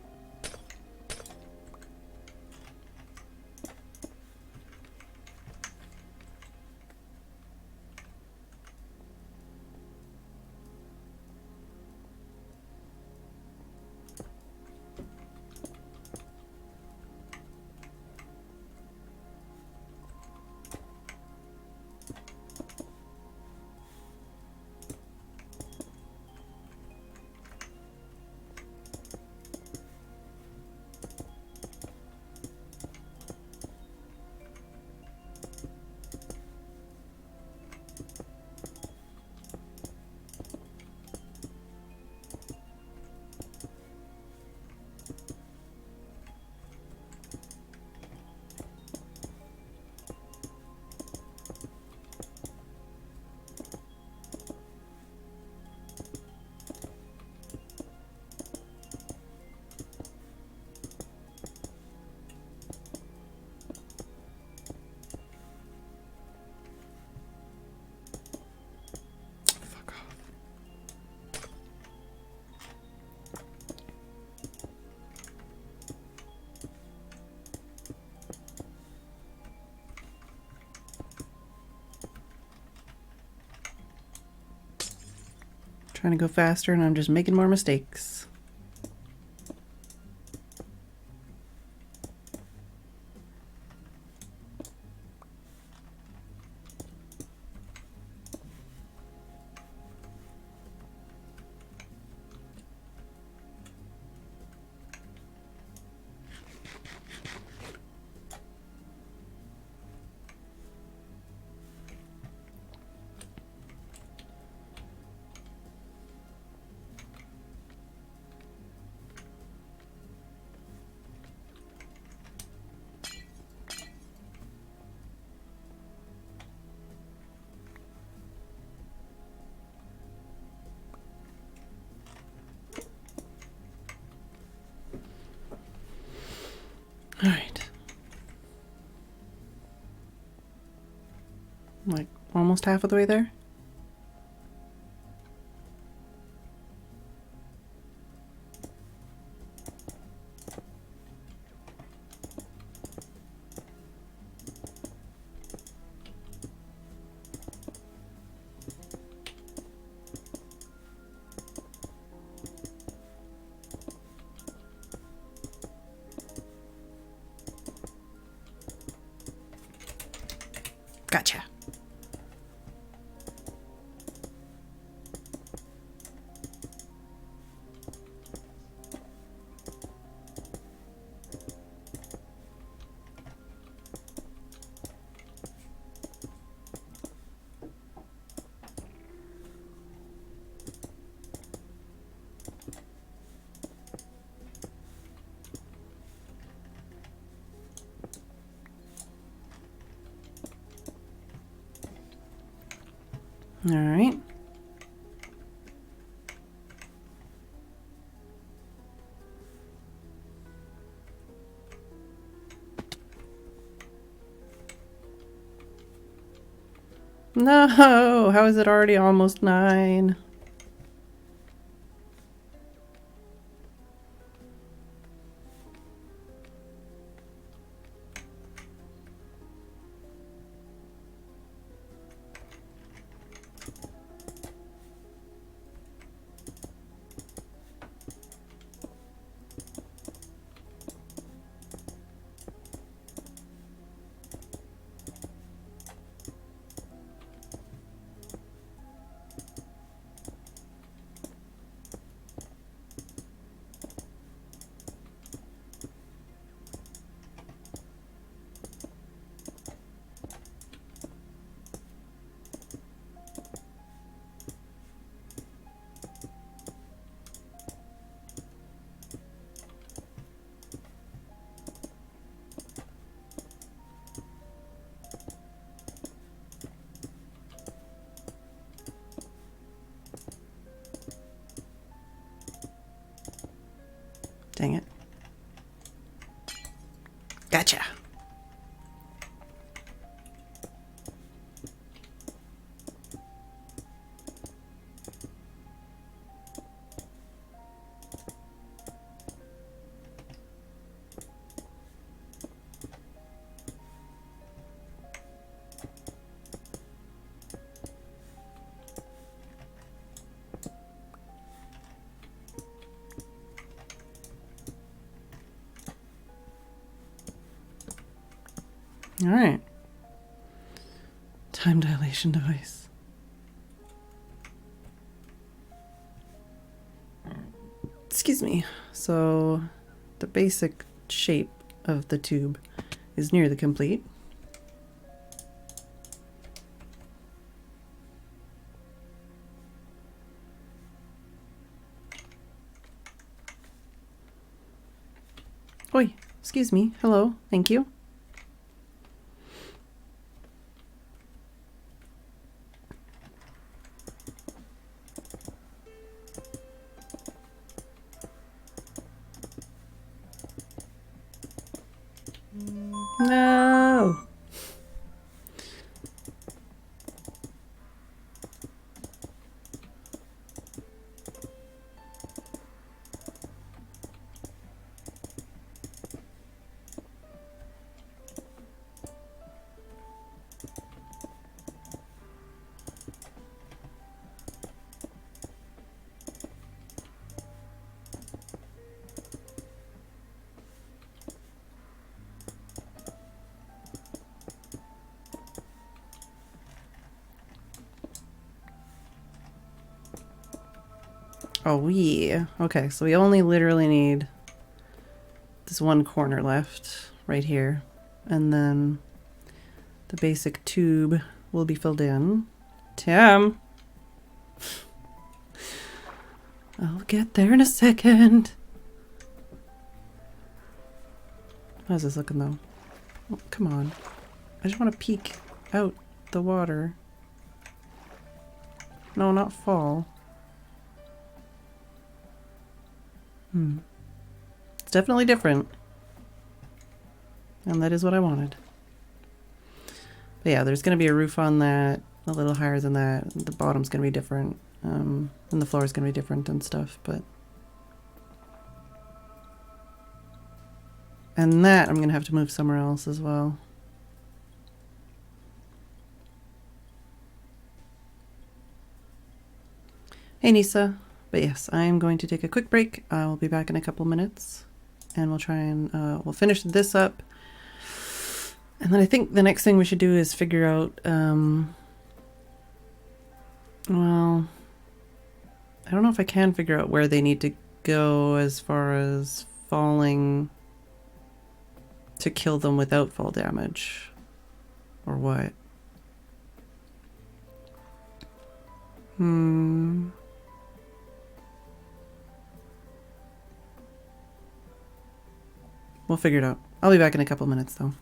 Speaker 1: Fuck off. Trying to go faster and I'm just making more mistakes. All right. Like almost half of the way there. Gotcha. All right. No, how is it already almost 9? Gotcha. All right. Time dilation device. Excuse me. So the basic shape of the tube is near the complete. Oi, excuse me. Hello, thank you. No. Oh, yeah. Okay, so we only literally need this one corner left right here. And then the basic tube will be filled in. Tim! I'll get there in a second. How's this looking though? Oh, come on. I just want to peek out the water. No, not fall. It's definitely different. And that is what I wanted. But yeah, there's going to be a roof on that, a little higher than that. The bottom's going to be different. And the floor is going to be different and stuff, but... And that I'm going to have to move somewhere else as well. Hey, Nisa. But yes, I am going to take a quick break. I will be back in a couple minutes. And we'll try and we'll finish this up. And then I think the next thing we should do is figure out, well, I don't know if I can figure out where they need to go as far as falling to kill them without fall damage. Or what? We'll figure it out. I'll be back in a couple minutes though.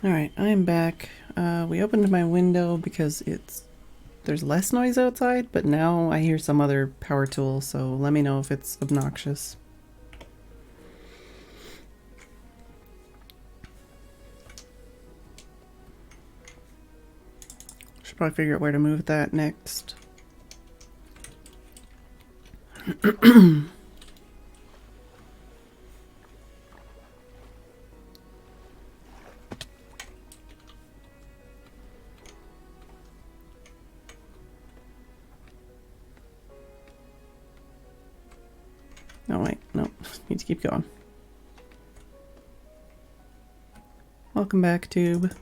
Speaker 1: Alright, I'm back. We opened my window because there's less noise outside, but now I hear some other power tool, so let me know if it's obnoxious. Should probably figure out where to move that next. Oh wait, no, need to keep going. Welcome back, Tube.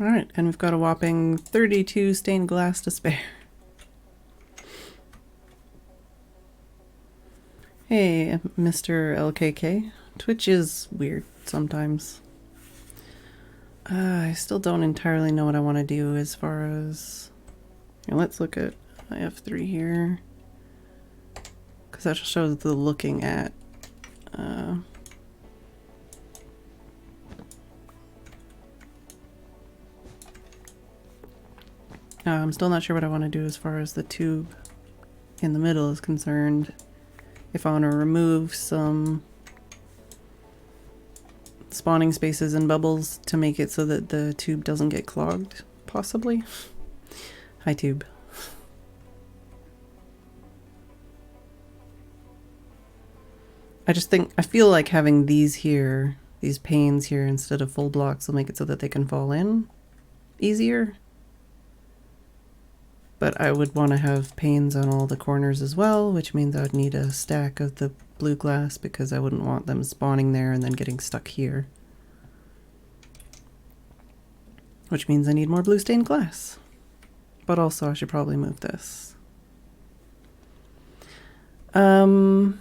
Speaker 1: Alright, and we've got a whopping 32 stained glass to spare. Hey, Mr. LKK. Twitch is weird sometimes. I still don't entirely know what I want to do as far as... let's look at F3 here. Because that shows the looking at... I'm still not sure what I want to do as far as the tube in the middle is concerned. If I want to remove some spawning spaces and bubbles to make it so that the tube doesn't get clogged, possibly. Hi, tube. I feel like having these here, these panes here instead of full blocks will make it so that they can fall in easier. But I would want to have panes on all the corners as well, which means I would need a stack of the blue glass because I wouldn't want them spawning there and then getting stuck here. Which means I need more blue stained glass. But also I should probably move this. That's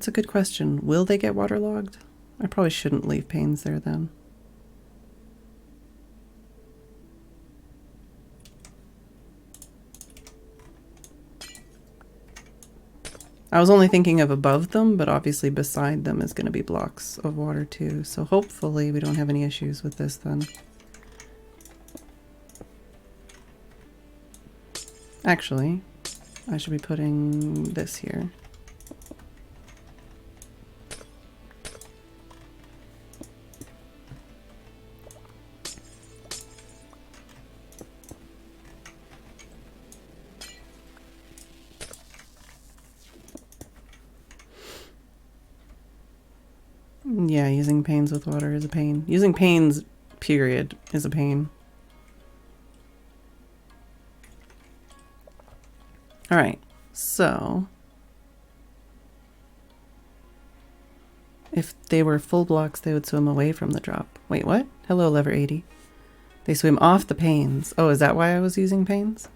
Speaker 1: a good question. Will they get waterlogged? I probably shouldn't leave panes there then. I was only thinking of above them, but obviously beside them is going to be blocks of water too. So hopefully we don't have any issues with this then. Actually, I should be putting this here. Yeah, using panes with water is a pain. Using panes, period, is a pain. Alright, so... if they were full blocks, they would swim away from the drop. Wait, what? Hello, lever 80. They swim off the panes. Oh, is that why I was using panes?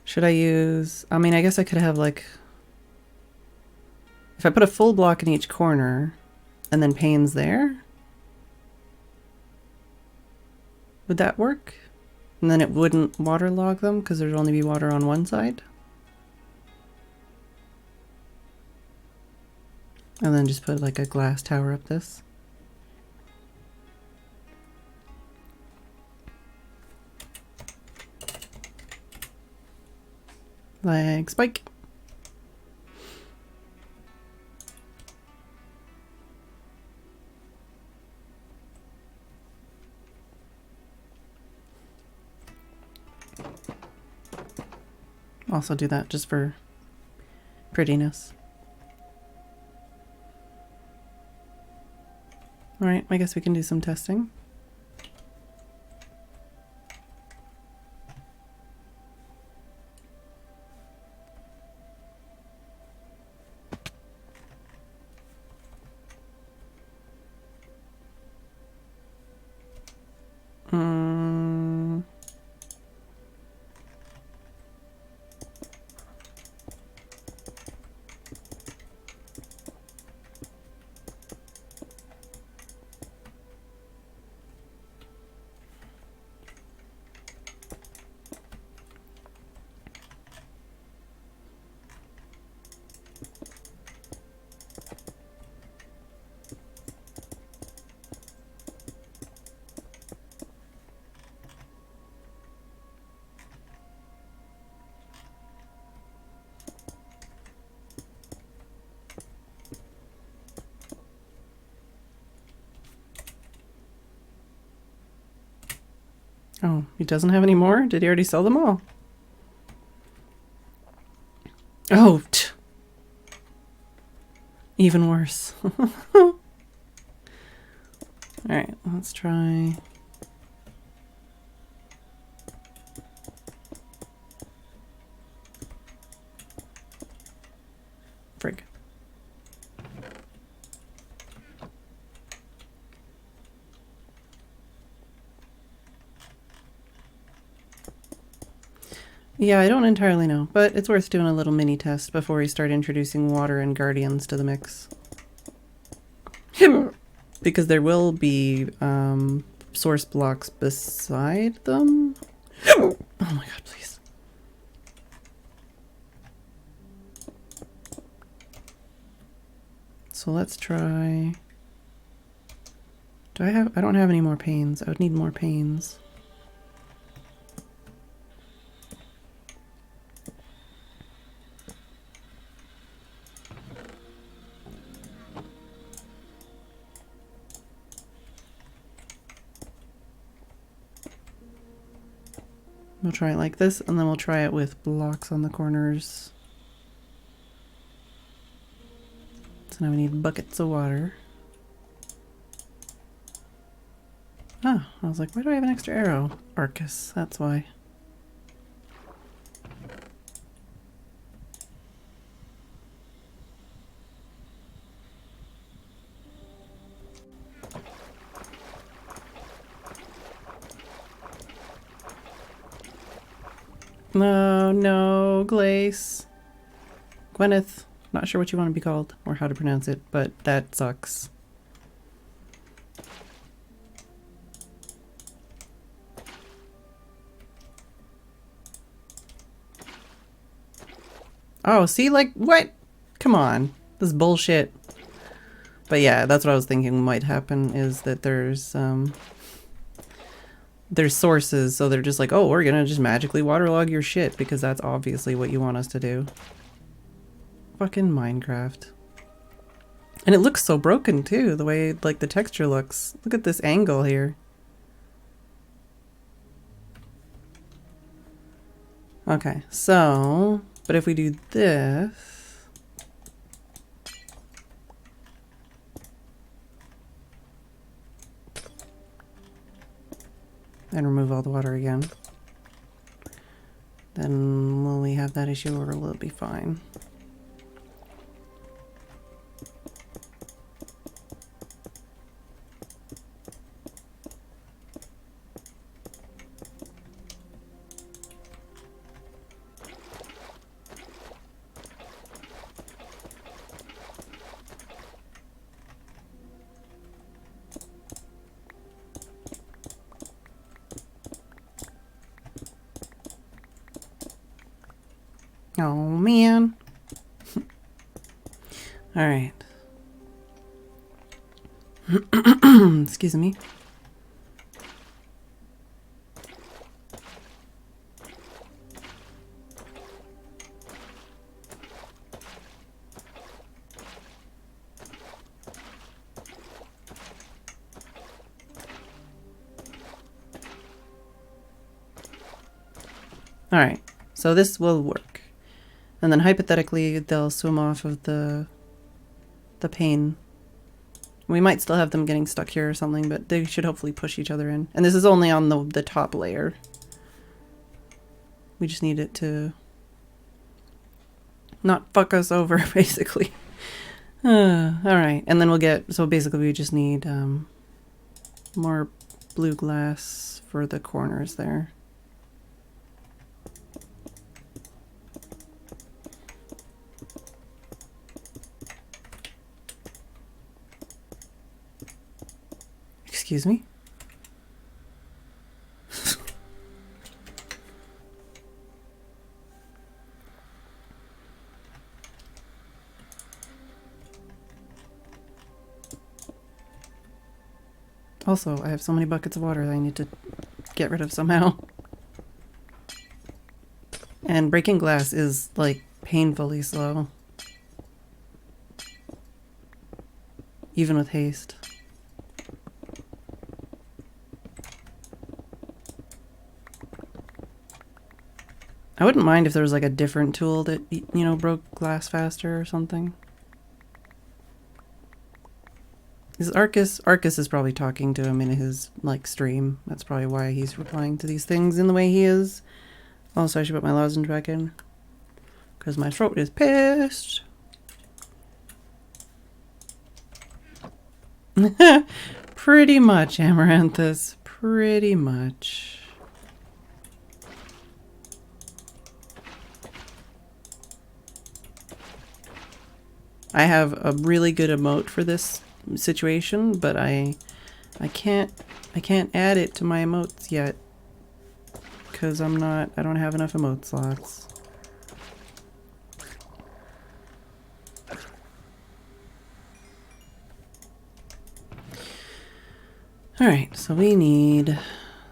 Speaker 1: Should I use... I mean, I guess I could have, like... if I put a full block in each corner... and then panes there? Would that work? And then it wouldn't waterlog them because there'd only be water on one side? And then just put like a glass tower up this? Like spike. Also do that just for prettiness. All right, I guess we can do some testing. Oh, he doesn't have any more? Did he already sell them all? Oh, even worse. All right, let's try. Frig. Yeah, I don't entirely know, but it's worth doing a little mini test before we start introducing water and guardians to the mix. Because there will be source blocks beside them. Oh my god, please. So let's try. I don't have any more panes. I would need more panes. We'll try it like this, and then we'll try it with blocks on the corners. So now we need buckets of water. Oh, I was like, why do I have an extra arrow? Arcus, that's why. No, no, Glace. Gwyneth. Not sure what you want to be called or how to pronounce it, but that sucks. Oh, see, like, what? Come on. This is bullshit. But yeah, that's what I was thinking might happen, is that there's sources, so they're just like, oh, we're gonna just magically waterlog your shit, because that's obviously what you want us to do. Fucking Minecraft. And it looks so broken too, the way like the texture looks. Look at this angle here. Okay, so, but if we do this, and remove all the water again, then will we have that issue, or will it be fine? Oh man. All right. Excuse me. All right, so this will work. And then hypothetically, they'll swim off of the pane. We might still have them getting stuck here or something, but they should hopefully push each other in. And this is only on the top layer. We just need it to not fuck us over, basically. All right, and then we'll get, so basically we just need more blue glass for the corners there. Excuse me? Also, I have so many buckets of water that I need to get rid of somehow. And breaking glass is, like, painfully slow. Even with haste. I wouldn't mind if there was, like, a different tool that, you know, broke glass faster or something. Is Arcus is probably talking to him in his, like, stream. That's probably why he's replying to these things in the way he is. Also, I should put my lozenge back in. Because my throat is pissed. Pretty much, Amaranthus. Pretty much. I have a really good emote for this situation, but I can't add it to my emotes yet because I don't have enough emote slots. All right, so we need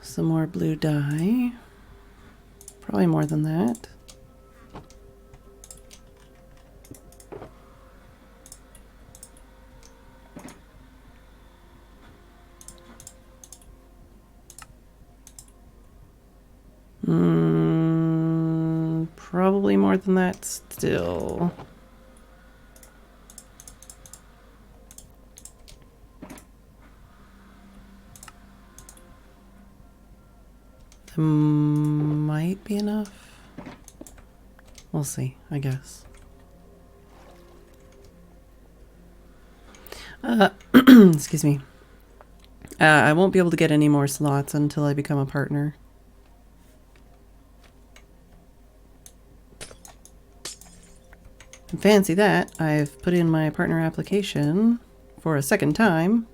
Speaker 1: some more blue dye. Probably more than that. Probably more than that still. That might be enough. We'll see, I guess. Excuse me. I won't be able to get any more slots until I become a partner. And fancy that, I've put in my partner application for a second time.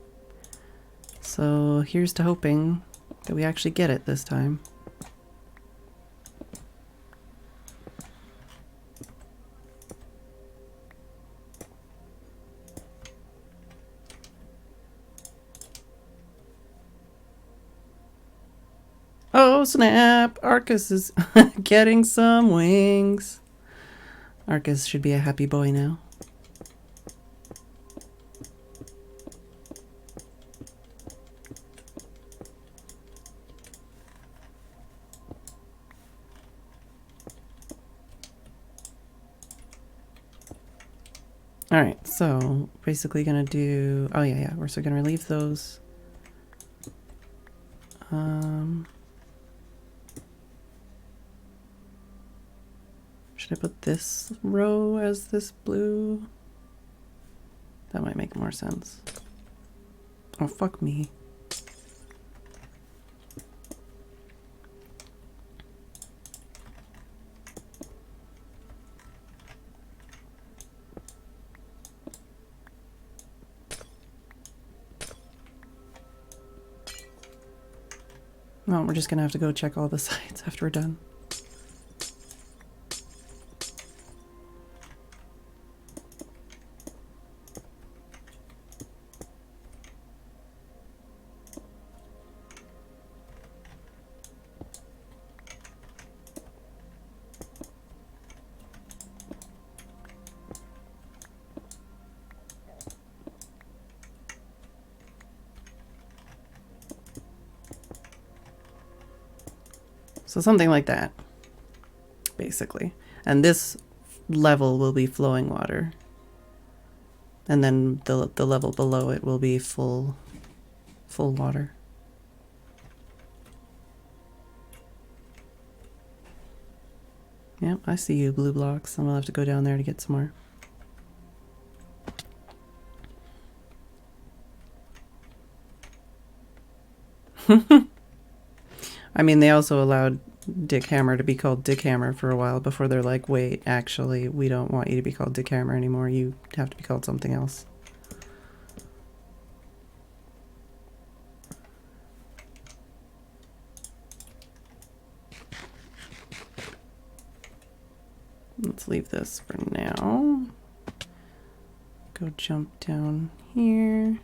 Speaker 1: So here's to hoping that we actually get it this time. Oh snap! Arcus is getting some wings. Arcus should be a happy boy now. All right, so basically gonna do, oh yeah, we're still gonna relieve those. Should I put this row as this blue? That might make more sense. Oh, fuck me. No, we're just gonna have to go check all the sides after we're done. So something like that. basically. And this level will be flowing water. And then the level below it will be full water. Yep, I see you, blue blocks. I'm gonna have to go down there to get some more. I mean, they also allowed Dick Hammer to be called Dick Hammer for a while before they're like, wait, actually, we don't want you to be called Dick Hammer anymore. You have to be called something else. Let's leave this for now. Go jump down here.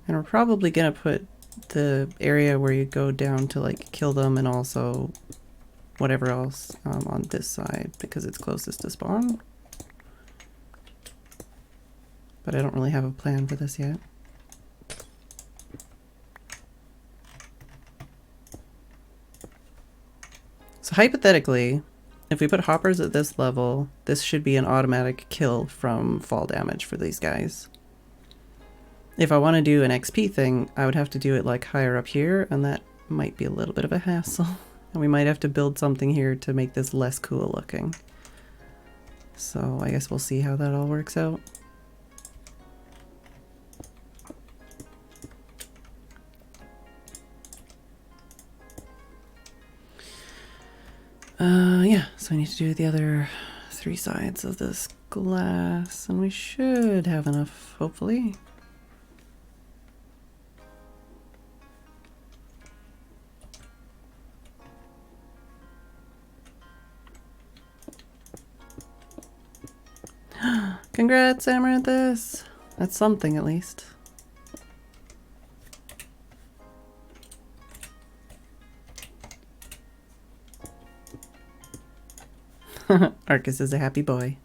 Speaker 1: And we're probably gonna put the area where you go down to like kill them and also whatever else on this side because it's closest to spawn. But I don't really have a plan for this yet. So hypothetically, if we put hoppers at this level, this should be an automatic kill from fall damage for these guys. If I want to do an XP thing, I would have to do it like higher up here, and that might be a little bit of a hassle. And we might have to build something here to make this less cool looking. So I guess we'll see how that all works out. Yeah, so I need to do the other 3 sides of this glass, and we should have enough, hopefully. Congrats, Amaranthus! That's something, at least. Arcus is a happy boy.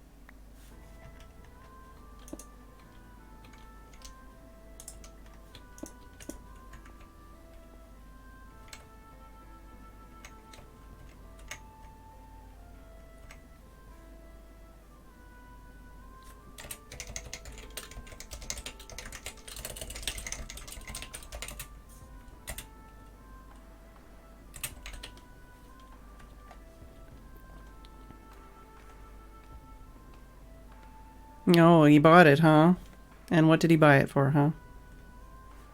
Speaker 1: Oh, he bought it, huh? And what did he buy it for, huh?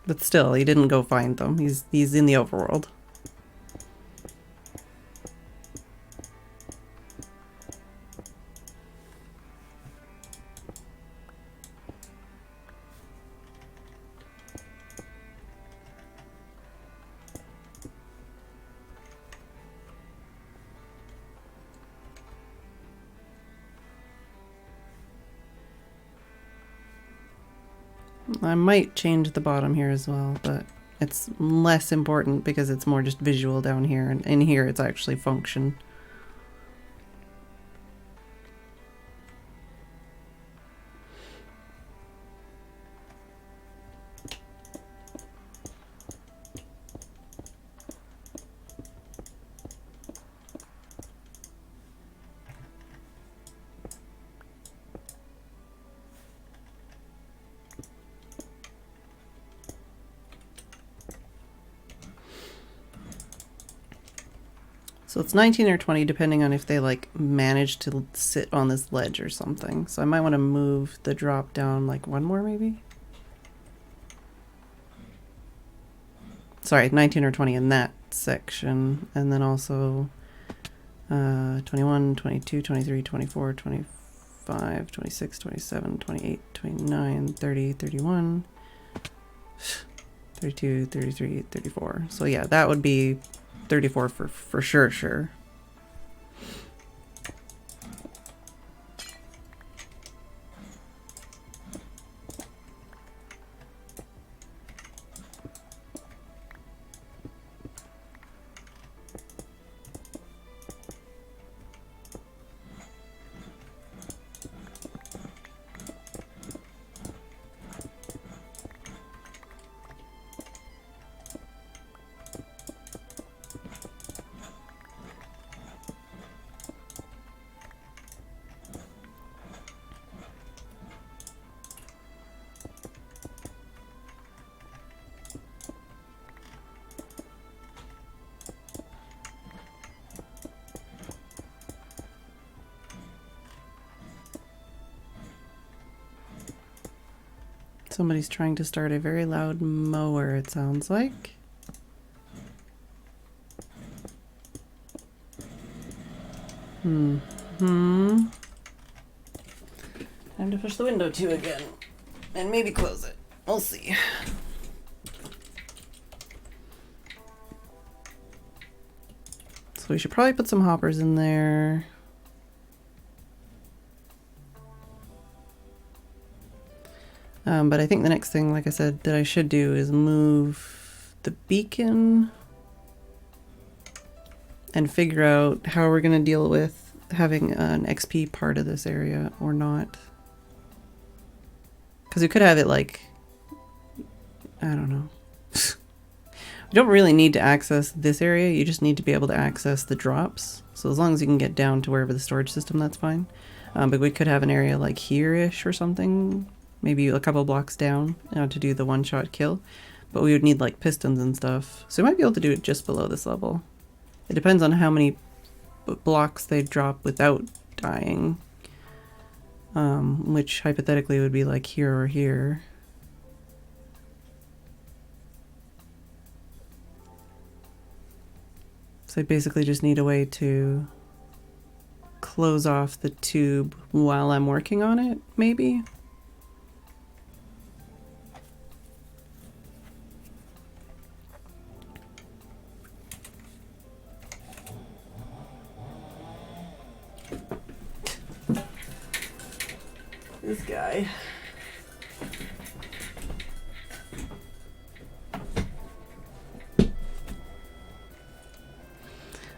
Speaker 1: But still, he didn't go find them. He's in the overworld. I might change the bottom here as well, but it's less important because it's more just visual down here, and in here it's actually function. So it's 19 or 20 depending on if they like manage to sit on this ledge or something. So I might want to move the drop down like 1 more maybe. Sorry, 19 or 20 in that section. And then also 21, 22, 23, 24, 25, 26, 27, 28, 29, 30, 31, 32, 33, 34. So yeah, that would be 34 for sure. Somebody's trying to start a very loud mower, it sounds like. Time to push the window to again. And maybe close it. We'll see. So we should probably put some hoppers in there. But I think the next thing, like I said, that I should do is move the beacon and figure out how we're going to deal with having an XP part of this area or not. Because we could have it like, I don't know. You don't really need to access this area, you just need to be able to access the drops. So as long as you can get down to wherever the storage system, that's fine. But we could have an area like here-ish or something, maybe a couple blocks down to do the one-shot kill. But we would need like pistons and stuff. So we might be able to do it just below this level. It depends on how many blocks they drop without dying. Which hypothetically would be like here or here. So I basically just need a way to close off the tube while I'm working on it, maybe? This guy.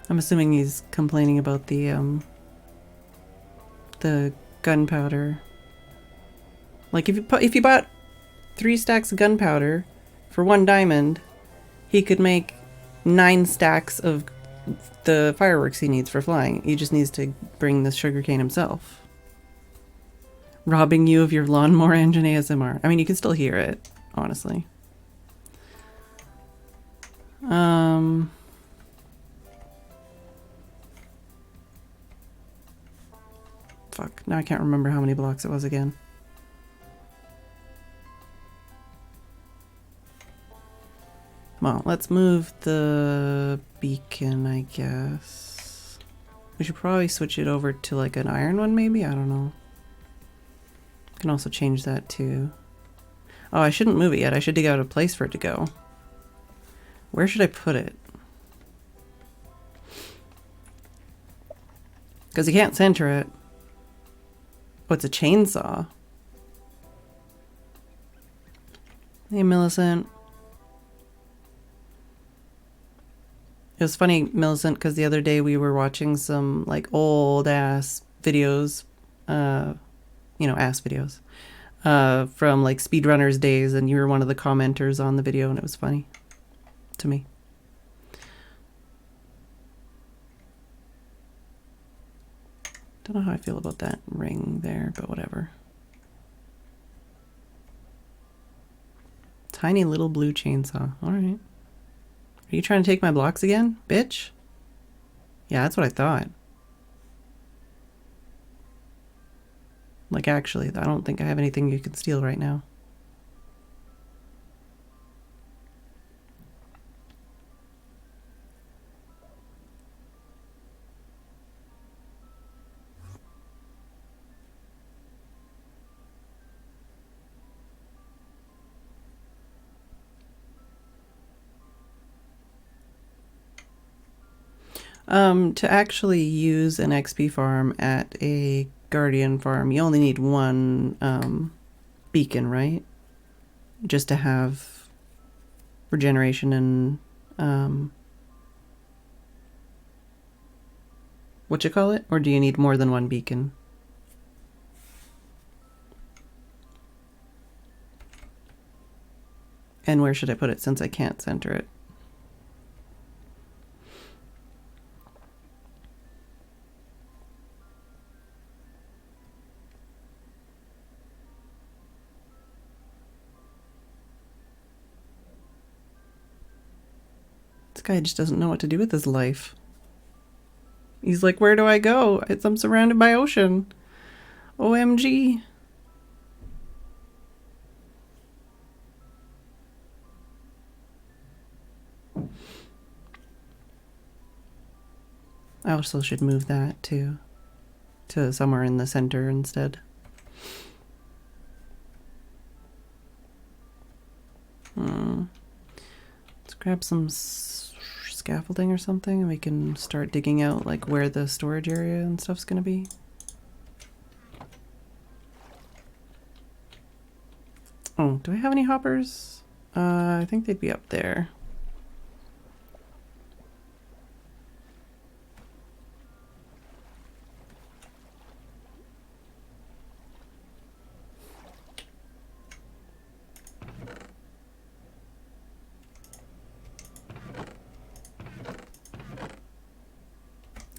Speaker 1: I'm assuming he's complaining about the gunpowder. Like if you bought 3 stacks of gunpowder for 1 diamond, he could make 9 stacks of the fireworks he needs for flying. He just needs to bring the sugarcane himself. Robbing you of your lawnmower engine ASMR. I mean, you can still hear it, honestly. Fuck, now I can't remember how many blocks it was again. Well, let's move the beacon, I guess. We should probably switch it over to like an iron one, maybe? I don't know. Can also change that too. Oh, I shouldn't move it yet. I should dig out a place for it to go. Where should I put it? Because you can't center it. Oh, it's a chainsaw. Hey, Millicent. It was funny, Millicent, because the other day we were watching some like old ass videos, you know, ass videos, from like speedrunners days, and you were one of the commenters on the video, and it was funny to me. Don't know how I feel about that ring there, but whatever. Tiny little blue chainsaw. All right. Are you trying to take my blocks again, bitch? Yeah, that's what I thought. Like, actually, I don't think I have anything you can steal right now. To actually use an XP farm at a Guardian farm, you only need 1 beacon, right? Just to have regeneration and what you call it? Or do you need more than 1 beacon? And where should I put it since I can't center it? This guy just doesn't know what to do with his life. He's like, where do I go? I'm surrounded by ocean. OMG. I also should move that too, to somewhere in the center instead. Let's grab some scaffolding or something and we can start digging out like where the storage area and stuff's gonna be. Oh, do I have any hoppers? I think they'd be up there.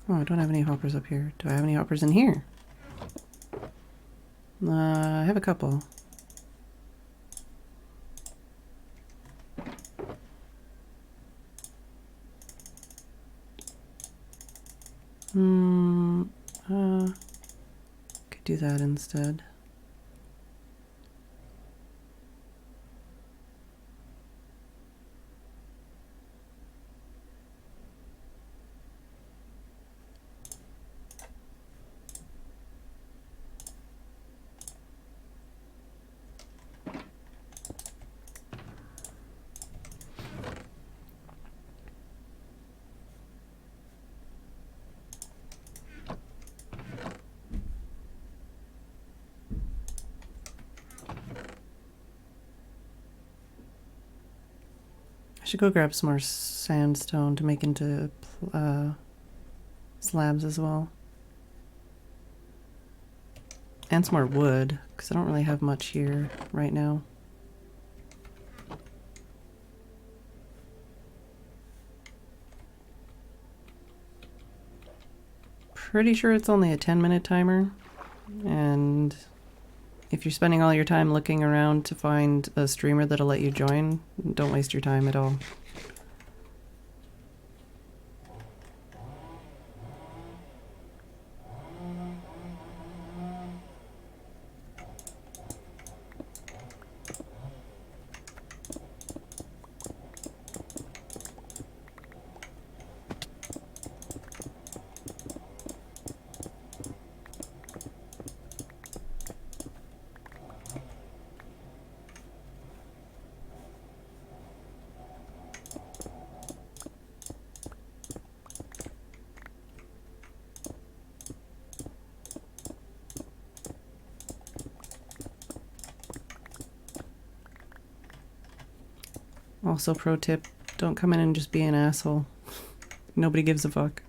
Speaker 1: Oh, I don't have any hoppers up here. Do I have any hoppers in here? I have a couple. Could do that instead. I should go grab some more sandstone to make into slabs as well. And some more wood, because I don't really have much here right now. Pretty sure it's only a 10-minute timer, and if you're spending all your time looking around to find a streamer that'll let you join, don't waste your time at all. Also, pro tip, don't come in and just be an asshole. Nobody gives a fuck.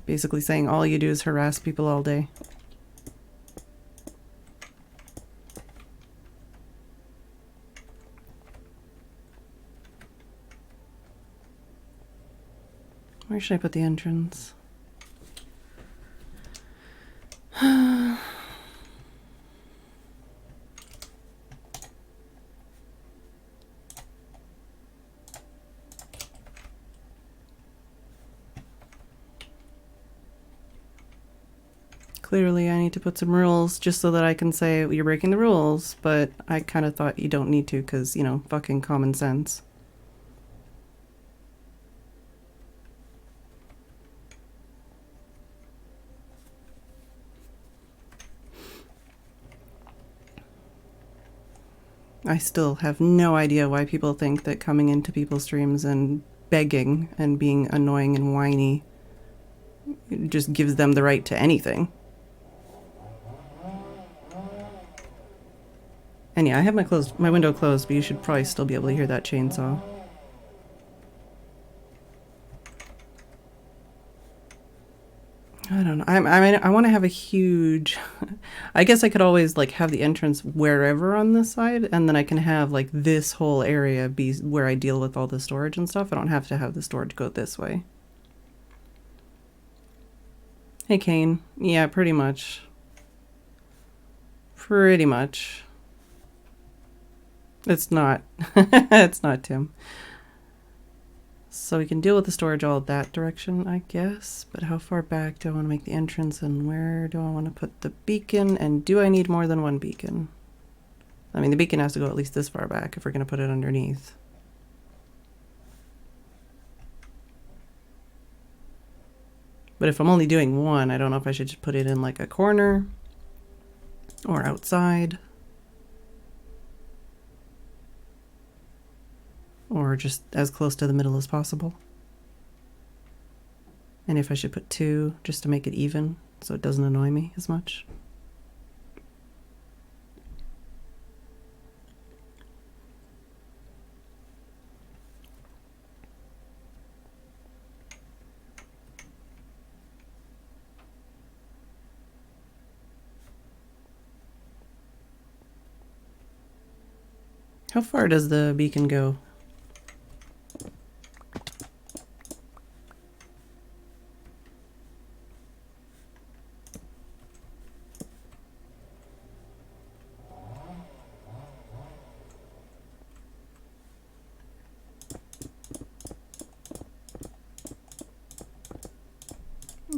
Speaker 1: Basically saying all you do is harass people all day. Where should I put the entrance? Clearly I need to put some rules just so that I can say you're breaking the rules, but I kind of thought you don't need to because, you know, fucking common sense. I still have no idea why people think that coming into people's streams and begging and being annoying and whiny just gives them the right to anything. And yeah, I have my window closed, but you should probably still be able to hear that chainsaw. I don't know. I mean, I want to have a huge... I guess I could always like have the entrance wherever on this side, and then I can have like this whole area be where I deal with all the storage and stuff. I don't have to have the storage go this way. Hey, Kane. Yeah, pretty much. Pretty much. It's not. It's not Tim. So we can deal with the storage all that direction, I guess. But how far back do I want to make the entrance, and where do I want to put the beacon? And do I need more than one beacon? I mean, the beacon has to go at least this far back if we're going to put it underneath. But if I'm only doing one, I don't know if I should just put it in like a corner or outside. Or just as close to the middle as possible. And if I should put two just to make it even so it doesn't annoy me as much. How far does the beacon go?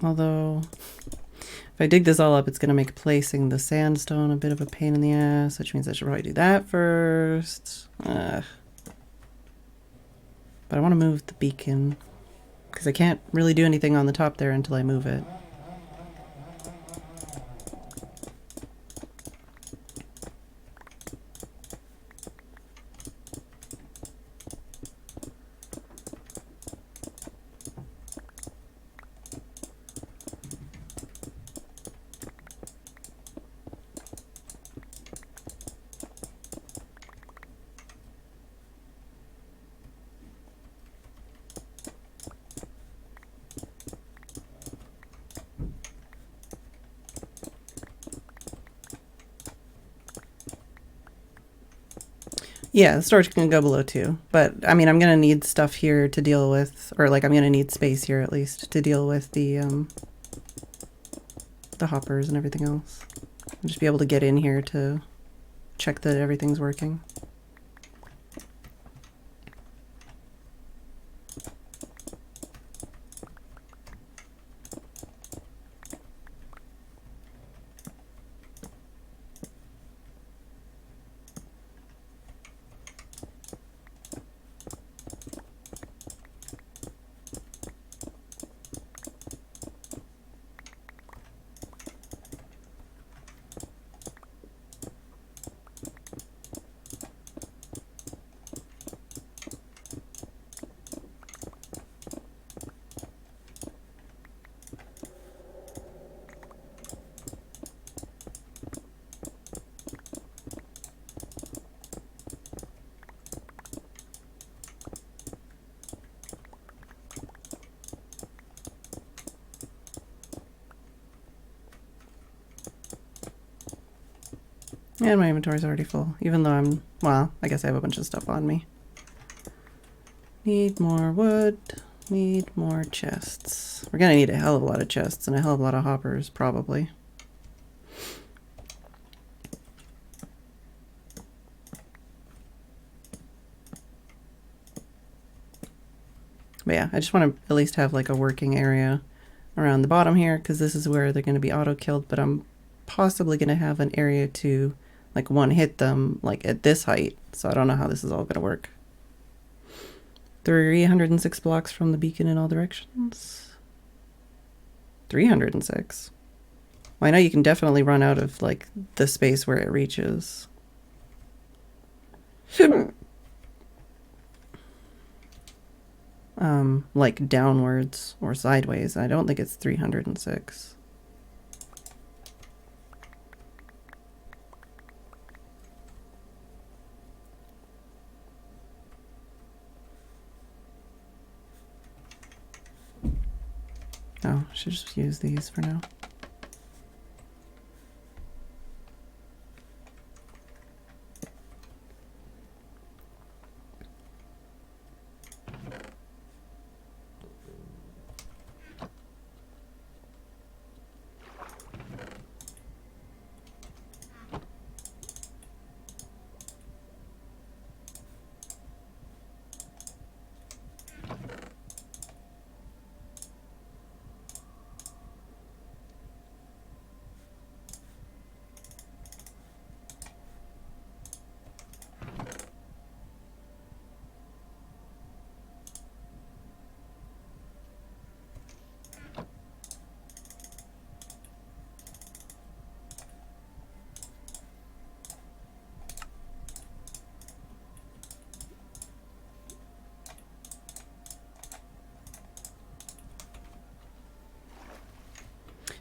Speaker 1: Although, if I dig this all up, it's going to make placing the sandstone a bit of a pain in the ass, which means I should probably do that first. But I want to move the beacon, because I can't really do anything on the top there until I move it. Yeah, the storage can go below too. But, I mean, I'm going to need stuff here to deal with, or like I'm going to need space here at least to deal with the hoppers and everything else. I'll just be able to get in here to check that everything's working. And my inventory's already full, even though well, I guess I have a bunch of stuff on me. Need more wood, need more chests. We're gonna need a hell of a lot of chests and a hell of a lot of hoppers, probably. But yeah, I just want to at least have like a working area around the bottom here, because this is where they're going to be auto-killed, but I'm possibly going to have an area to like one-hit them like at this height, so I don't know how this is all going to work. 306 blocks from the beacon in all directions. 306. Well, I know you can definitely run out of like the space where it reaches. Like downwards or sideways. I don't think it's 306. Oh, I should just use these for now.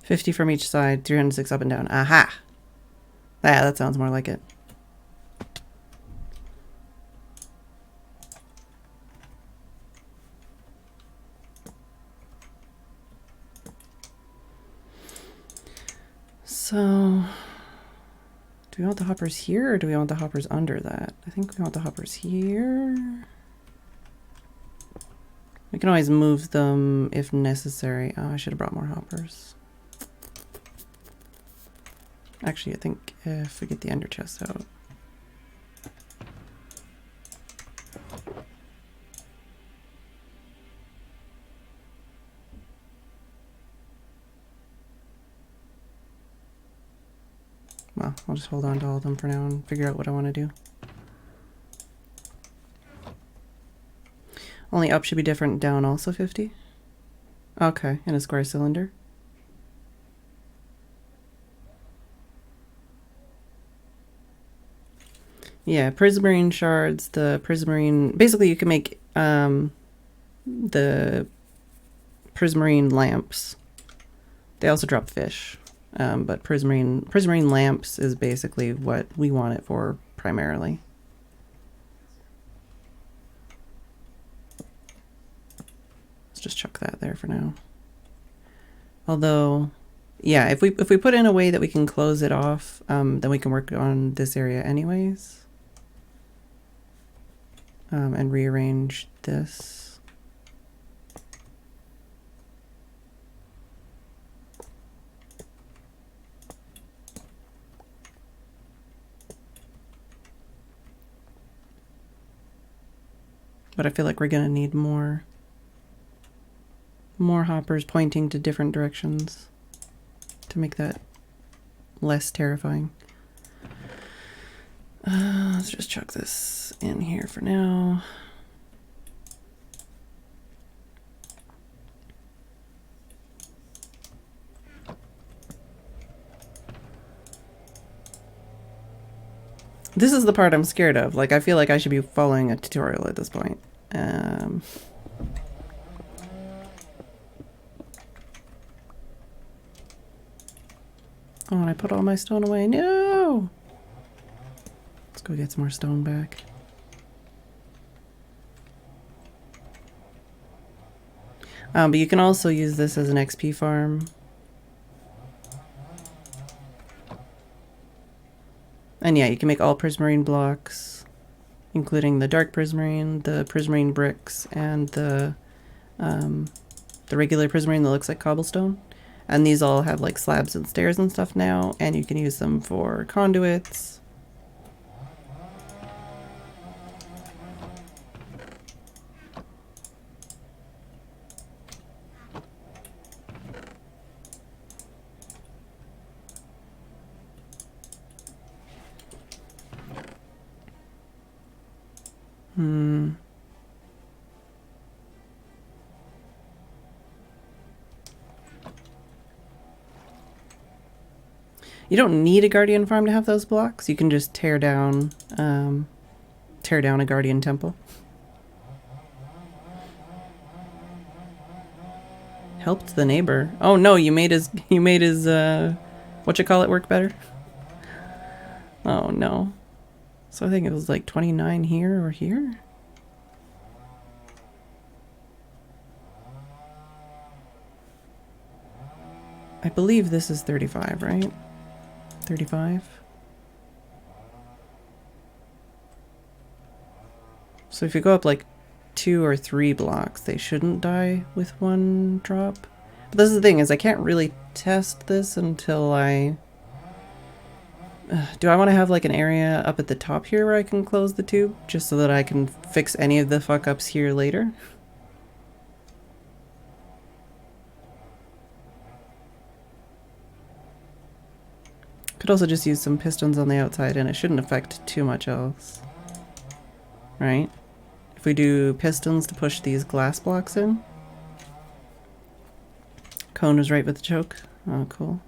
Speaker 1: 50 from each side, 306 up and down. Aha! Yeah, that sounds more like it. So, do we want the hoppers here or do we want the hoppers under that? I think we want the hoppers here. We can always move them if necessary. Oh, I should have brought more hoppers. Actually, I think if we get the ender chest out. Well, I'll just hold on to all of them for now and figure out what I want to do. Only up should be different, down also 50? Okay, in a square cylinder. Yeah, prismarine shards, the prismarine... Basically, you can make the prismarine lamps. They also drop fish. But prismarine lamps is basically what we want it for primarily. Let's just chuck that there for now. Although, yeah, if we put in a way that we can close it off, then we can work on this area anyways. And rearrange this. But I feel like we're gonna need more hoppers pointing to different directions to make that less terrifying. Let's just chuck this in here for now. This is the part I'm scared of. Like, I feel like I should be following a tutorial at this point. Oh, and I put all my stone away. No! Let's go get some more stone back. But you can also use this as an XP farm. And yeah, you can make all prismarine blocks, including the dark prismarine, the prismarine bricks, and the regular prismarine that looks like cobblestone. And these all have like slabs and stairs and stuff now, and you can use them for conduits. You don't need a guardian farm to have those blocks. You can just tear down a guardian temple. Helped the neighbor. Oh no, you made his whatchamacallit work better? Oh no. So I think it was like 29 here or here. I believe this is 35, right? 35. So if you go up like 2 or 3 blocks, they shouldn't die with one drop. But this is the thing, is I can't really test this until I... do I want to have like an area up at the top here where I can close the tube, just so that I can fix any of the fuck-ups here later? Could also just use some pistons on the outside and it shouldn't affect too much else. Right? If we do pistons to push these glass blocks in. Cone was right with the choke. Oh, cool.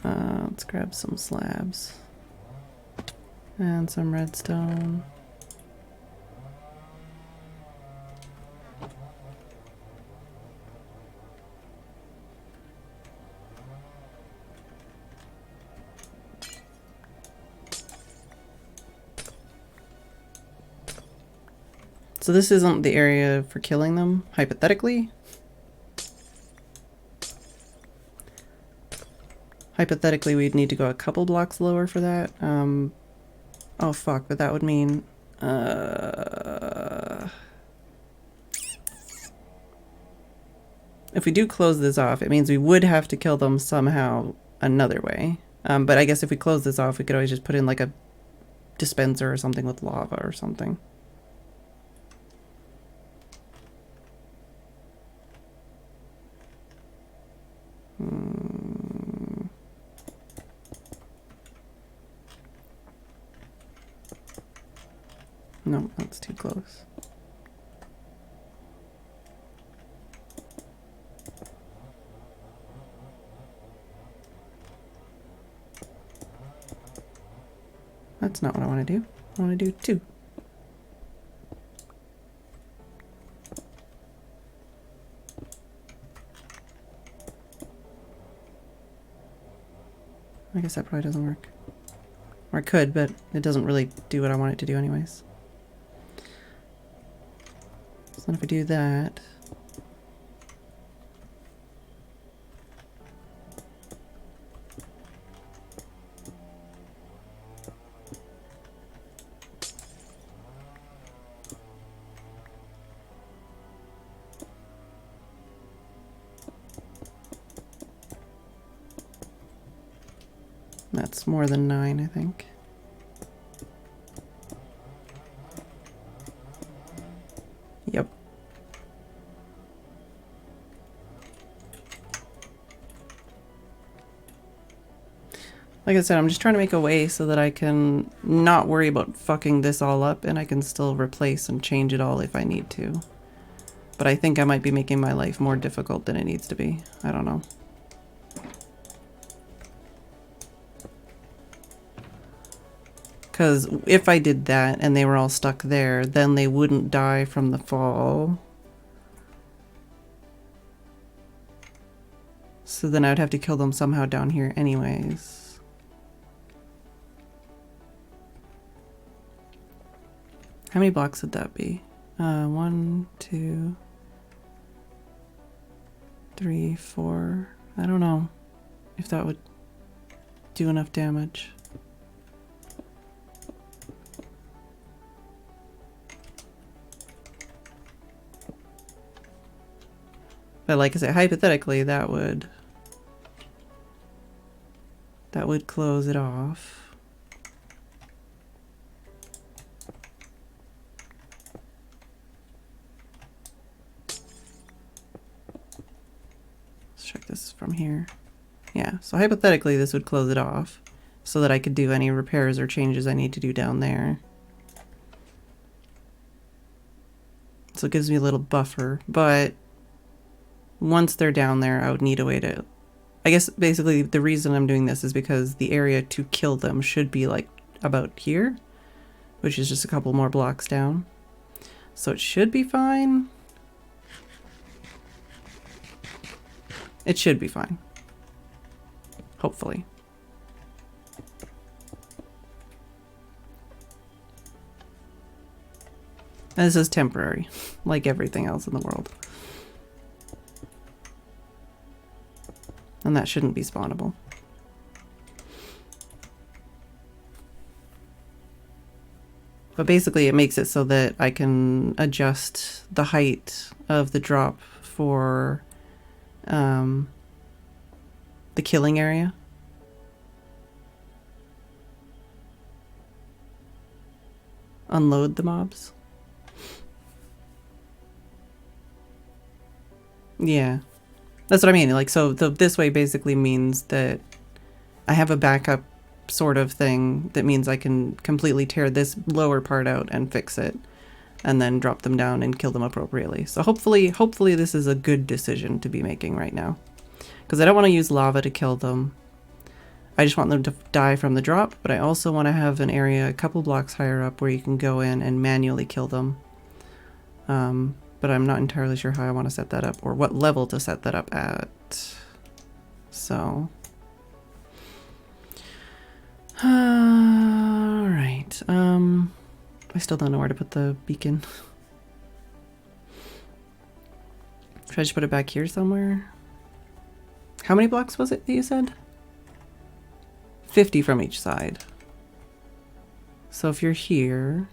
Speaker 1: Let's grab some slabs. And some redstone. So this isn't the area for killing them, hypothetically. Hypothetically, we'd need to go a couple blocks lower for that. Oh fuck, but that would mean... if we do close this off, it means we would have to kill them somehow another way. But I guess if we close this off, we could always just put in like a dispenser or something with lava or something. No, that's too close. That's not what I want to do. I want to do 2. I guess that probably doesn't work. Or it could, but it doesn't really do what I want it to do anyways. So then if I do that... That's more than 9, I think. Yep. Like I said, I'm just trying to make a way so that I can not worry about fucking this all up, and I can still replace and change it all if I need to. But I think I might be making my life more difficult than it needs to be. I don't know. Because if I did that and they were all stuck there, then they wouldn't die from the fall. So then I would have to kill them somehow down here anyways. How many blocks would that be? 1, 2, 3, 4. I don't know if that would do enough damage. But like I say, hypothetically, that would close it off. Let's check this from here. Yeah, so hypothetically this would close it off so that I could do any repairs or changes I need to do down there. So it gives me a little buffer, but once they're down there, I would need a way to... I guess basically the reason I'm doing this is because the area to kill them should be like about here, which is just a couple more blocks down. So it should be fine. It should be fine. Hopefully. And this is temporary, like everything else in the world. And that shouldn't be spawnable. But basically it makes it so that I can adjust the height of the drop for the killing area. Unload the mobs. Yeah. That's what I mean. Like, so this way basically means that I have a backup sort of thing that means I can completely tear this lower part out and fix it and then drop them down and kill them appropriately. So hopefully this is a good decision to be making right now, because I don't want to use lava to kill them. I just want them to die from the drop, but I also want to have an area a couple blocks higher up where you can go in and manually kill them. But I'm not entirely sure how I want to set that up or what level to set that up at. So, all right. I still don't know where to put the beacon. Should I just put it back here somewhere? How many blocks was it that you said? 50 from each side. So if you're here...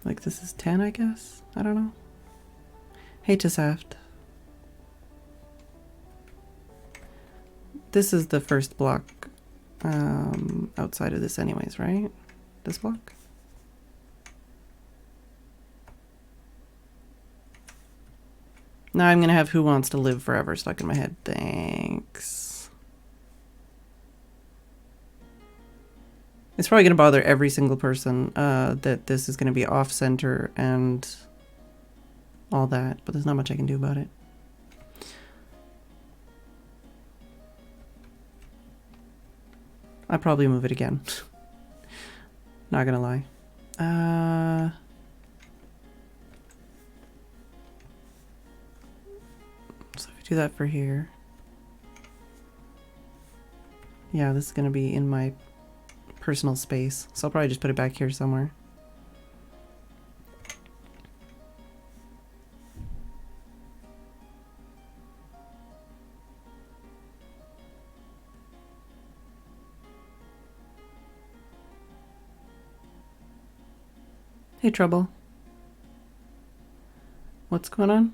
Speaker 1: like this is 10, I guess? I don't know. Hey, Tasaft. This is the first block outside of this anyways, right? This block? Now I'm gonna have Who Wants to Live Forever stuck in my head. Thanks. It's probably gonna bother every single person that this is gonna be off-center and all that, but there's not much I can do about it. I'll probably move it again. Not gonna lie. So if we do that for here. Yeah, this is gonna be in my personal space, so I'll probably just put it back here somewhere. Hey, Trouble. What's going on?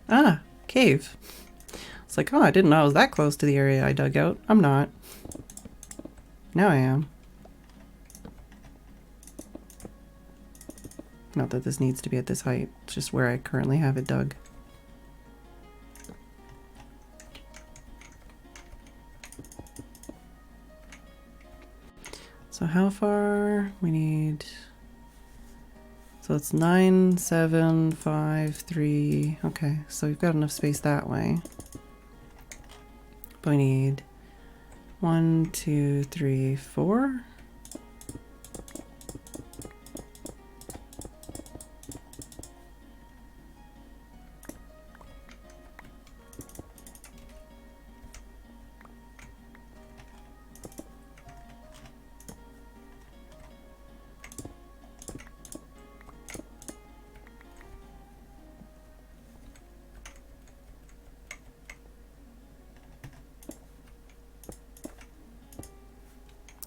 Speaker 1: Ah, cave. It's like, oh, I didn't know I was that close to the area I dug out. I'm not. Now I am. Not that this needs to be at this height. It's just where I currently have it dug. So how far? We need... so it's 9, 7, 5, 3. Okay, so we've got enough space that way. But we need 1, 2, 3, 4.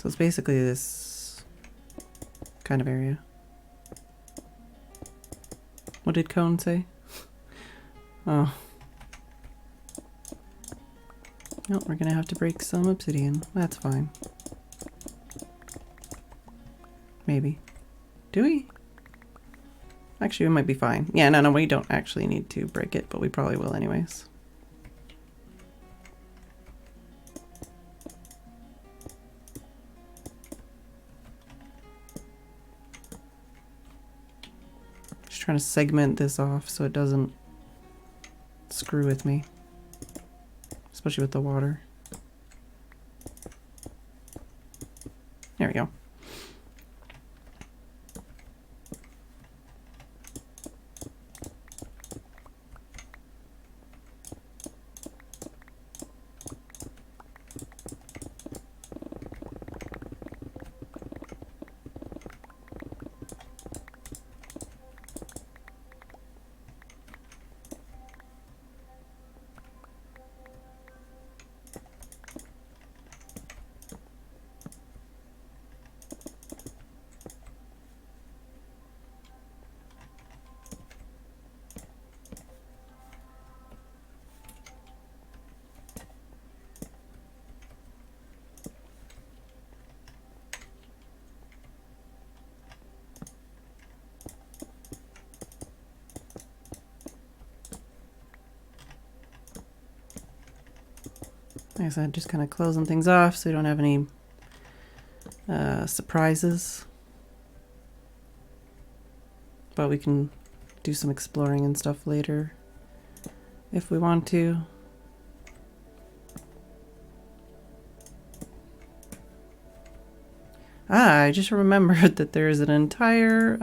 Speaker 1: So it's basically this kind of area. What did Cone say? Oh. No, we're gonna have to break some obsidian. That's fine. Maybe. Do we? Actually, we might be fine. Yeah, no, we don't actually need to break it, but we probably will anyways. Trying to segment this off so it doesn't screw with me, especially with the water. There we go. Like I said, just kind of closing things off so we don't have any surprises. But we can do some exploring and stuff later if we want to. I just remembered that there's an entire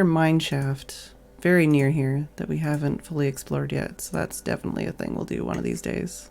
Speaker 1: mine shaft very near here that we haven't fully explored yet. So that's definitely a thing we'll do one of these days.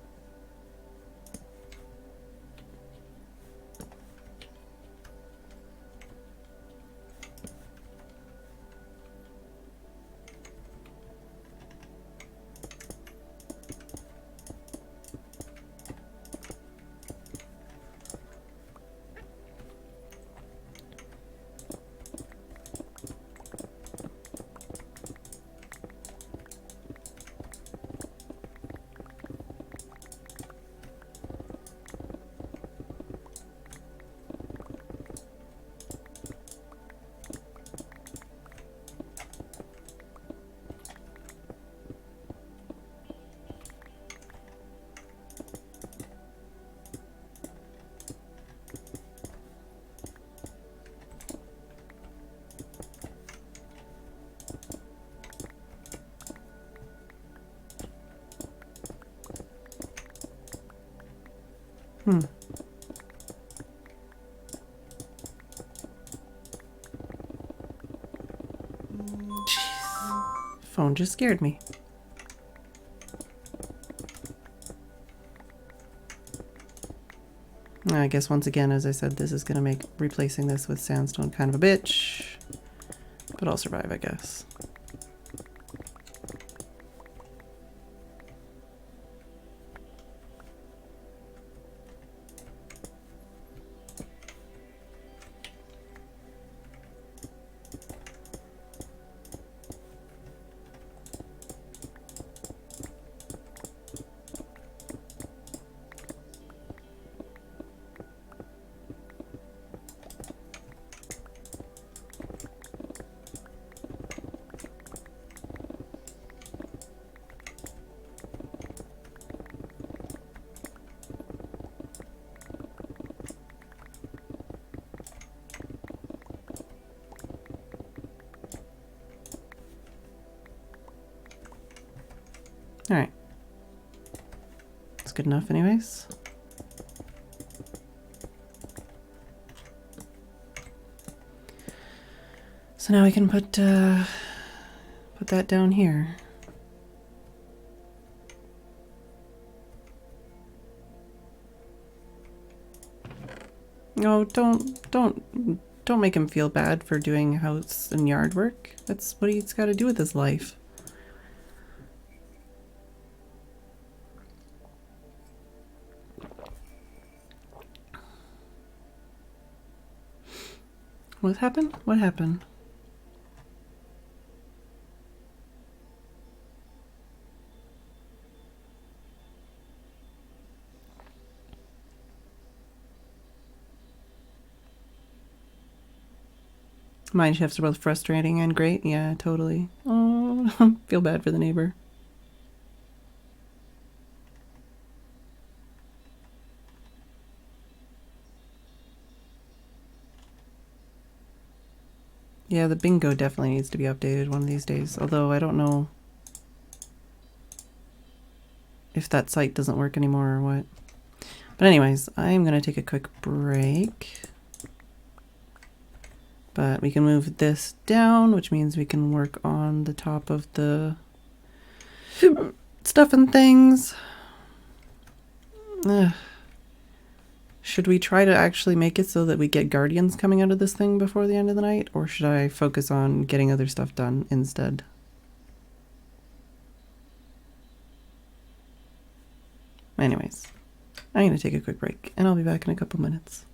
Speaker 1: Jeez. Phone just scared me. I guess once again, as I said, this is going to make replacing this with sandstone kind of a bitch. But I'll survive, I guess. Alright. That's good enough anyways. So now we can put that down here. No, don't make him feel bad for doing house and yard work. That's what he's got to do with his life. What happened? What happened? Mine shifts are both frustrating and great. Yeah, totally. Oh, feel bad for the neighbor. Yeah, the bingo definitely needs to be updated one of these days. Although I don't know if that site doesn't work anymore or what. But anyways, I'm going to take a quick break. But we can move this down, which means we can work on the top of the stuff and things. Ugh. Should we try to actually make it so that we get guardians coming out of this thing before the end of the night? Or should I focus on getting other stuff done instead? Anyways, I'm going to take a quick break and I'll be back in a couple minutes.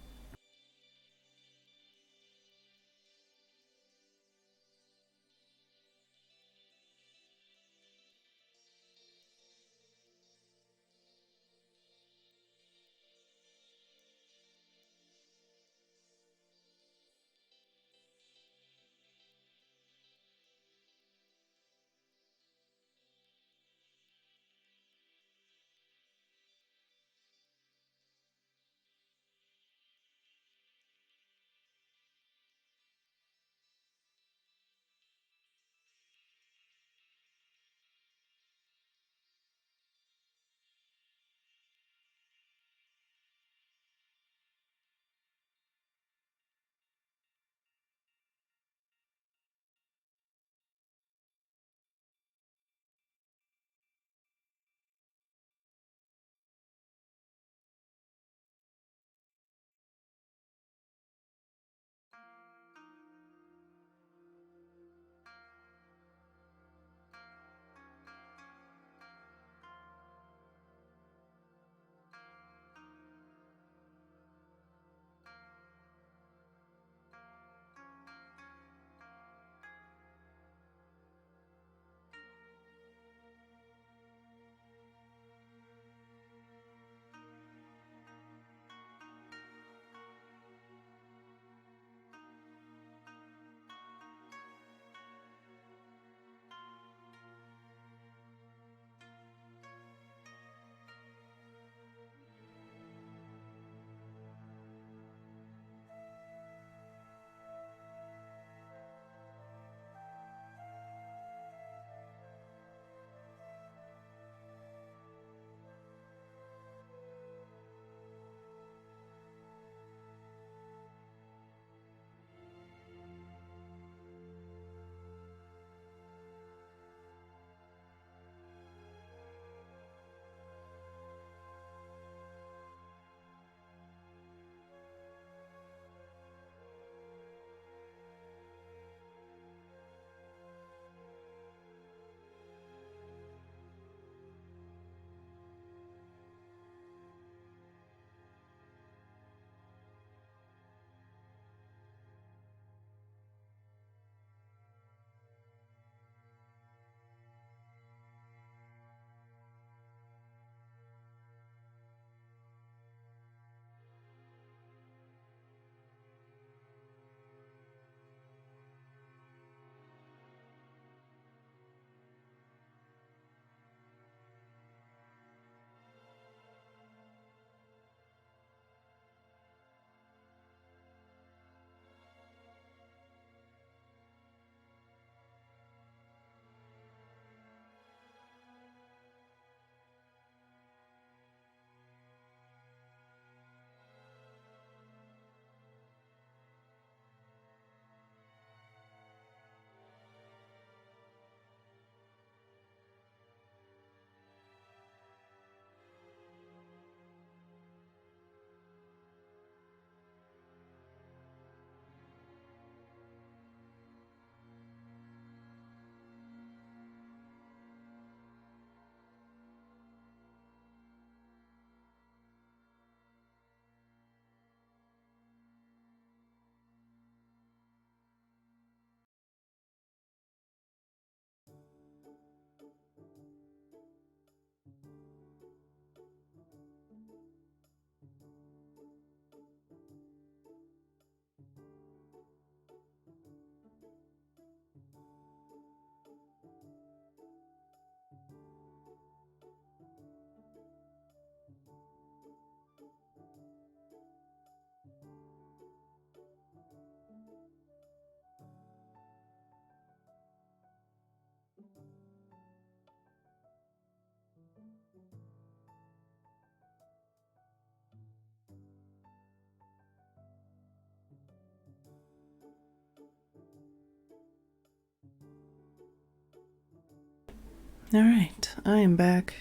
Speaker 1: Alright, I am back.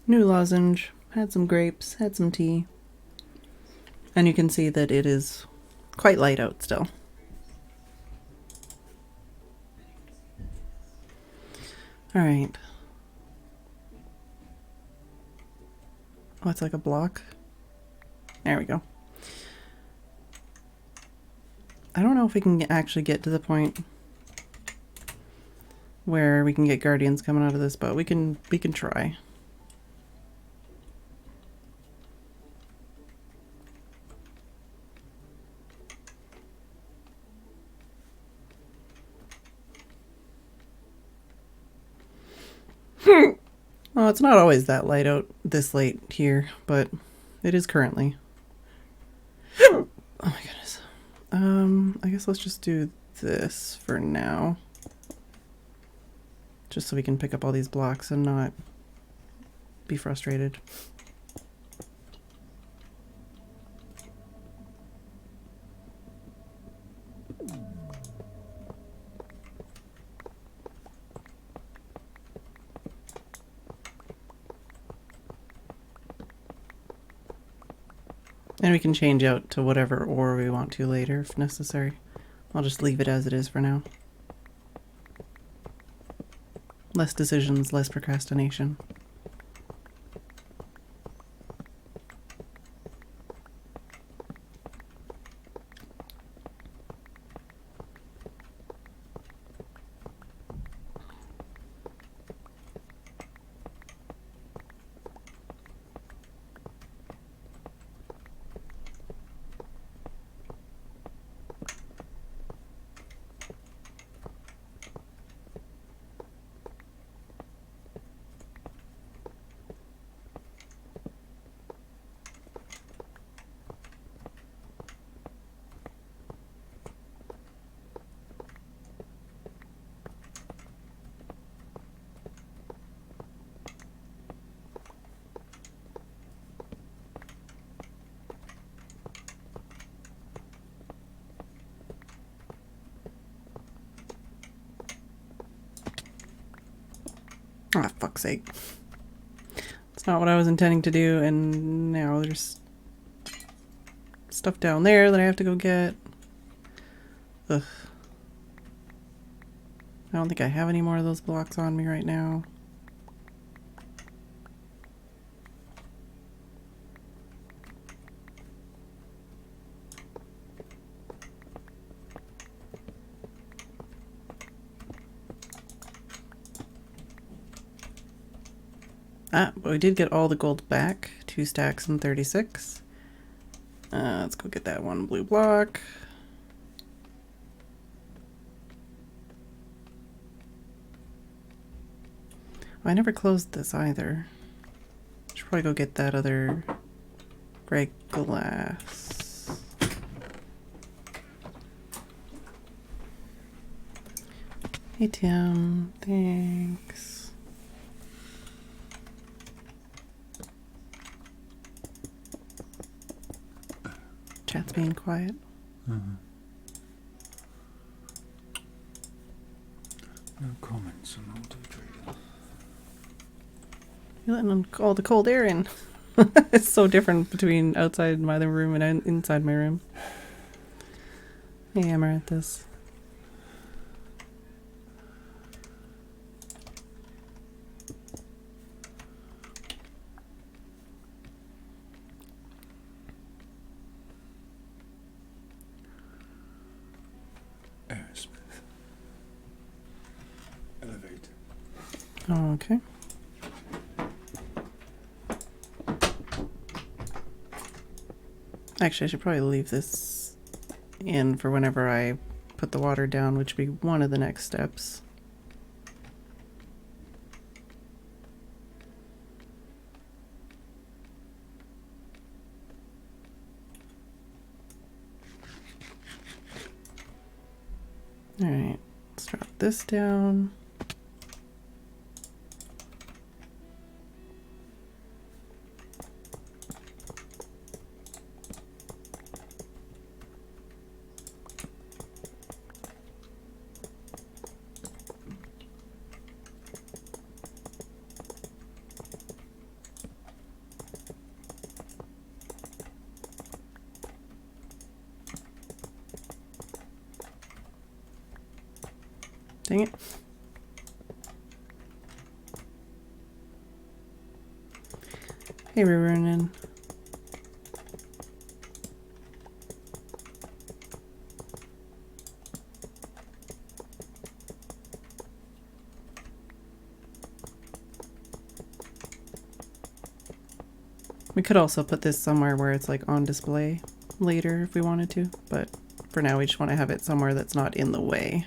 Speaker 1: New lozenge, had some grapes, had some tea. And you can see that it is quite light out still. Alright. Oh, it's like a block. There we go. I don't know if we can actually get to the point where we can get guardians coming out of this, but we can try. Well, it's not always that light out this late here, but it is currently. Oh my goodness. I guess let's just do this for now. Just so we can pick up all these blocks and not be frustrated. And we can change out to whatever ore we want to later if necessary. I'll just leave it as it is for now. Less decisions, less procrastination. Ah, fuck's sake. It's not what I was intending to do, and now there's stuff down there that I have to go get. Ugh. I don't think I have any more of those blocks on me right now. Ah, but we did get all the gold back. 2 stacks and 36. Let's go get that one blue block. Oh, I never closed this either. Should probably go get that other gray glass. Hey Tim, thanks. Chat's being quiet.
Speaker 2: No comments on auto trader.
Speaker 1: You're letting all the cold air in. It's so different between outside my room and inside my room. Hey, Amaranthus.
Speaker 2: Aerosmith. Elevator.
Speaker 1: Okay. Actually, I should probably leave this in for whenever I put the water down, which would be one of the next steps. Alright, let's drop this down. Dang it. Hey, we're running. We could also put this somewhere where it's like on display later if we wanted to, but for now we just want to have it somewhere that's not in the way.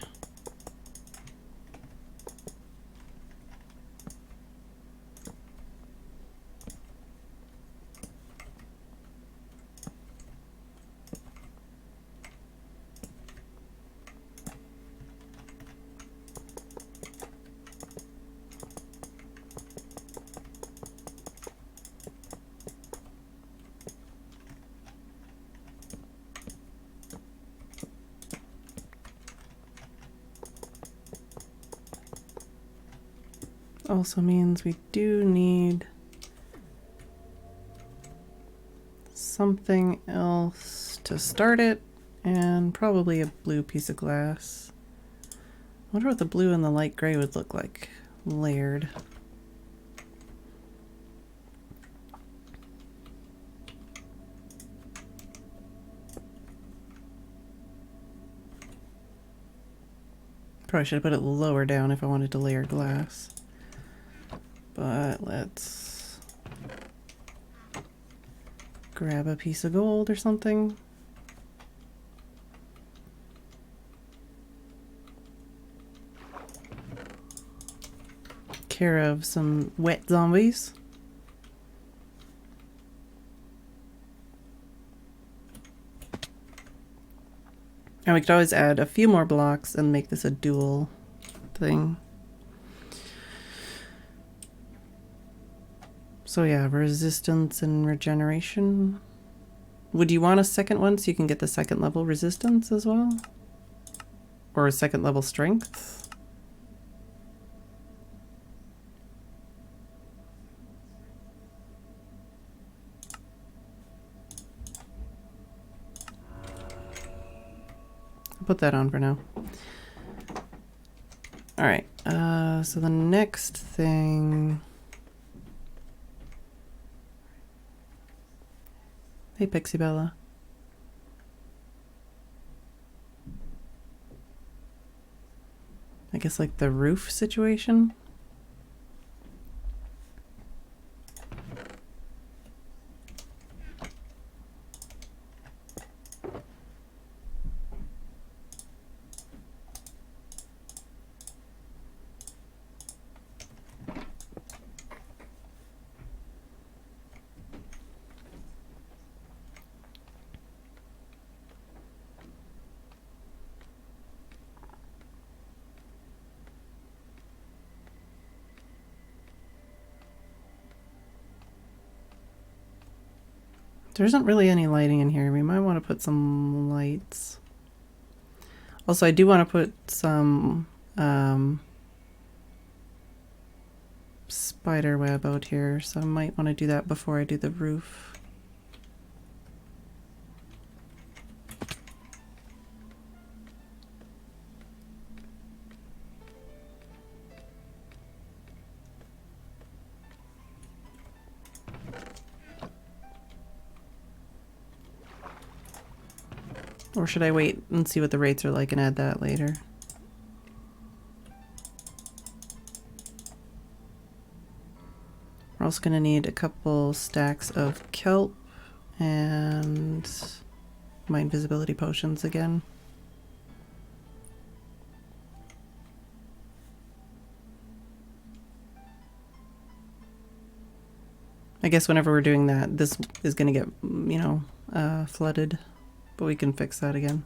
Speaker 1: Also means we do need something else to start it, and probably a blue piece of glass. I wonder what the blue and the light gray would look like layered. Probably should have put it lower down if I wanted to layer glass. But let's grab a piece of gold or something. Care of some wet zombies. And we could always add a few more blocks and make this a dual thing. So yeah, resistance and regeneration. Would you want a second one so you can get the second level resistance as well? Or a second level strength? I'll put that on for now. Alright, so the next thing... Hey, Pixie Bella. I guess like the roof situation? There isn't really any lighting in here. We might want to put some lights. Also, I do want to put some spider web out here, so I might want to do that before I do the roof. Or should I wait and see what the rates are like and add that later? We're also going to need a couple stacks of kelp and my invisibility potions again. I guess whenever we're doing that, this is going to get, you know, flooded. But we can fix that again.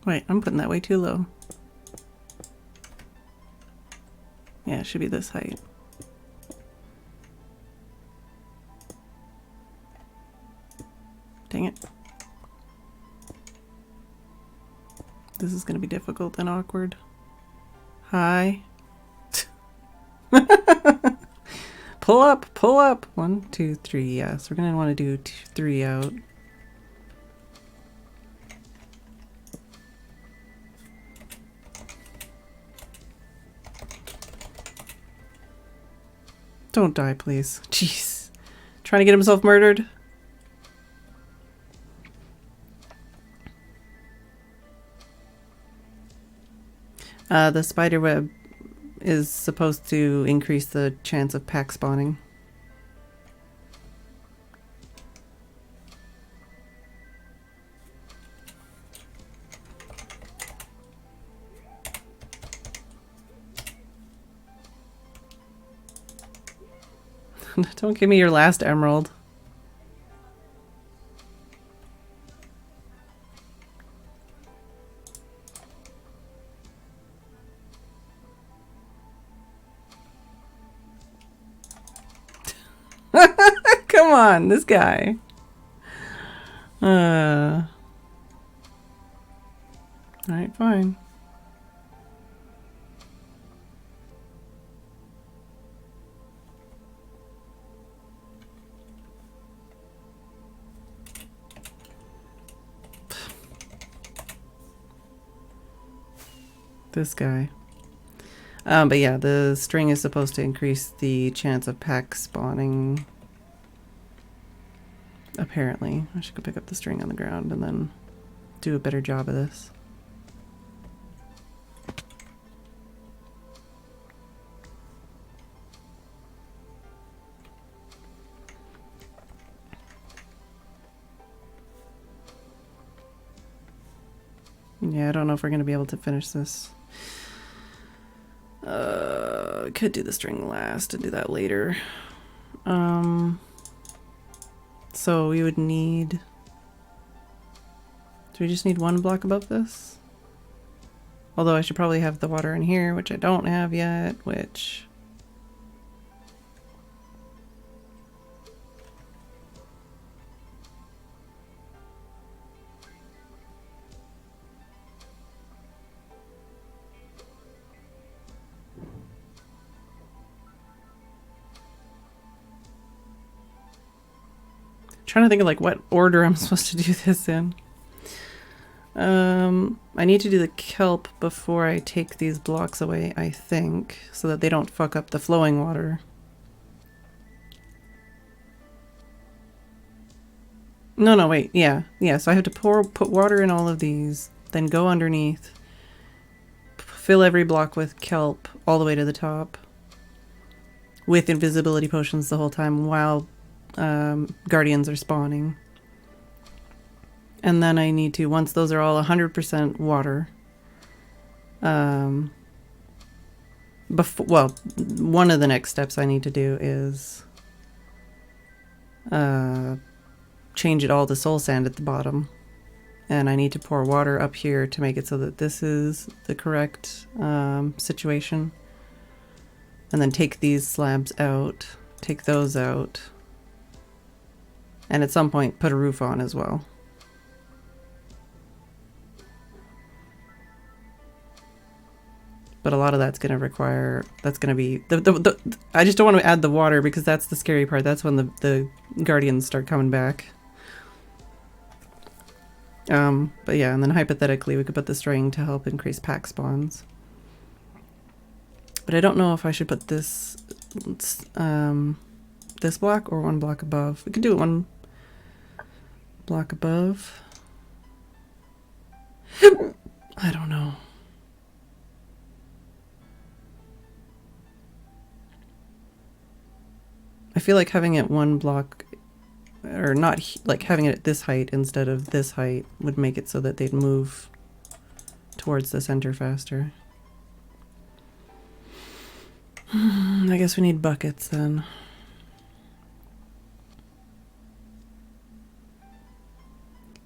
Speaker 1: Wait, I'm putting that way too low. Yeah, it should be this height. Dang it. This is going to be difficult and awkward. Hi. Pull up, pull up. 1, 2, 3. Yeah, so we're going to want to do 3 out. Don't die, please. Jeez. Trying to get himself murdered. The spider web is supposed to increase the chance of pack spawning. Don't give me your last emerald. Come on, this guy. Alright, fine. This guy. But yeah, the string is supposed to increase the chance of pack spawning. Apparently. I should go pick up the string on the ground and then do a better job of this. Yeah, I don't know if we're going to be able to finish this. I could do the string last and do that later. So we would need... Do we just need 1 block above this? Although I should probably have the water in here, which I don't have yet, which... Trying to think of like what order I'm supposed to do this in. I need to do the kelp before I take these blocks away, I think, so that they don't fuck up the flowing water. No, wait, yeah, so I have to put water in all of these, then go underneath, fill every block with kelp all the way to the top, with invisibility potions the whole time while guardians are spawning. And then I need to, once those are all 100% water, well, one of the next steps I need to do is change it all to soul sand at the bottom. And I need to pour water up here to make it so that this is the correct situation. And then take these slabs out, take those out, and at some point put a roof on as well. But a lot of that's going to require, that's going to be, I just don't want to add the water because that's the scary part. That's when the guardians start coming back. But yeah, and then hypothetically we could put the string to help increase pack spawns. But I don't know if I should put this, this block or 1 block above. We could do it 1 block above. I don't know. I feel like having it 1 block, or not, like having it at this height instead of this height would make it so that they'd move towards the center faster. I guess we need buckets then.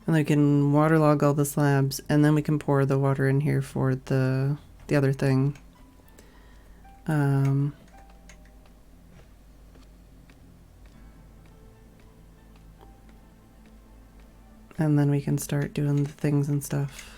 Speaker 1: And then we can waterlog all the slabs, and then we can pour the water in here for the other thing. And then we can start doing the things and stuff.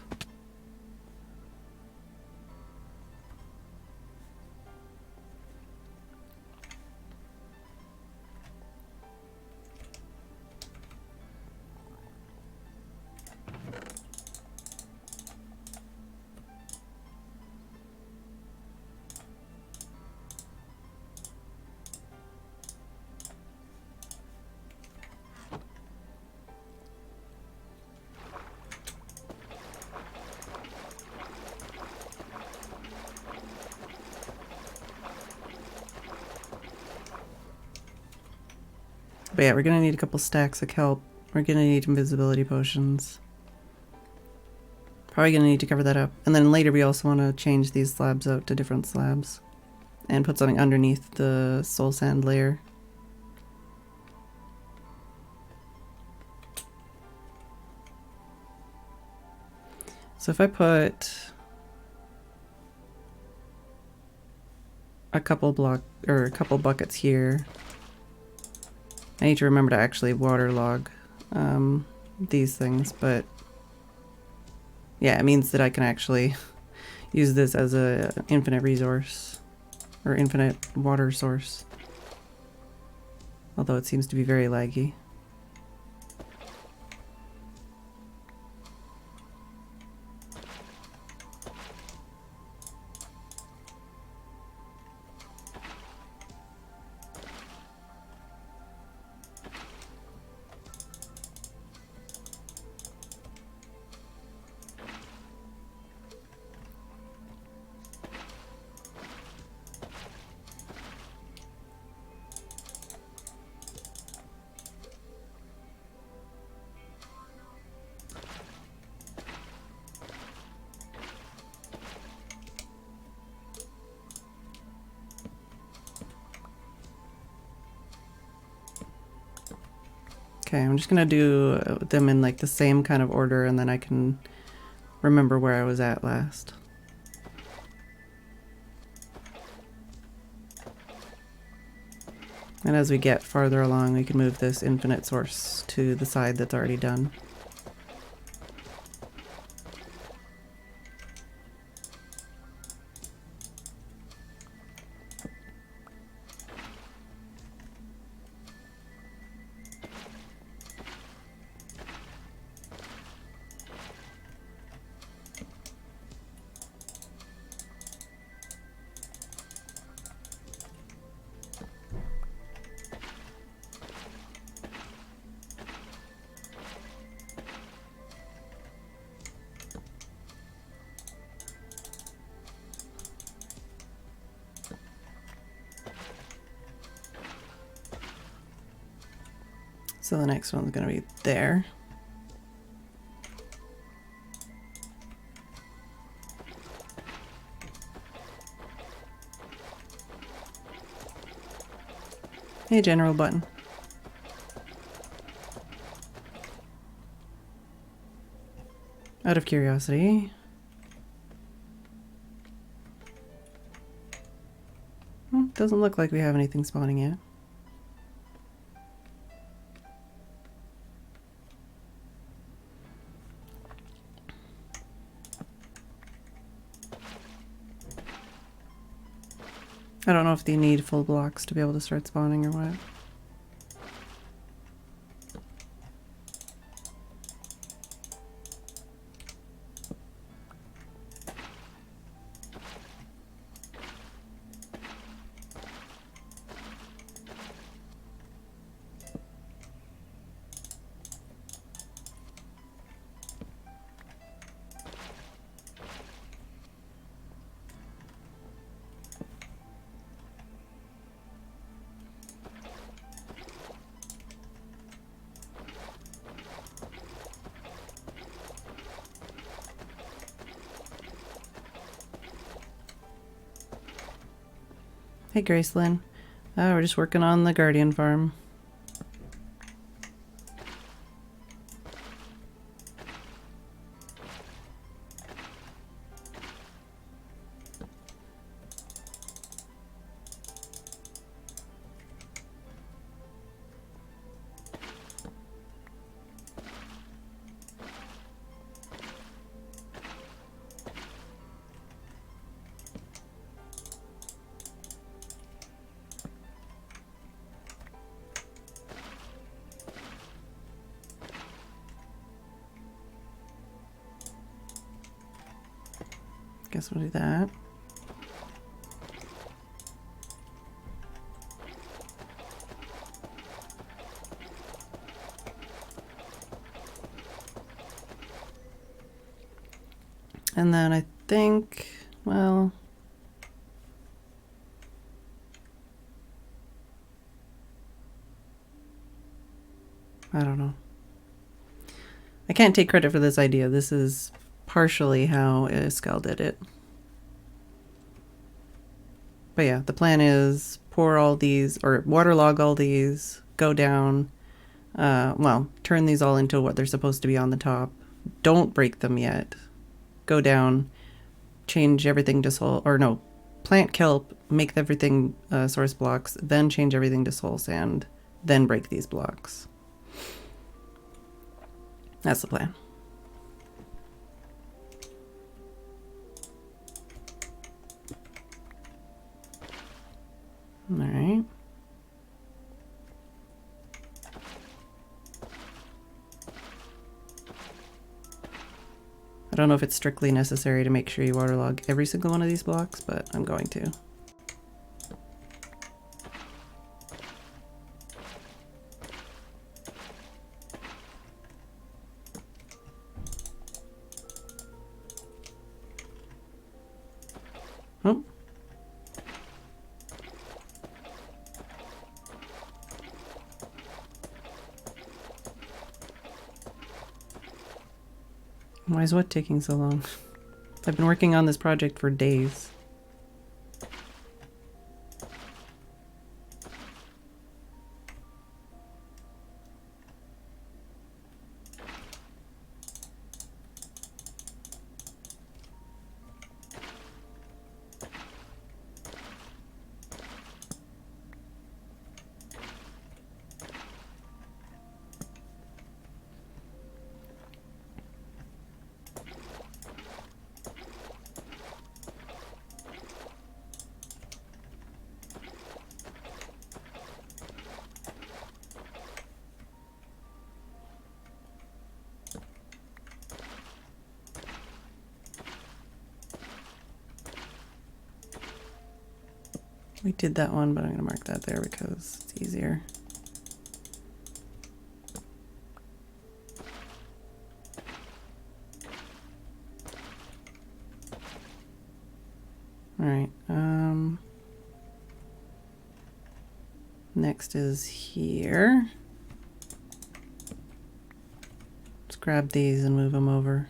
Speaker 1: But yeah, we're gonna need a couple stacks of kelp. We're gonna need invisibility potions. Probably gonna need to cover that up. And then later we also want to change these slabs out to different slabs. And put something underneath the soul sand layer. So if I put a couple buckets here, I need to remember to actually waterlog these things, but yeah, it means that I can actually use this as a infinite resource or infinite water source. Although it seems to be very laggy. Okay, I'm just gonna do them in like the same kind of order, and then I can remember where I was at last. And as we get farther along, we can move this infinite source to the side that's already done. So the next one's gonna be there. Hey, general button. Out of curiosity. Doesn't look like we have anything spawning yet. I don't know if they need full blocks to be able to start spawning or what. Hey, Gracelyn. We're just working on the Guardian farm. Guess we'll do that. And then I think, well, I don't know. I can't take credit for this idea. This is partially how Escal did it. But yeah, the plan is pour all these, or waterlog all these, go down, well, turn these all into what they're supposed to be on the top. Don't break them yet. Go down, change everything to soul, or no, plant kelp, make everything source blocks, then change everything to soul sand, then break these blocks. That's the plan. All right. I don't know if it's strictly necessary to make sure you waterlog every single one of these blocks, but I'm going to. Oh. Why is what taking so long? I've been working on this project for days. We did that one, but I'm going to mark that there because it's easier. All right. Next is here. Let's grab these and move them over.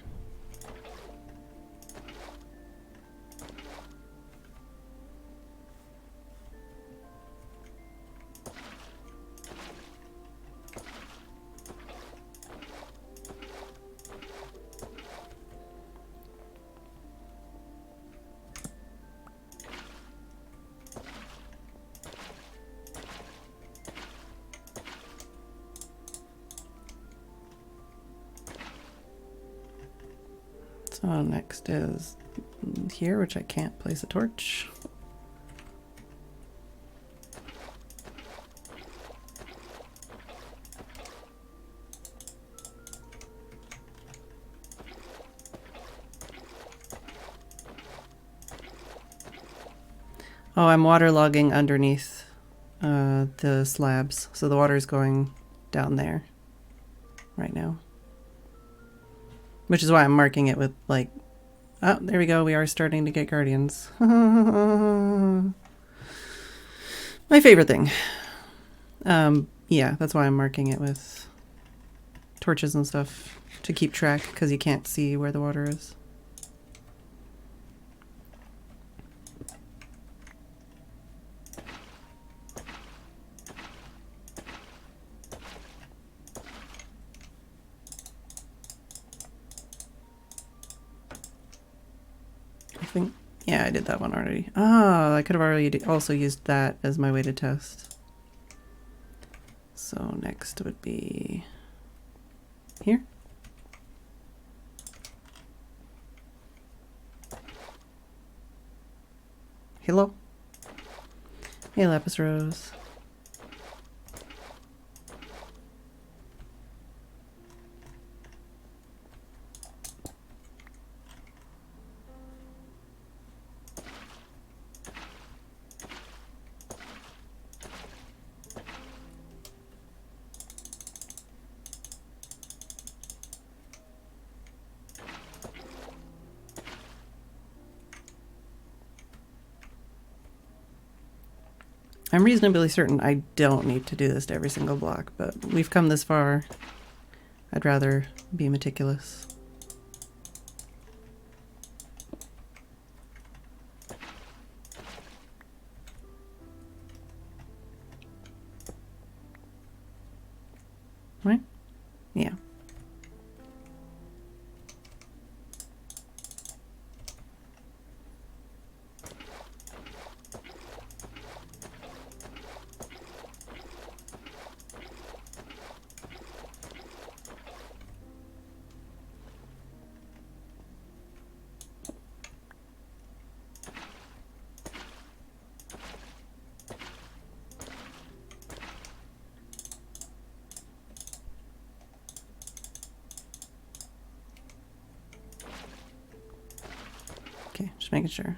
Speaker 1: So next is here, which I can't place a torch. Oh, I'm waterlogging underneath the slabs, so the water is going down there right now. Which is why I'm marking it with, like, oh, there we go. We are starting to get guardians. My favorite thing. Yeah, that's why I'm marking it with torches and stuff to keep track, because you can't see where the water is. Yeah, I did that one already. Oh, I could have already also used that as my way to test. So next would be here. Hello. Hey, Lapis Rose. I'm reasonably certain I don't need to do this to every single block, but we've come this far. I'd rather be meticulous. Right? Yeah. Okay, just making sure.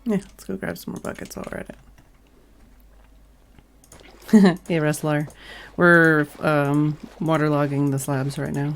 Speaker 1: Yeah, let's go grab some more buckets while we're at it. Hey, Wrestler. We're waterlogging the slabs right now.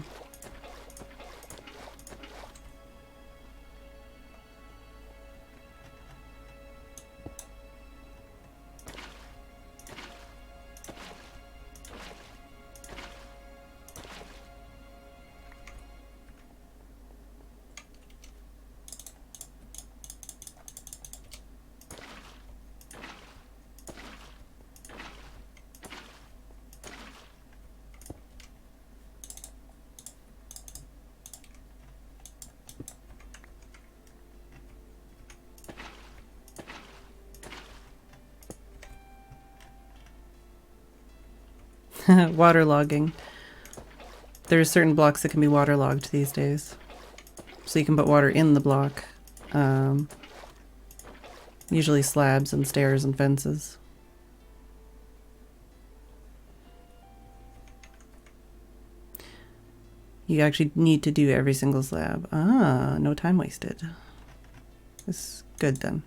Speaker 1: Waterlogging. There's certain blocks that can be waterlogged these days. So you can put water in the block. Usually slabs and stairs and fences. You actually need to do every single slab. Ah, no time wasted. This is good then.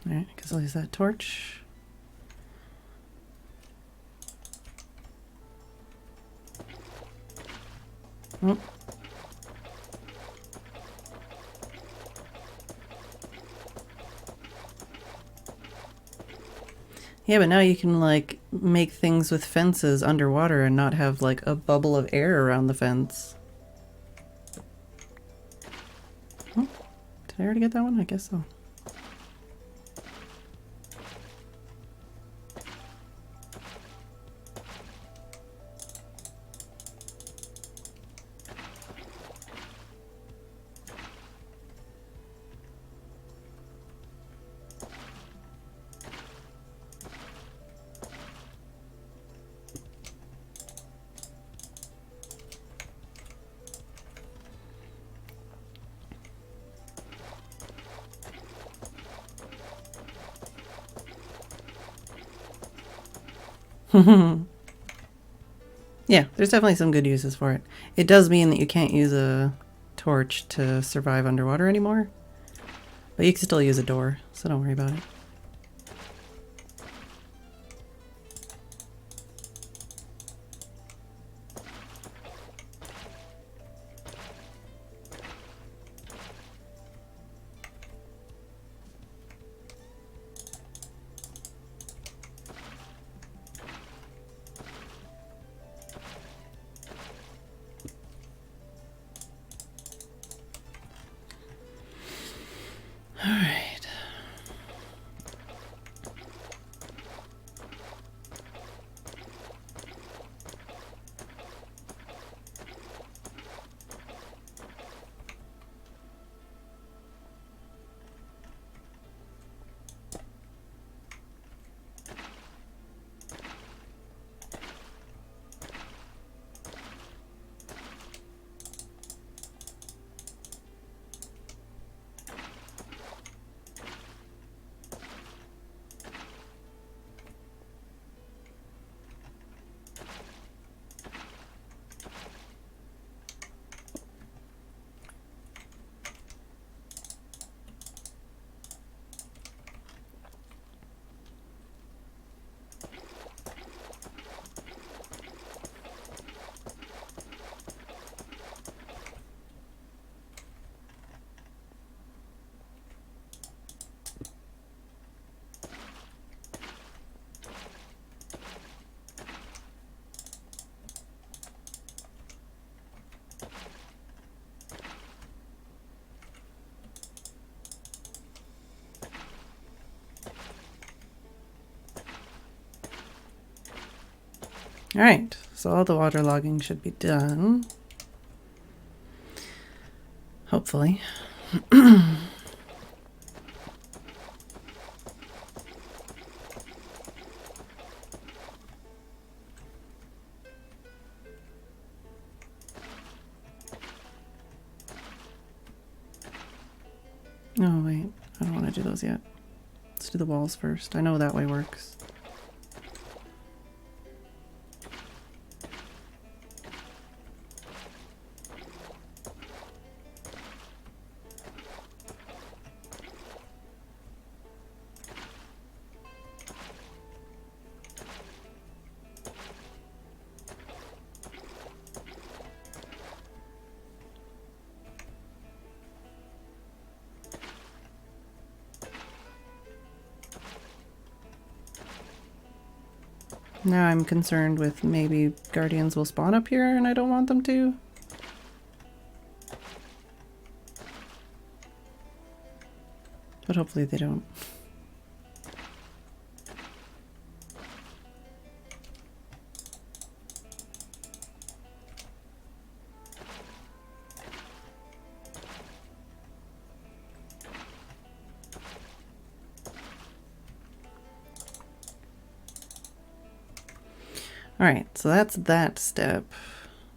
Speaker 1: Alright, I guess I'll use that torch. Oh. Yeah, but now you can like make things with fences underwater and not have like a bubble of air around the fence. Oh, did I already get that one? I guess so. Yeah, there's definitely some good uses for it. It does mean that you can't use a torch to survive underwater anymore, but you can still use a door, so don't worry about it. All right. All right, so all the water logging should be done. Hopefully. Oh, wait. I don't want to do those yet. Let's do the walls first. I know that way works. Now I'm concerned with maybe guardians will spawn up here and I don't want them to. But hopefully they don't. All right, so that's that step.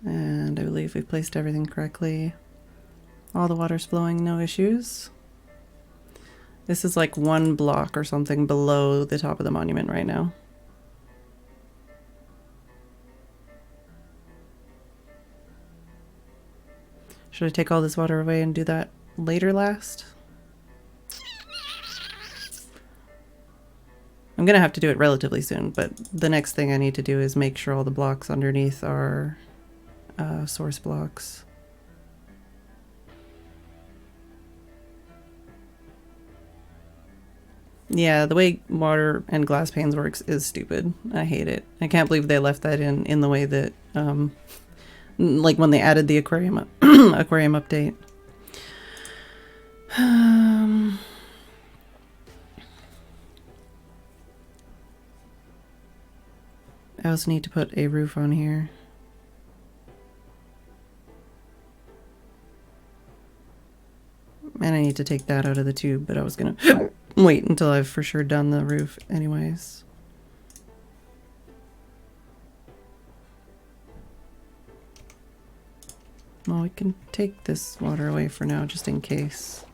Speaker 1: And I believe we've placed everything correctly. All the water's flowing, no issues. This is like one block or something below the top of the monument right now. Should I take all this water away and do that later last? I'm gonna have to do it relatively soon, but the next thing I need to do is make sure all the blocks underneath are source blocks. Yeah, the way water and glass panes works is stupid. I hate it. I can't believe they left that in the way that, like when they added the aquarium aquarium update. I also need to put a roof on here. And I need to take that out of the tube, but I was gonna wait until I've for sure done the roof anyways. Well, we can take this water away for now, just in case.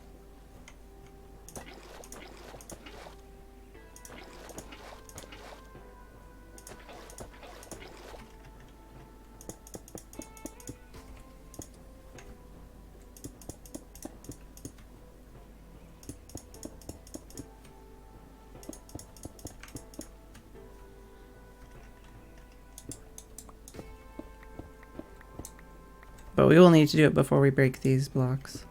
Speaker 1: But we will need to do it before we break these blocks.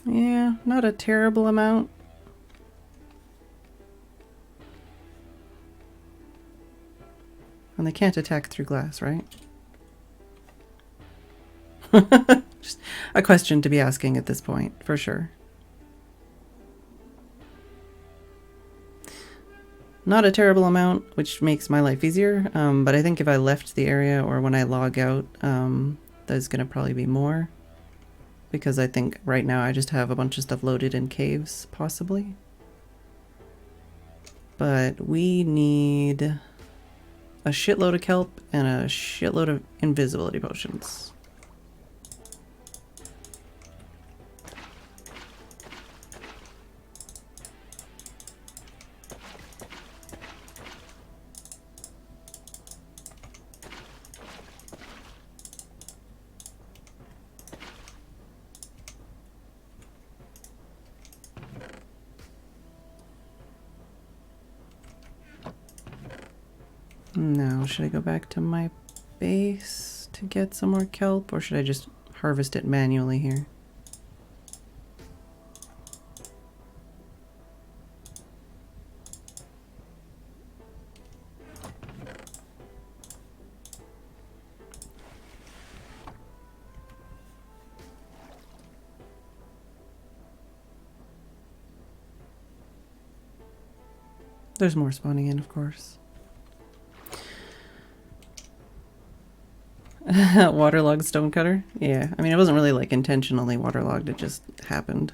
Speaker 1: Yeah, not a terrible amount. And they can't attack through glass, right? Just a question to be asking at this point, for sure. Not a terrible amount, which makes my life easier, but I think if I left the area or when I log out, there's going to probably be more. Because I think right now I just have a bunch of stuff loaded in caves, possibly. But we need a shitload of kelp and a shitload of invisibility potions. Now, should I go back to my base to get some more kelp, or should I just harvest it manually here? There's more spawning in, of course. Waterlogged stonecutter? Yeah, I mean, it wasn't really like intentionally waterlogged, it just happened.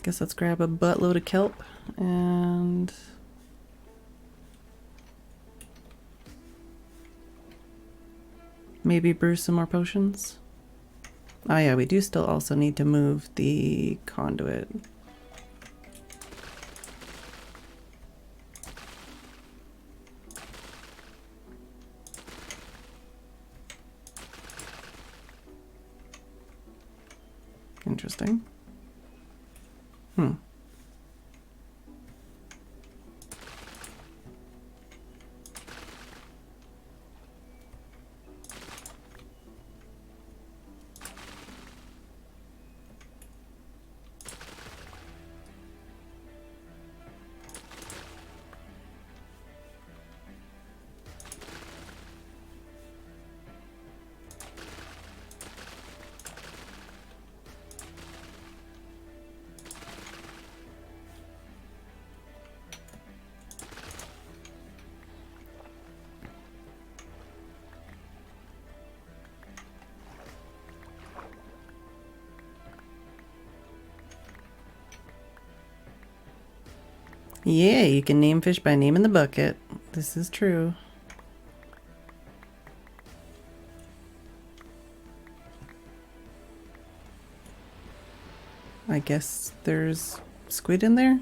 Speaker 1: Guess let's grab a buttload of kelp and maybe brew some more potions. Oh yeah, we do still also need to move the conduit. Interesting. Yeah, you can name fish by name in the bucket. This is true. I guess there's squid in there?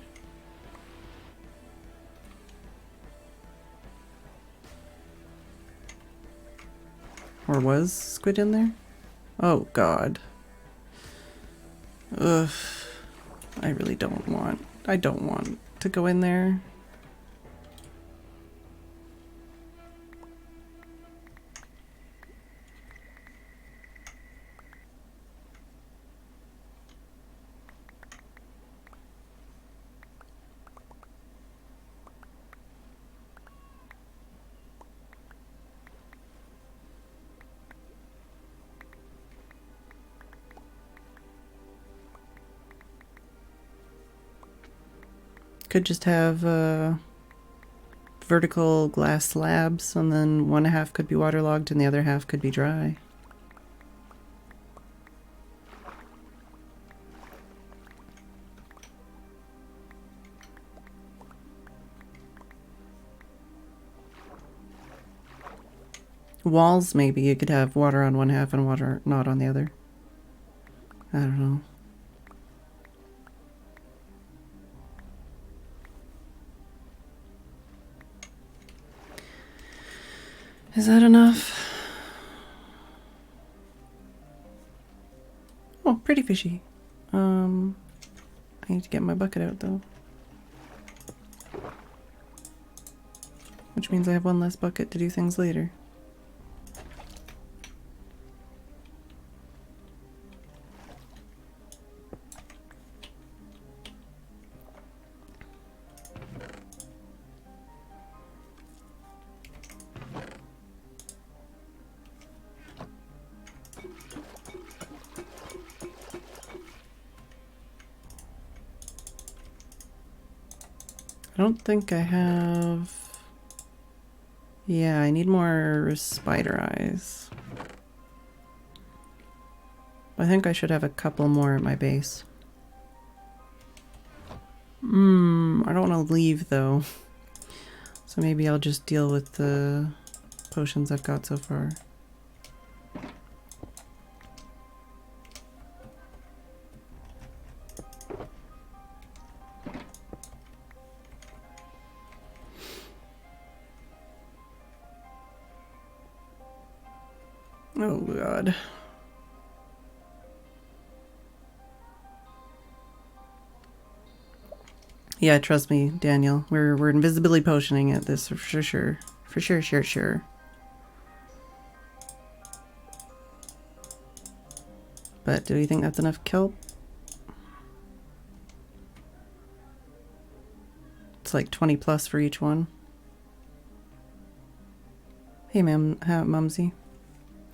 Speaker 1: Or was squid in there? Oh god. Ugh. I really don't want to go in there. Could just have vertical glass slabs, and then one half could be waterlogged and the other half could be dry. Walls, maybe you could have water on one half and water not on the other. I don't know. Is that enough? Oh, pretty fishy. I need to get my bucket out though. Which means I have one less bucket to do things later. I don't think I have... Yeah, I need more spider eyes. I think I should have a couple more at my base. I don't want to leave though. So maybe I'll just deal with the potions I've got so far. Oh god. Yeah, trust me, Daniel. We're invisibility potioning at this for sure. For sure. But do you think that's enough kelp? It's like 20 plus for each one. Hey, Mumsy.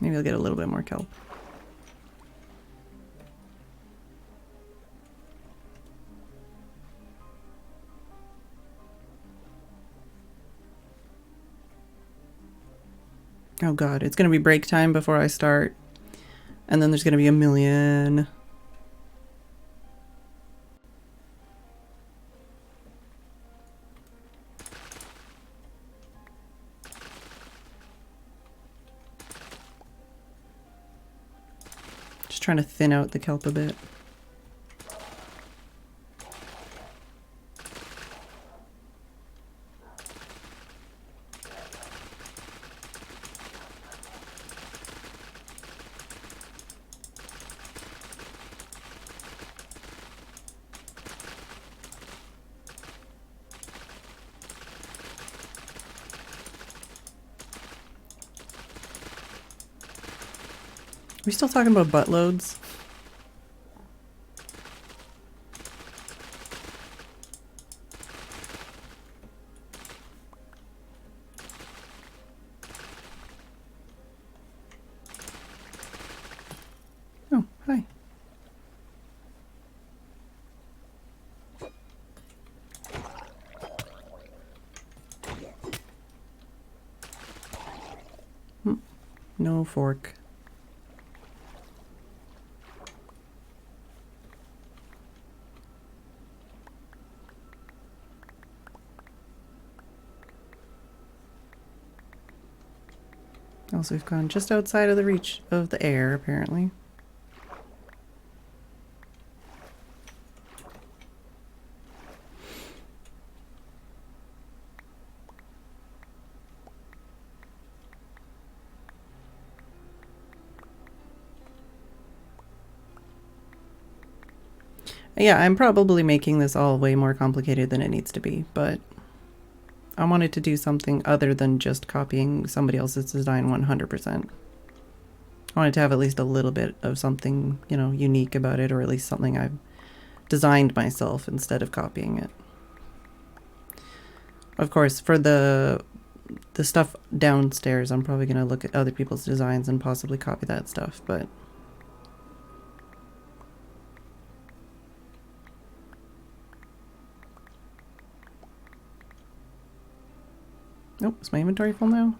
Speaker 1: Maybe I'll get a little bit more kelp. Oh god, it's gonna be break time before I start. And then there's gonna be a million. Just trying to thin out the kelp a bit. Are we still talking about butt loads? Oh, hi. No fork. Also, we've gone just outside of the reach of the air, apparently. Yeah, I'm probably making this all way more complicated than it needs to be, but I wanted to do something other than just copying somebody else's design 100%. I wanted to have at least a little bit of something, you know, unique about it, or at least something I've designed myself instead of copying it. Of course, for the stuff downstairs, I'm probably going to look at other people's designs and possibly copy that stuff, but... Nope, is my inventory full now?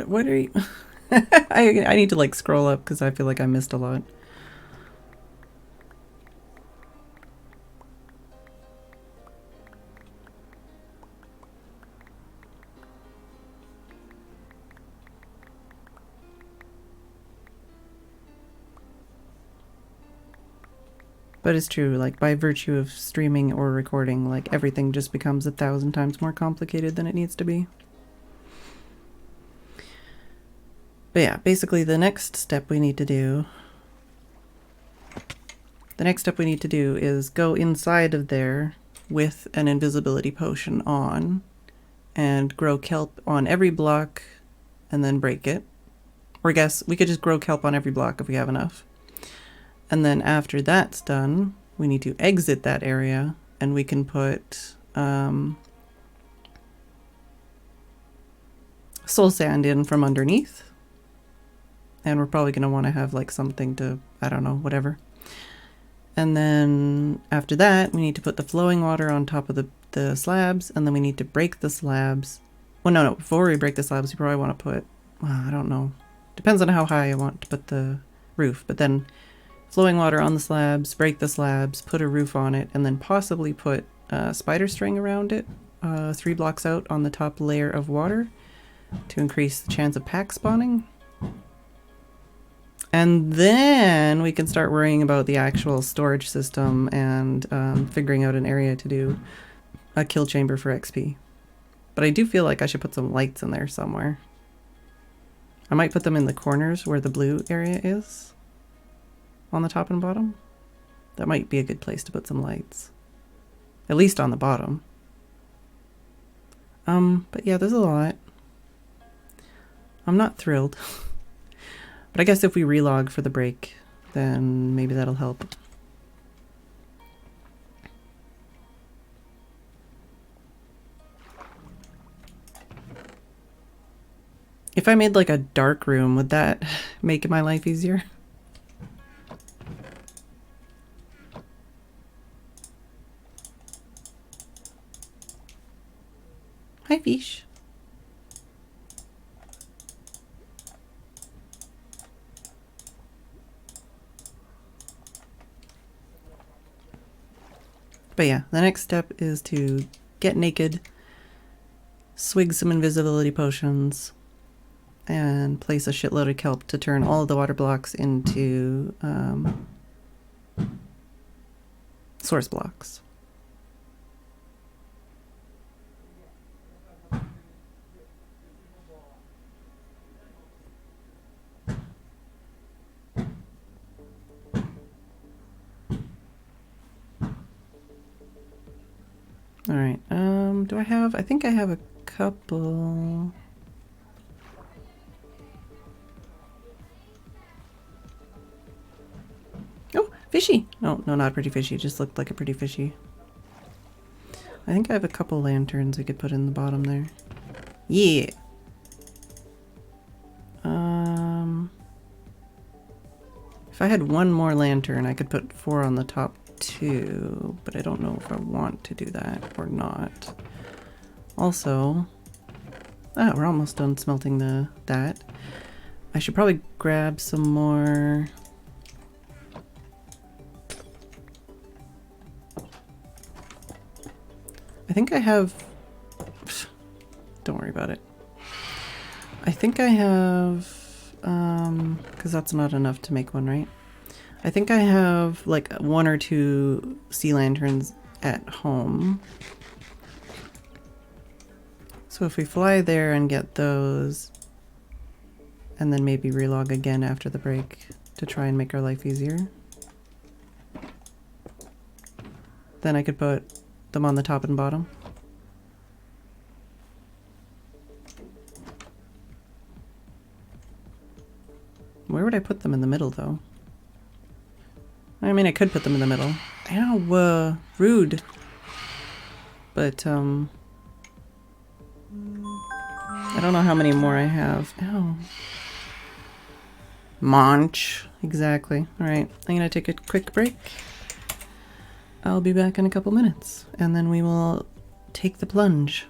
Speaker 1: What are you? I need to like scroll up because I feel like I missed a lot. But it's true, like by virtue of streaming or recording, like everything just becomes 1,000 times more complicated than it needs to be. But yeah, basically the next step we need to do is go inside of there with an invisibility potion on and grow kelp on every block and then break it. Or I guess we could just grow kelp on every block if we have enough. And then after that's done, we need to exit that area and we can put soul sand in from underneath. And we're probably going to want to have like something to, I don't know, whatever. And then after that, we need to put the flowing water on top of the slabs, and then we need to break the slabs. Well, no, before we break the slabs, we probably want to put, well, I don't know. Depends on how high I want to put the roof. But then flowing water on the slabs, break the slabs, put a roof on it, and then possibly put spider string around it, 3 blocks out on the top layer of water to increase the chance of pack spawning. And then we can start worrying about the actual storage system and figuring out an area to do a kill chamber for XP. But I do feel like I should put some lights in there somewhere. I might put them in the corners where the blue area is. On the top and bottom. That might be a good place to put some lights. At least on the bottom. But yeah, there's a lot. I'm not thrilled. But I guess if we relog for the break, then maybe that'll help. If I made like a dark room, would that make my life easier? Hi, fish. But yeah, the next step is to get naked, swig some invisibility potions, and place a shitload of kelp to turn all of the water blocks into source blocks. Alright, do I have, I think I have a couple. Oh, fishy! No, not a pretty fishy, it just looked like a pretty fishy. I think I have a couple lanterns we could put in the bottom there. Yeah! If I had one more lantern, I could put 4 on the top too, but I don't know if I want to do that or not. Also, we're almost done smelting that. I should probably grab some more. I think I have, don't worry about it. I think I have, because that's not enough to make one, right? I think I have like 1 or 2 sea lanterns at home. So if we fly there and get those, and then maybe relog again after the break to try and make our life easier, then I could put them on the top and bottom. Where would I put them in the middle, though? I mean, I could put them in the middle. Ow, rude. But, I don't know how many more I have. Ow. Munch. Exactly. Alright, I'm gonna take a quick break. I'll be back in a couple minutes, and then we will take the plunge.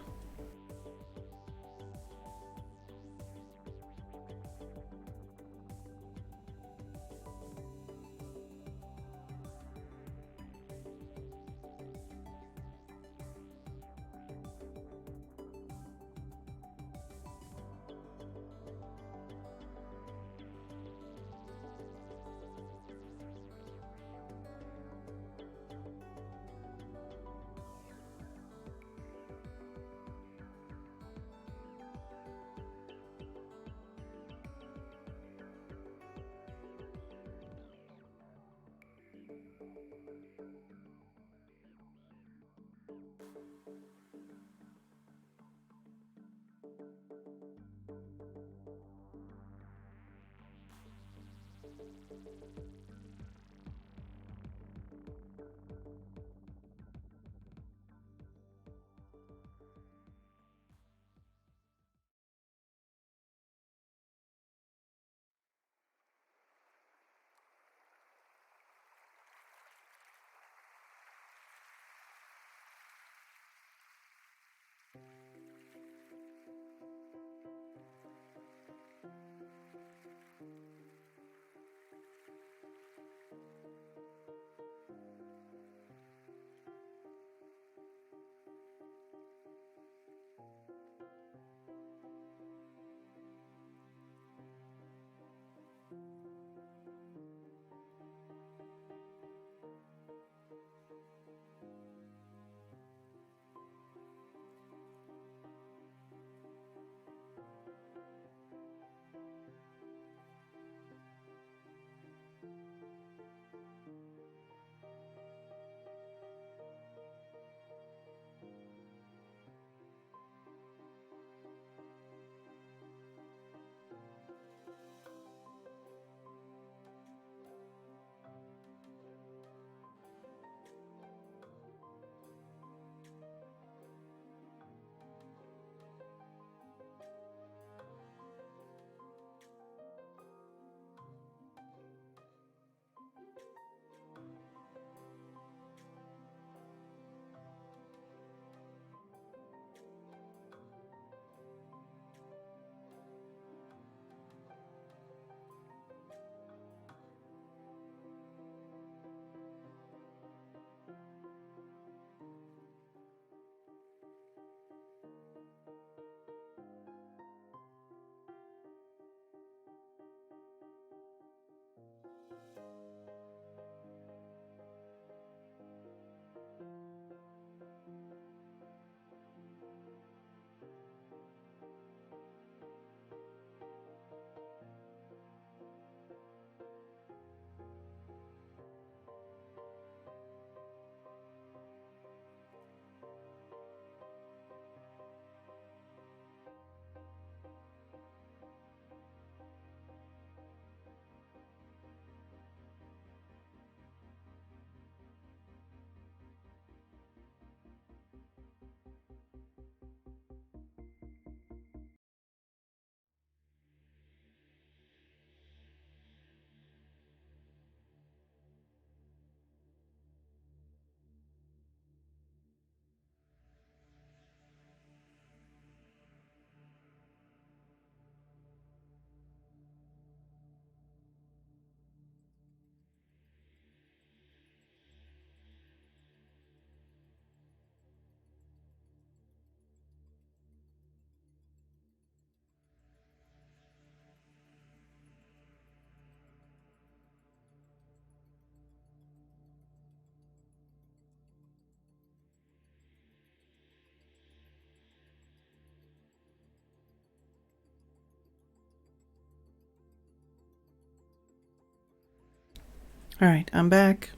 Speaker 1: Alright, I'm back.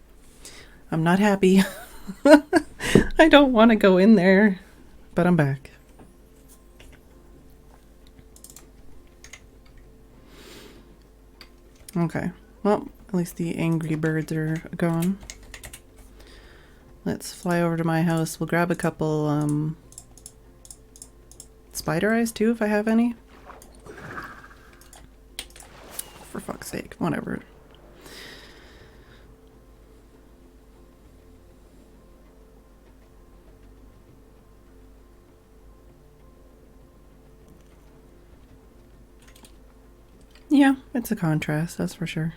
Speaker 1: I'm not happy. I don't want to go in there, but I'm back. Okay, well, at least the angry birds are gone. Let's fly over to my house. We'll grab a couple, spider eyes too, if I have any. For fuck's sake, whatever. Yeah, it's a contrast, that's for sure.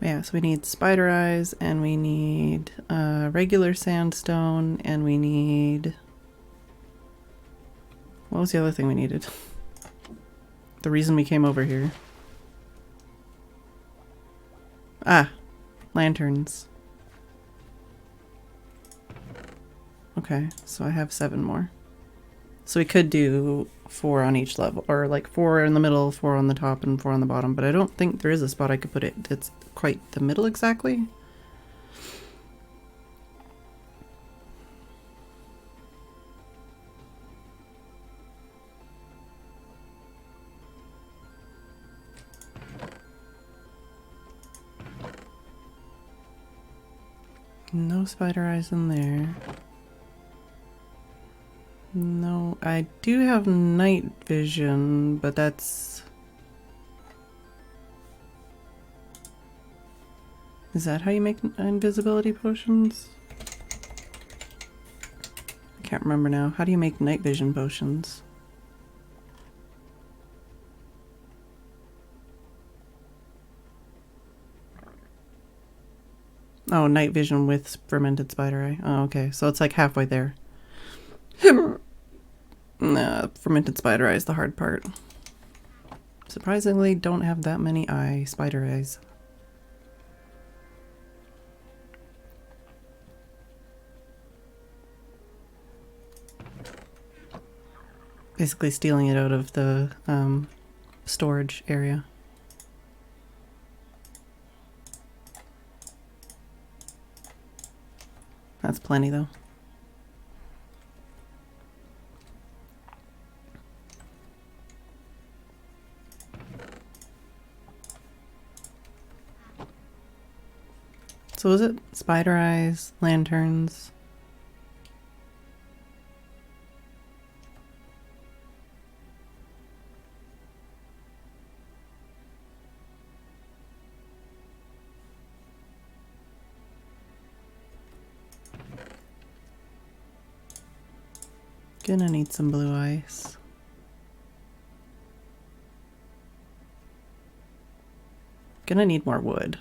Speaker 1: Yeah, so we need spider eyes, and we need regular sandstone, and we need... What was the other thing we needed? The reason we came over here. Ah, lanterns. Okay, so I have 7 more. So we could do 4 on each level, or like 4 in the middle, 4 on the top, and 4 on the bottom, but I don't think there is a spot I could put it that's quite the middle exactly. No spider eyes in there. No, I do have night vision, but that's... Is that how you make invisibility potions? I can't remember now. How do you make night vision potions? Oh, night vision with fermented spider eye. Oh, okay. So it's like halfway there. Nah, fermented spider eye is the hard part. Surprisingly, don't have that many spider eyes. Basically stealing it out of the storage area. That's plenty though. So is it spider eyes, lanterns? Gonna need some blue ice. Gonna need more wood.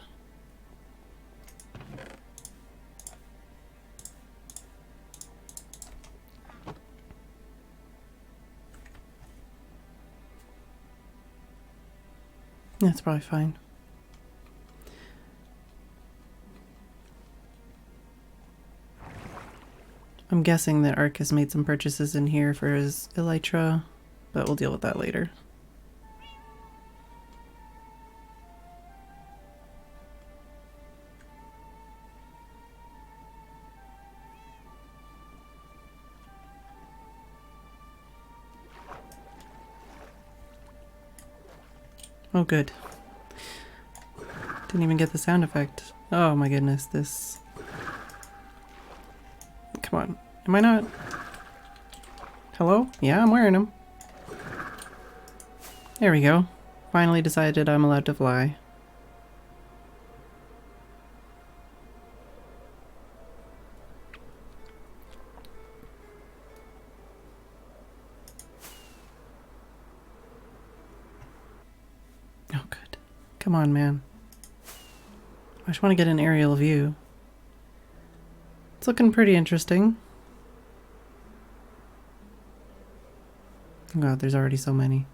Speaker 1: That's probably fine. I'm guessing that Arcus made some purchases in here for his elytra, but we'll deal with that later. Oh, good. Didn't even get the sound effect. Oh my goodness, this... Come on. Am I not... Hello? Yeah, I'm wearing them. There we go. Finally decided I'm allowed to fly. Oh, good. Come on, man. I just want to get an aerial view. It's looking pretty interesting. Oh God, there's already so many.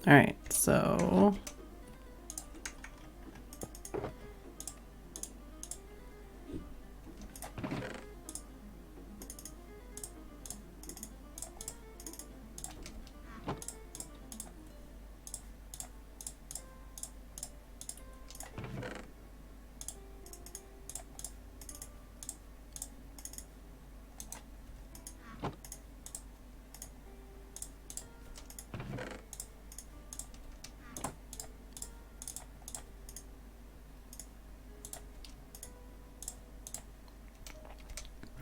Speaker 1: All right, so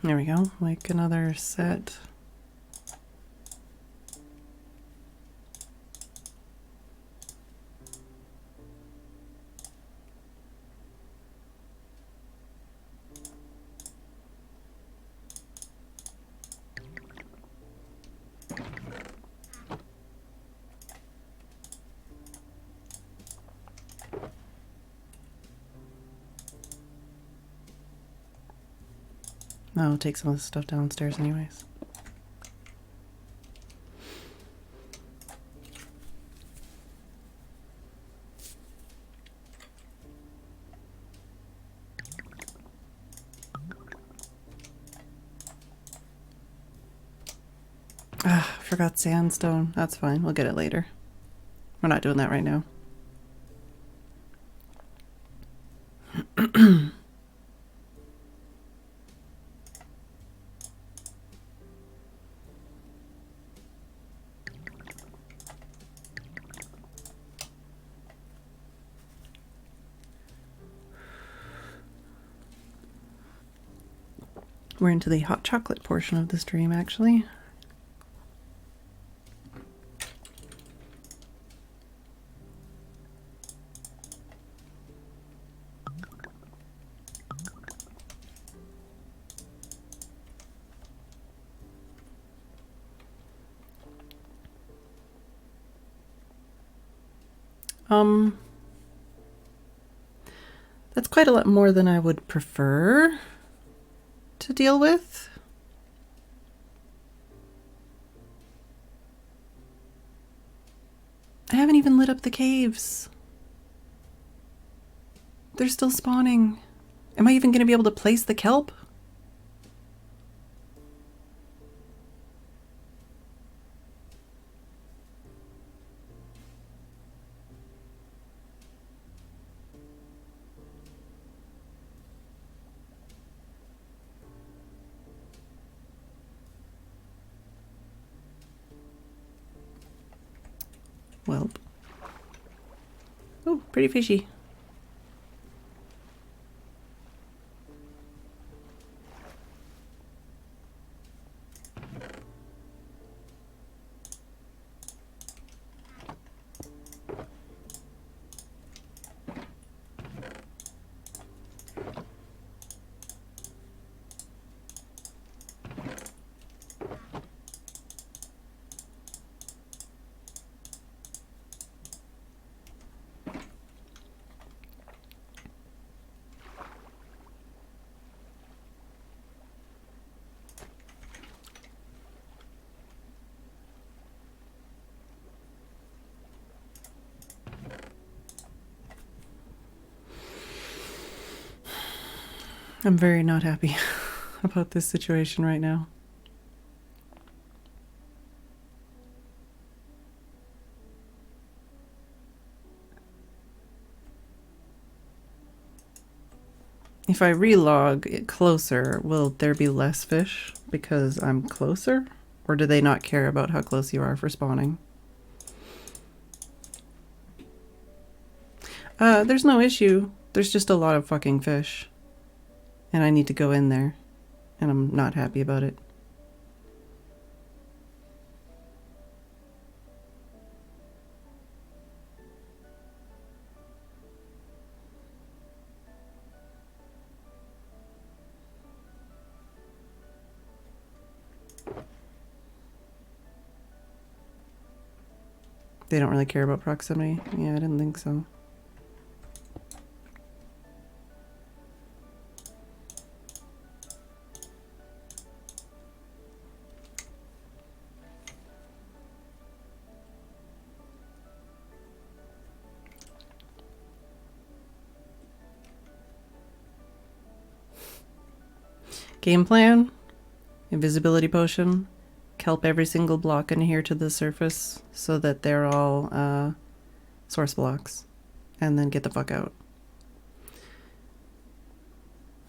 Speaker 1: there we go. Like another set. I'll take some of this stuff downstairs anyways. Ah, I forgot sandstone. That's fine. We'll get it later. We're not doing that right now. We're into the hot chocolate portion of the stream, actually. That's quite a lot more than I would prefer to deal with. I haven't even lit up the caves. They're still spawning. Am I even going to be able to place the kelp? Welp. Oh, pretty fishy. I'm very not happy about this situation right now. If I relog it closer, will there be less fish because I'm closer? Or do they not care about how close you are for spawning? There's no issue. There's just a lot of fucking fish. And I need to go in there. And I'm not happy about it. They don't really care about proximity. Yeah, I didn't think so. Game plan, invisibility potion, kelp every single block in here to the surface so that they're all source blocks, and then get the fuck out.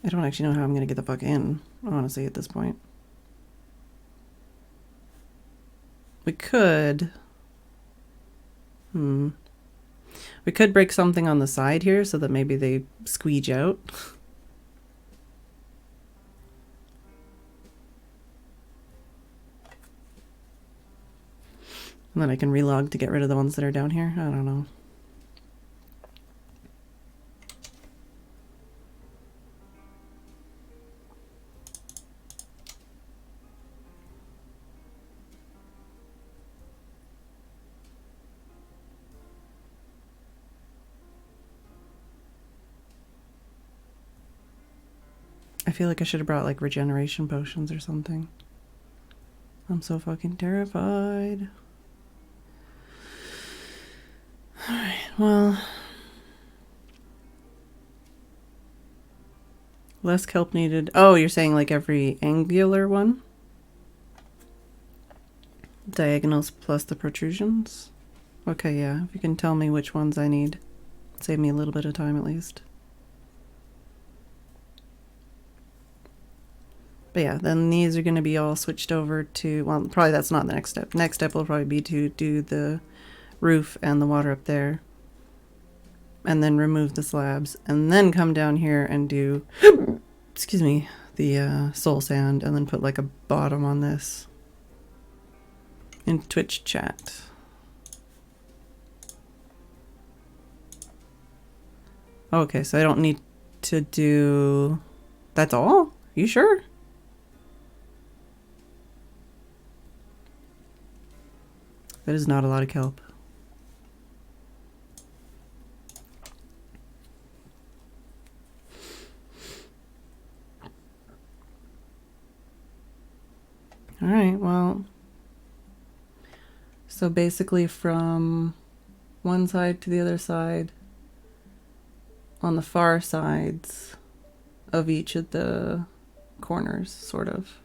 Speaker 1: I don't actually know how I'm gonna get the fuck in, honestly, at this point. We could... We could break something on the side here so that maybe they squeege out. And then I can relog to get rid of the ones that are down here. I don't know. I feel like I should have brought like regeneration potions or something. I'm so fucking terrified. Alright, well. Less kelp needed. Oh, you're saying like every angular one? Diagonals plus the protrusions? Okay, yeah. If you can tell me which ones I need. Save me a little bit of time at least. But yeah, then these are going to be all switched over to, well, probably that's not the next step. Next step will probably be to do the roof and the water up there. And then remove the slabs. And then come down here and do, excuse me, the soul sand. And then put like a bottom on this. In Twitch chat. Okay, so I don't need to do... That's all? You sure? That is not a lot of kelp. Alright, well... So basically from one side to the other side, on the far sides of each of the corners, sort of.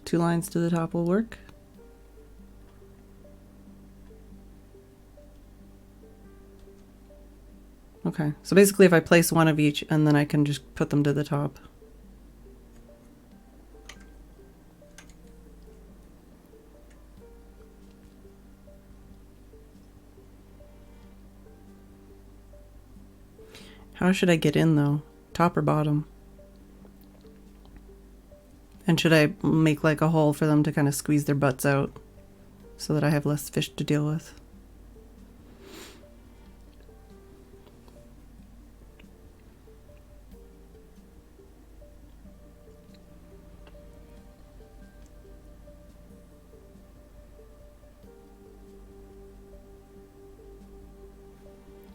Speaker 1: 2 lines to the top will work. Okay, so basically if I place one of each and then I can just put them to the top. How should I get in though? Top or bottom? And should I make like a hole for them to kind of squeeze their butts out so that I have less fish to deal with?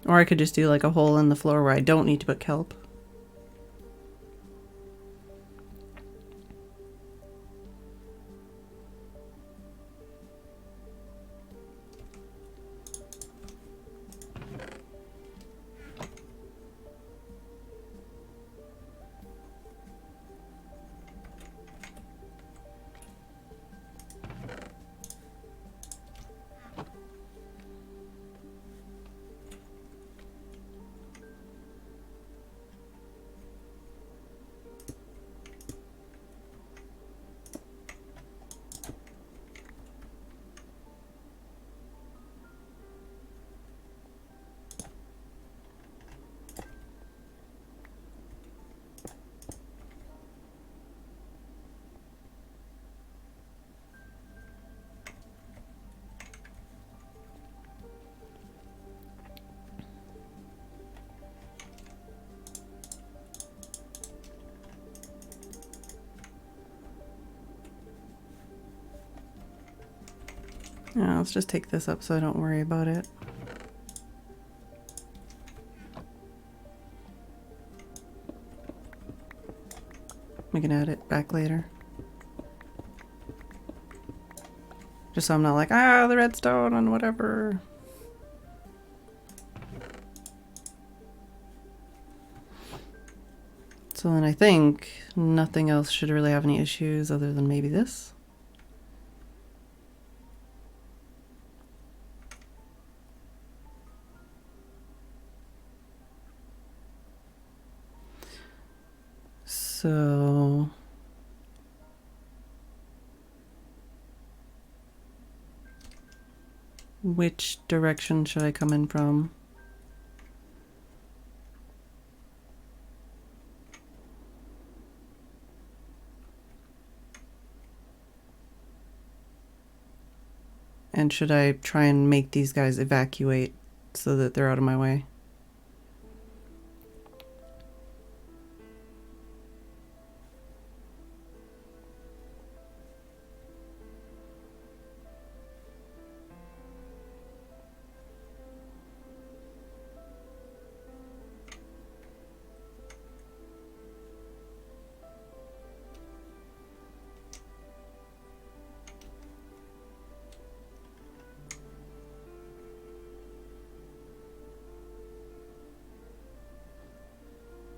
Speaker 1: Or I could just do like a hole in the floor where I don't need to put kelp. Yeah, let's just take this up so I don't worry about it. We can add it back later. Just so I'm not like, ah, the redstone and whatever. So then I think nothing else should really have any issues other than maybe this. So which direction should I come in from? And should I try and make these guys evacuate so that they're out of my way?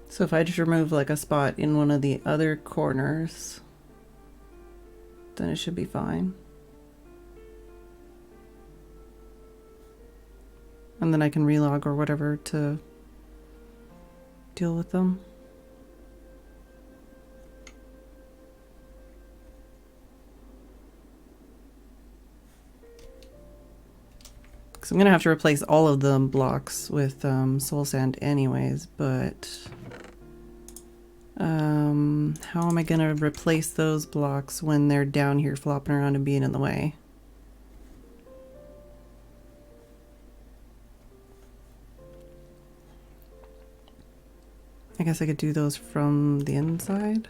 Speaker 1: So if I just remove like a spot in one of the other corners, then it should be fine. And then I can relog or whatever to deal with them. Because I'm going to have to replace all of the blocks with soul sand anyways, but how am I going to replace those blocks when they're down here flopping around and being in the way? I guess I could do those from the inside.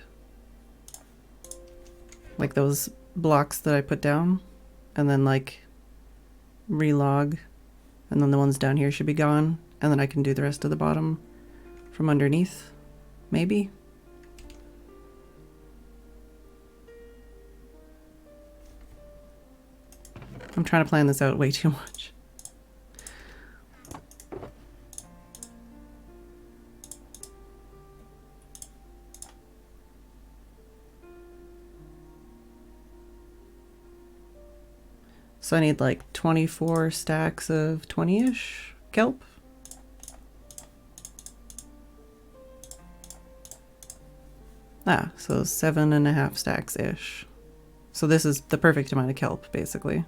Speaker 1: Like those blocks that I put down, and then like relog, and then the ones down here should be gone, and then I can do the rest of the bottom from underneath, maybe? I'm trying to plan this out way too much. So I need like 24 stacks of 20-ish kelp. Ah, so 7.5 stacks-ish. So this is the perfect amount of kelp, basically.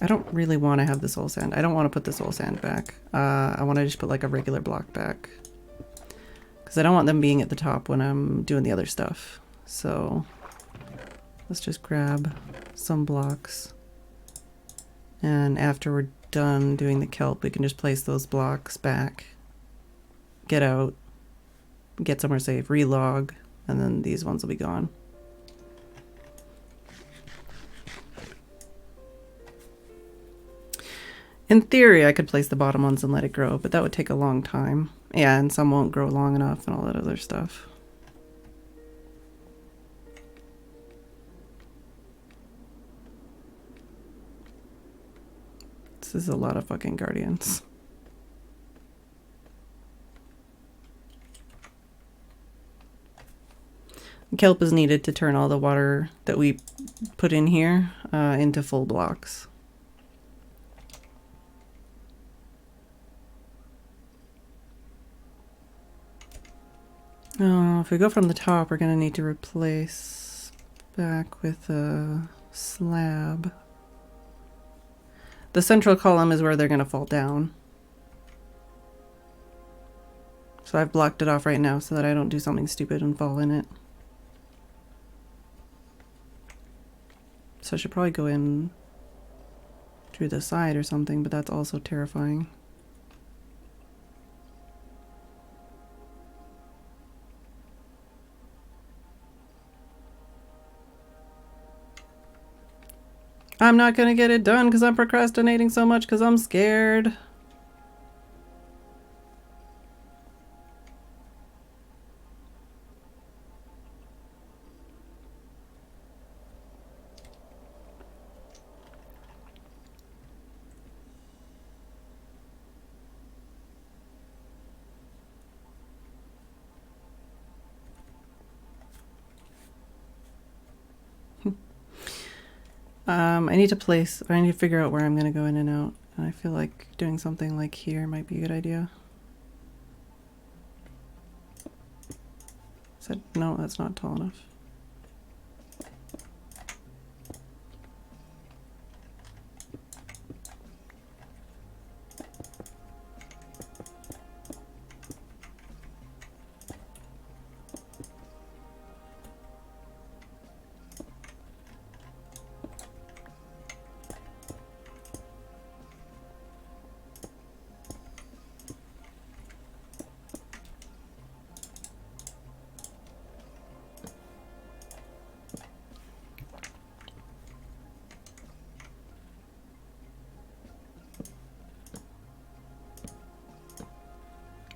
Speaker 1: I don't really want to have the soul sand. I don't want to put the soul sand back. I want to just put like a regular block back. Because I don't want them being at the top when I'm doing the other stuff. So let's just grab some blocks. And after we're done doing the kelp, we can just place those blocks back. Get out. Get somewhere safe. Relog. And then these ones will be gone. In theory, I could place the bottom ones and let it grow, but that would take a long time. Yeah, and some won't grow long enough and all that other stuff. This is a lot of fucking guardians. Kelp is needed to turn all the water that we put in here into full blocks. If we go from the top, we're going to need to replace back with a slab. The central column is where they're going to fall down. So I've blocked it off right now so that I don't do something stupid and fall in it. So I should probably go in through the side or something, but that's also terrifying. I'm not gonna get it done because I'm procrastinating so much because I'm scared. I need to figure out where I'm going to go in and out. And I feel like doing something like here might be a good idea. No, that's not tall enough.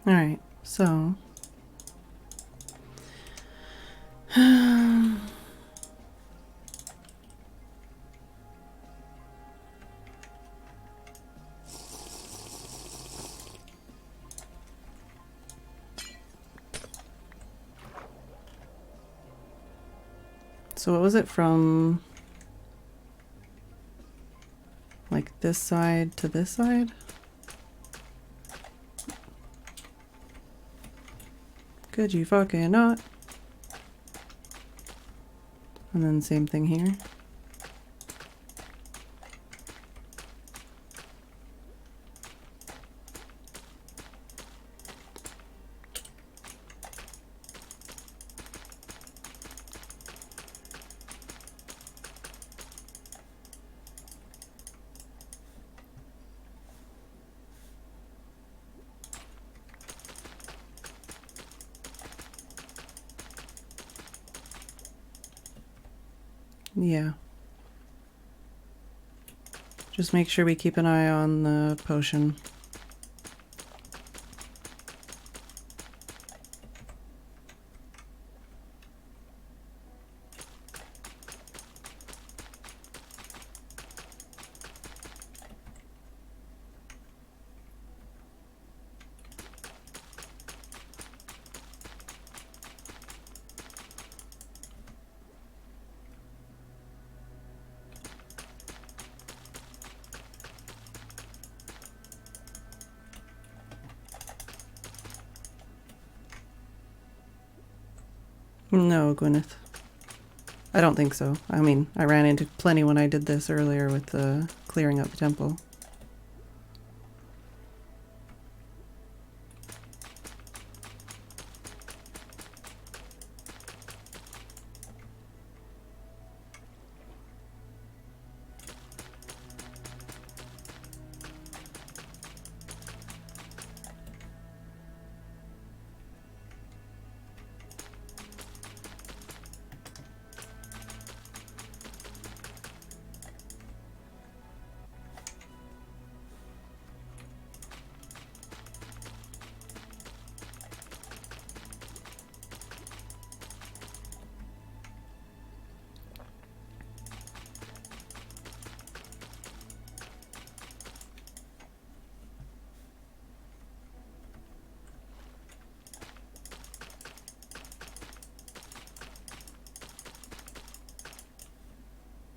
Speaker 1: All right, so so what was it from like this side to this side? Could you fucking not? And then same thing here. Yeah. Just make sure we keep an eye on the potion. No, Gwyneth. I don't think so. I mean, I ran into plenty when I did this earlier with clearing up the temple.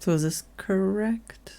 Speaker 1: So is this correct?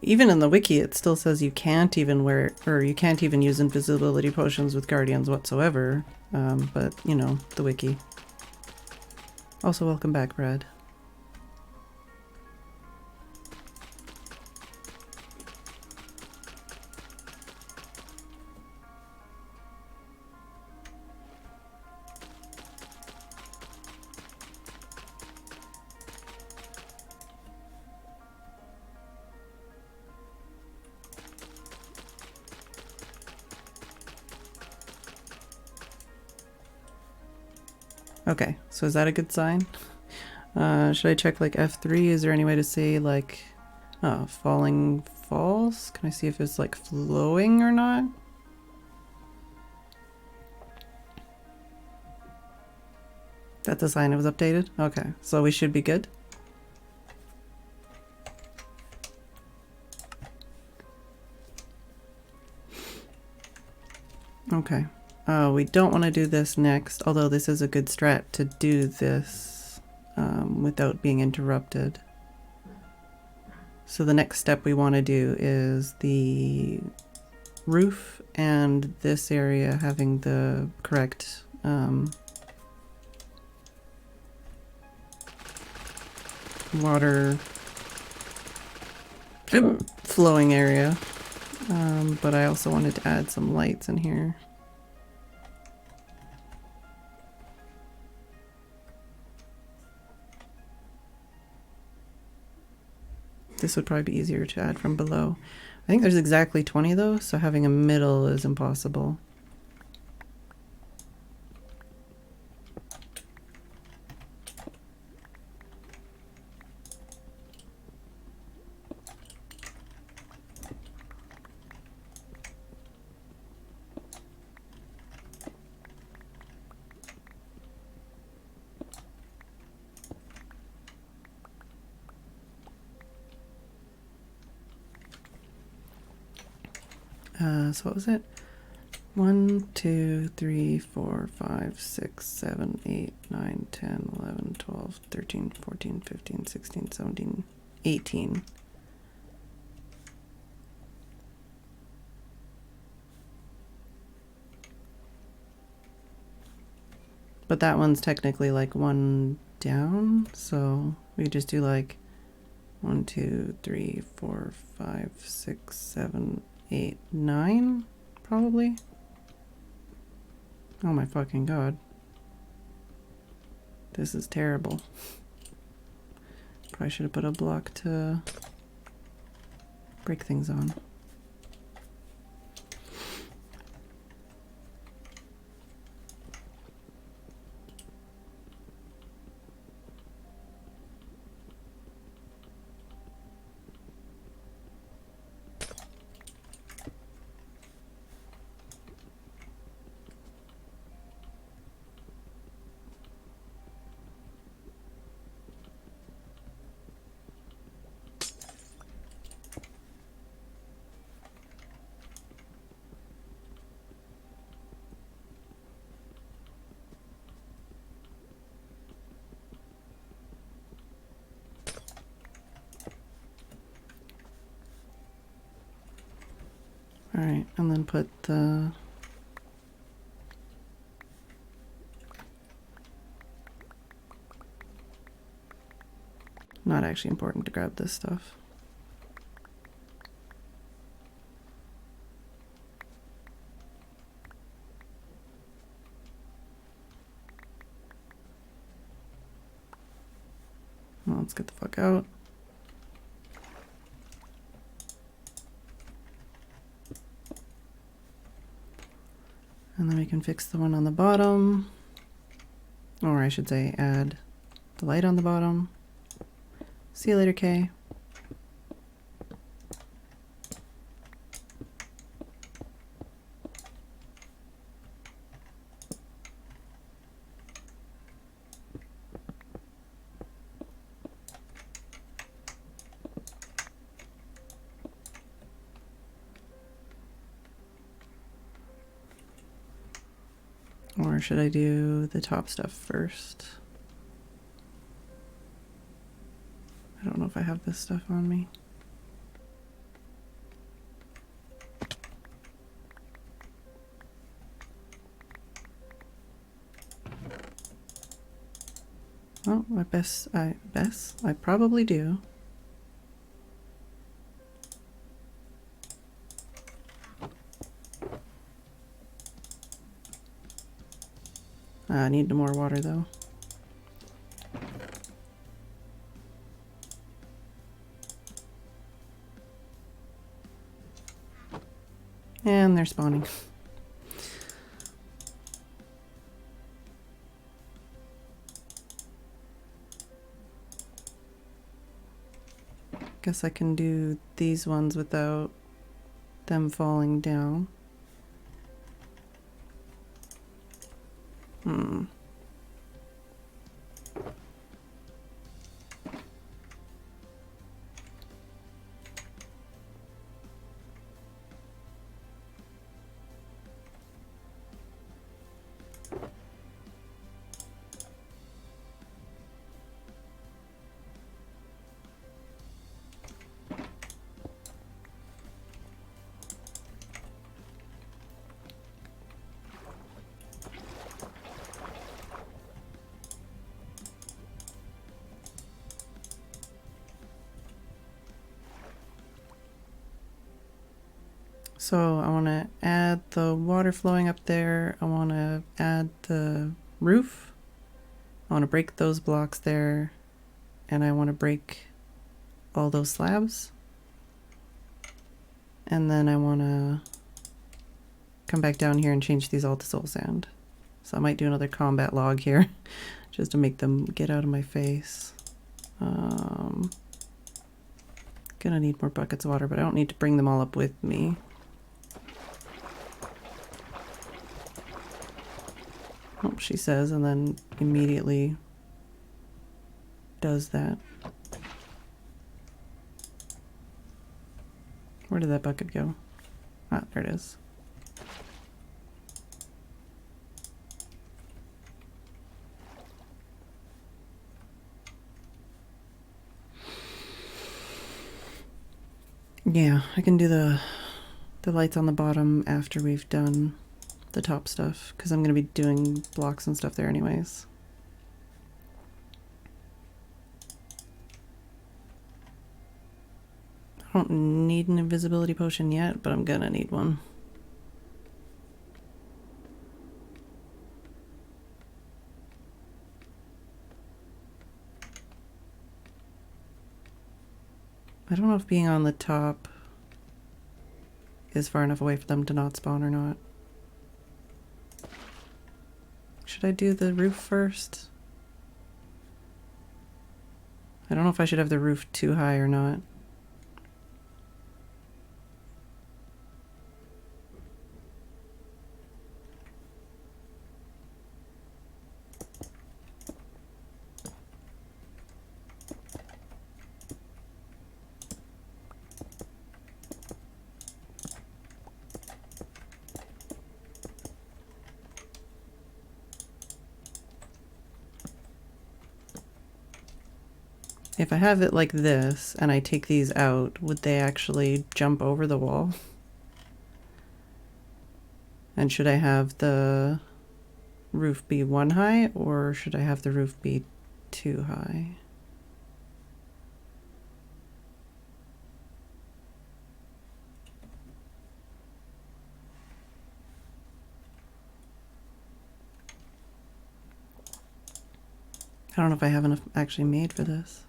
Speaker 1: Even in the wiki, it still says you can't even wear, or you can't even use invisibility potions with guardians whatsoever. But, you know, the wiki. Also, welcome back, Brad. Okay, so is that a good sign? Should I check like F3? Is there any way to say like falling falls? Can I see if it's like flowing or not? That's a sign it was updated? Okay, so we should be good. Okay. We don't want to do this next, although this is a good strat to do this without being interrupted. So the next step we want to do is the roof and this area having the correct water flowing area. But I also wanted to add some lights in here. This would probably be easier to add from below. I think there's exactly 20 of those, so having a middle is impossible. So what was it? 1, 2, 3, 4, 5, 6, 7, 8, 9, 10, 11, 12, 13, 14, 15, 16, 17, 18. But that one's technically like one down, so we could just do like 1, 2, 3, 4, 5, 6, 7, 8, 9, probably. Oh my fucking god. This is terrible. Probably should have put a block to break things on. Alright, and then put the not actually important to grab this stuff. Well, let's get the fuck out. And then we can fix the one on the bottom. Or I should say add the light on the bottom. See you later, Kay. Or should I do the top stuff first? I don't know if I have this stuff on me. Oh, I probably do. I need more water though. And they're spawning. Guess I can do these ones without them falling down. So I want to add the water flowing up there. I want to add the roof. I want to break those blocks there. And I want to break all those slabs. And then I want to come back down here and change these all to soul sand. So I might do another combat log here just to make them get out of my face. Gonna need more buckets of water, but I don't need to bring them all up with me. Oh, she says, and then immediately does that. Where did that bucket go? Ah, there it is. Yeah, I can do the lights on the bottom after we've done the top stuff, because I'm going to be doing blocks and stuff there anyways. I don't need an invisibility potion yet, but I'm gonna need one. I don't know if being on the top is far enough away for them to not spawn or not. Should I do the roof first? I don't know if I should have the roof too high or not. If I have it like this and I take these out, would they actually jump over the wall? And should I have the roof be 1 high, or should I have the roof be 2 high? I don't know if I have enough actually made for this.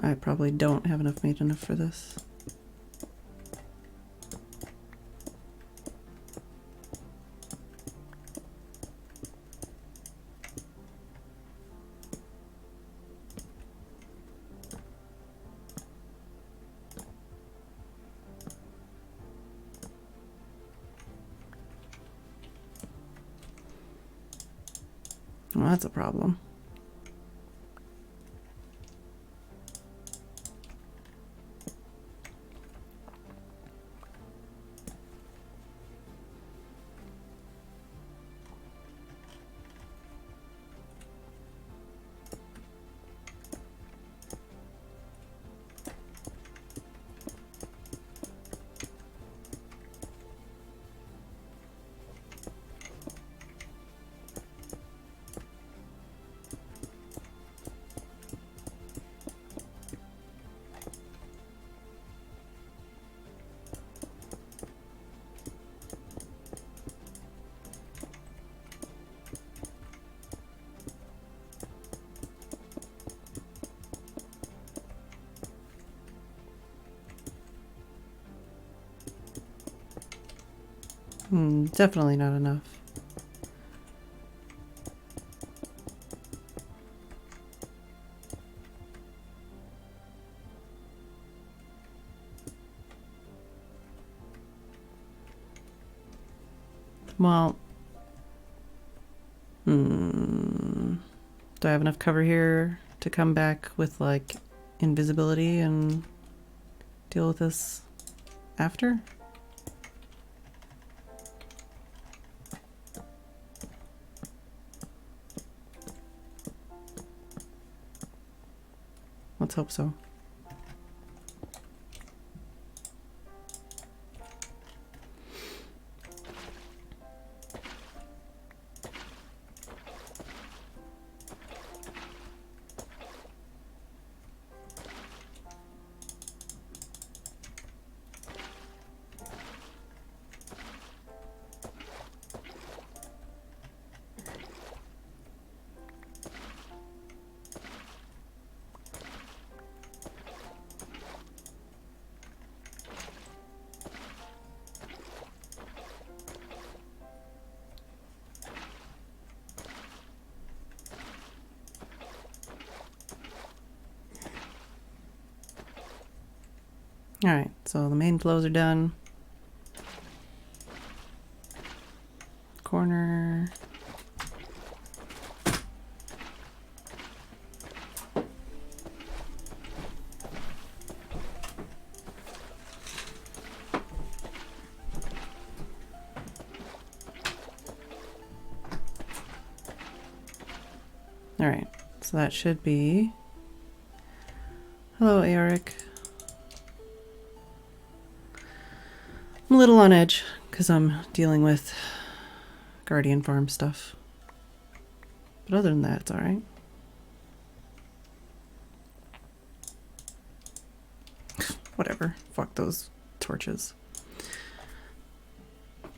Speaker 1: I probably don't have enough made enough for this. Well, that's a problem. Definitely not enough. Well, do I have enough cover here to come back with like invisibility and deal with this after? Let's hope so. Alright, so the main flows are done. Corner. Alright, so that should be... Hello, Eric. I'm a little on edge because I'm dealing with Guardian Farm stuff. But other than that, it's alright. Whatever. Fuck those torches.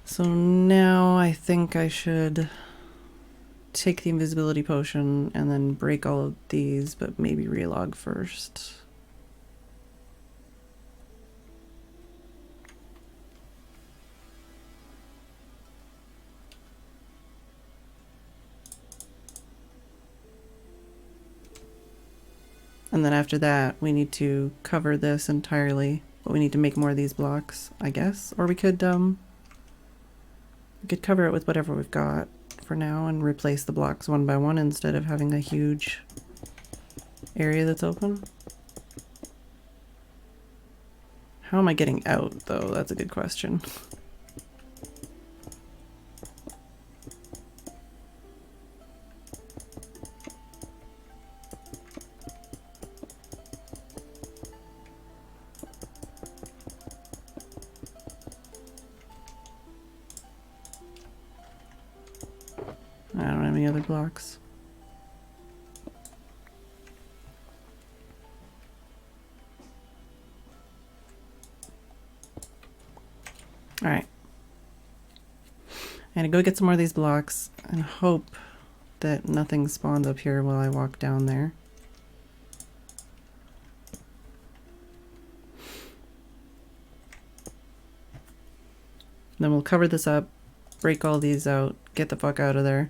Speaker 1: So now I think I should take the invisibility potion and then break all of these, but maybe relog first. And then after that, we need to cover this entirely, but we need to make more of these blocks, I guess. Or we could cover it with whatever we've got for now and replace the blocks one by one instead of having a huge area that's open. How am I getting out, though? That's a good question. I don't have any other blocks. Alright. I'm gonna go get some more of these blocks and hope that nothing spawns up here while I walk down there. Then we'll cover this up, break all these out, get the fuck out of there.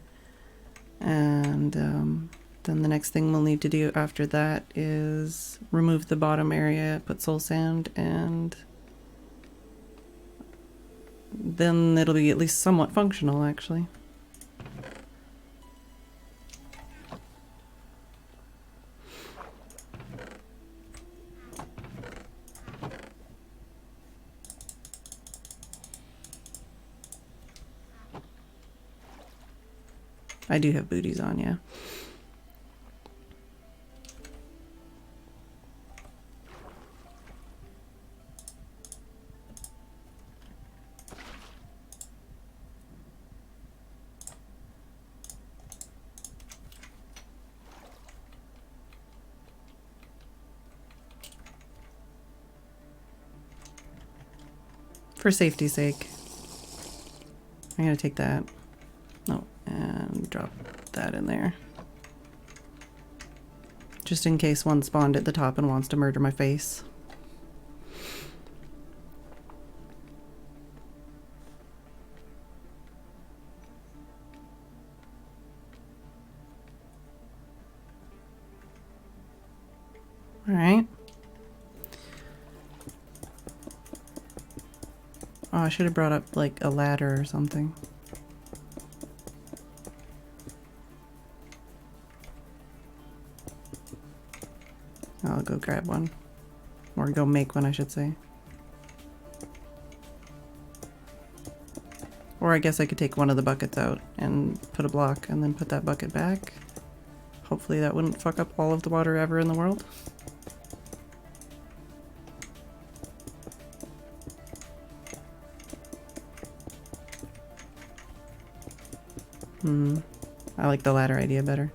Speaker 1: And then the next thing we'll need to do after that is remove the bottom area, put soul sand, and then it'll be at least somewhat functional, actually. I do have booties on, yeah. For safety's sake. I'm gonna take that. No, and drop that in there. Just in case one spawned at the top and wants to murder my face. Alright. Oh, I should have brought up like a ladder or something. I'll go grab one. Or go make one, I should say. Or I guess I could take one of the buckets out and put a block and then put that bucket back. Hopefully that wouldn't fuck up all of the water ever in the world. I like the ladder idea better.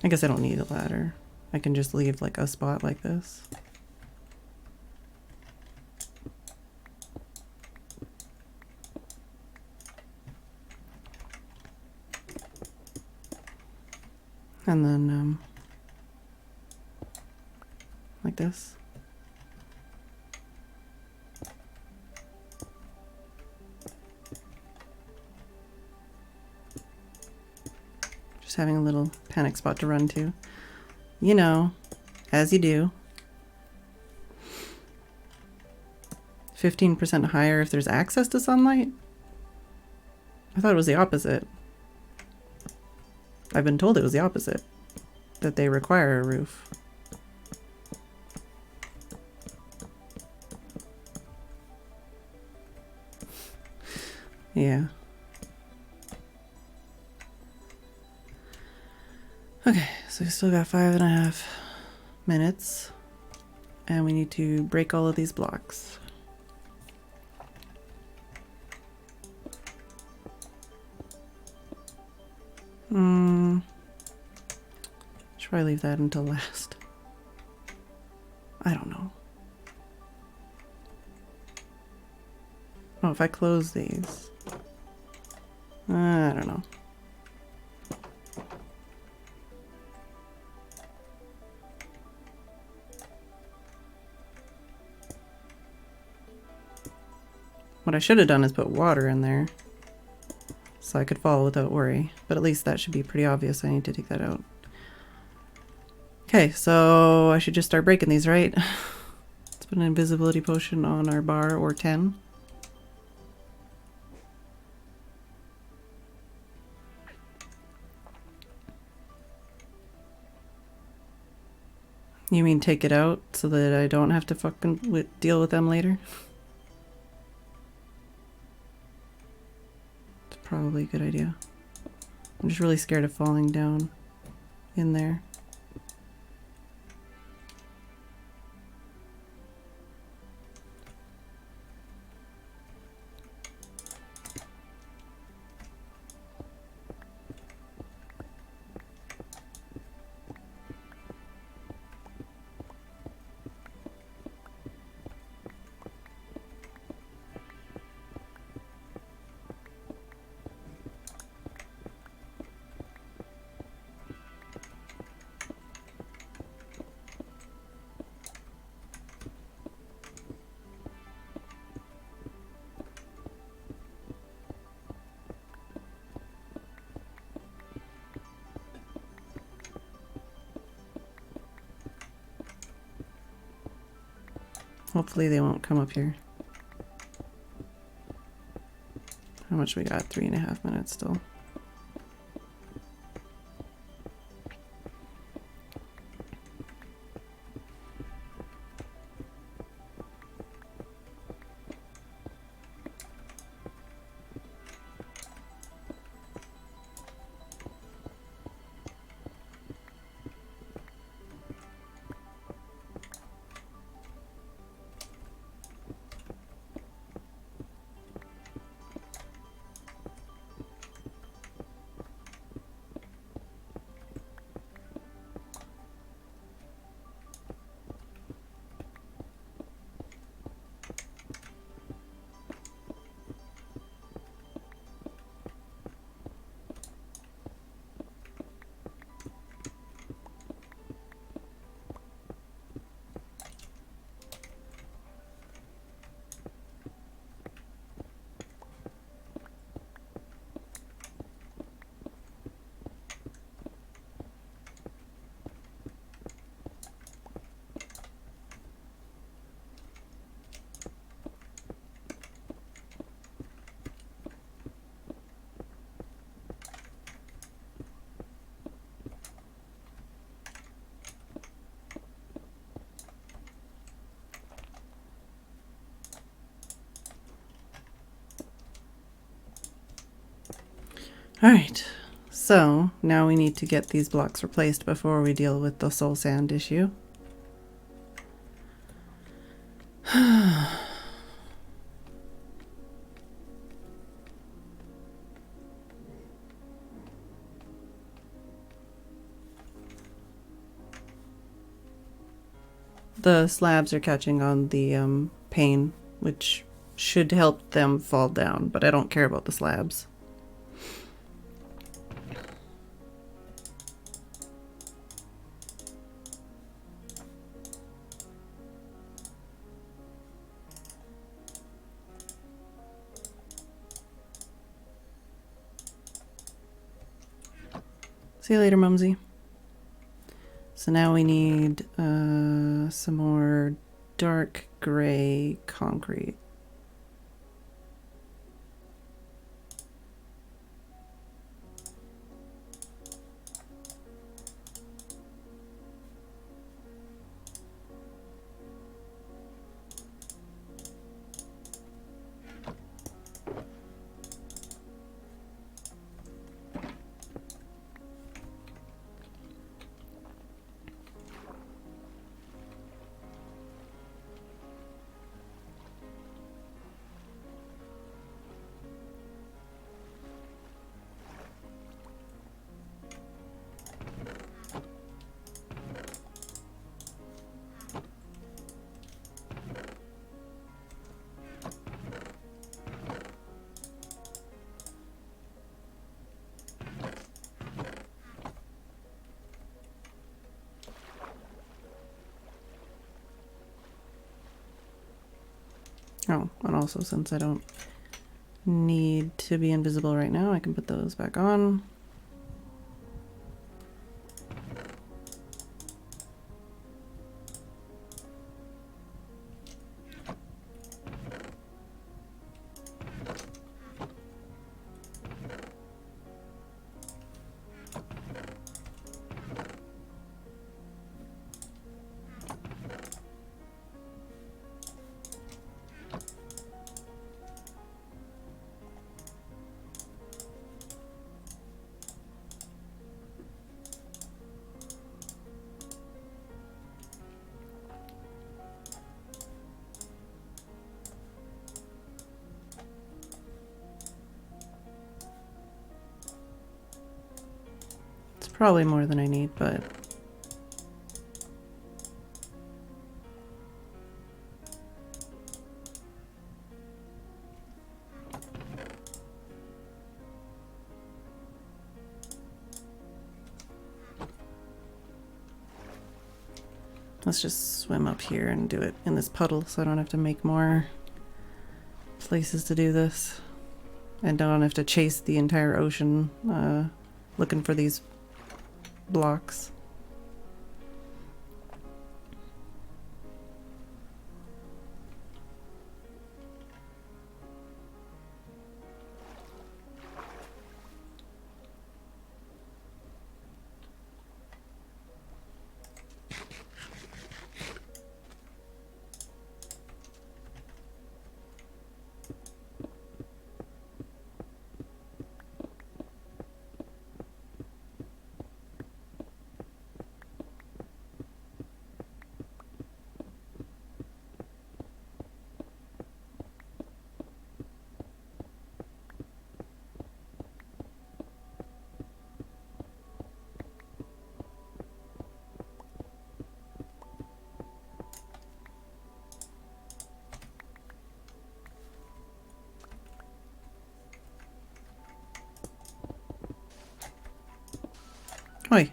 Speaker 1: I guess I don't need a ladder. I can just leave like a spot like this. And then, like this. Just having a little panic spot to run to. You know, as you do. 15% higher if there's access to sunlight? I thought it was the opposite. I've been told it was the opposite. That they require a roof. Yeah. Okay, so we still got 5.5 minutes. And we need to break all of these blocks. Should probably leave that until last. I don't know. Oh, if I close these. I don't know. What I should have done is put water in there so I could fall without worry, but at least that should be pretty obvious. I need to take that out. Okay, so I should just start breaking these, right? Let's put an invisibility potion on our bar, or 10. You mean take it out so that I don't have to fucking deal with them later? It's probably a good idea. I'm just really scared of falling down in there. Hopefully they won't come up here. How much we got? 3.5 minutes still. Alright, so now we need to get these blocks replaced before we deal with the soul sand issue. The slabs are catching on the pane, which should help them fall down, but I don't care about the slabs. See you later, Mumsy. So now we need some more dark gray concrete. Oh, and also since I don't need to be invisible right now, I can put those back on. Probably more than I need, but let's just swim up here and do it in this puddle so I don't have to make more places to do this. And don't have to chase the entire ocean looking for these blocks. Oi.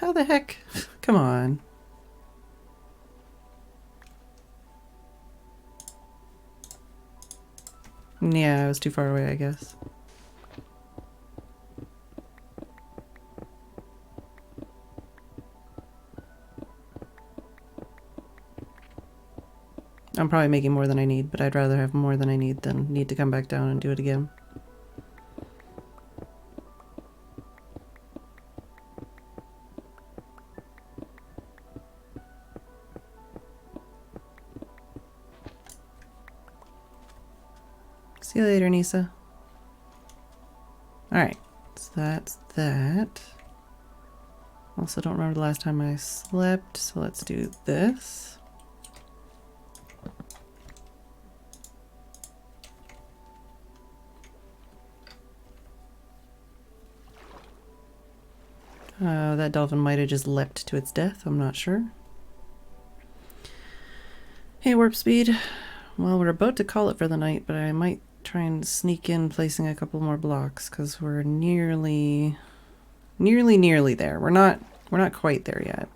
Speaker 1: How the heck? Come on. Yeah, I was too far away, I guess. I'm probably making more than I need, but I'd rather have more than I need than need to come back down and do it again. See you later, Nisa. Alright, so that's that. Also don't remember the last time I slept, so let's do this. That dolphin might have just leapt to its death, I'm not sure. Hey, warp speed. Well, we're about to call it for the night, but I might try and sneak in placing a couple more blocks because we're nearly there. We're not quite there yet.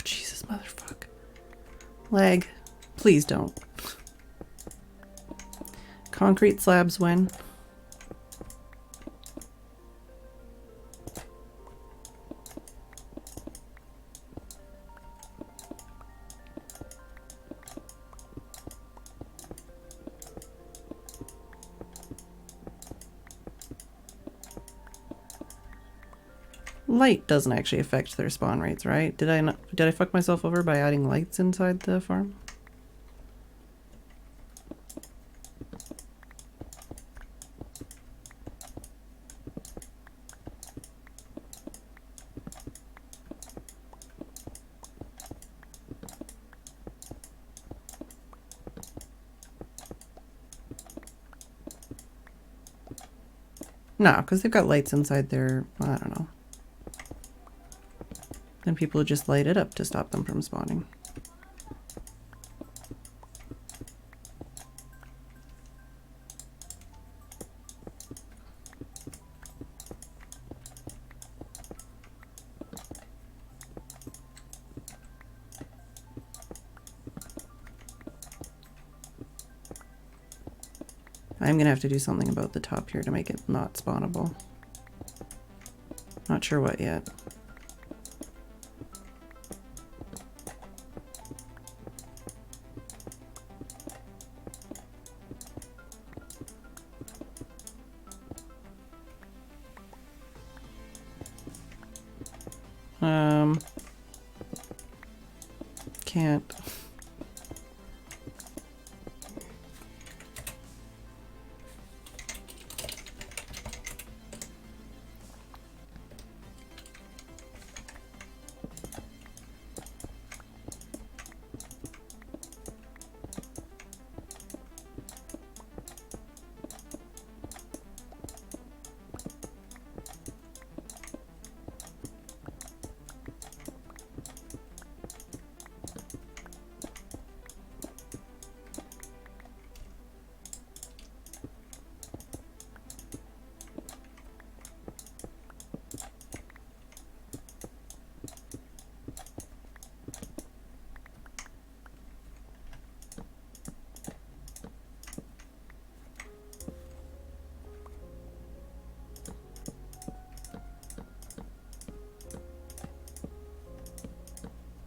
Speaker 1: Jesus, motherfucker. Lag. Please don't. Concrete slabs when? Light doesn't actually affect their spawn rates, right? Did I fuck myself over by adding lights inside the farm? No, because they've got lights inside their, I don't know. Then people just light it up to stop them from spawning. I'm gonna have to do something about the top here to make it not spawnable. Not sure what yet. Can't.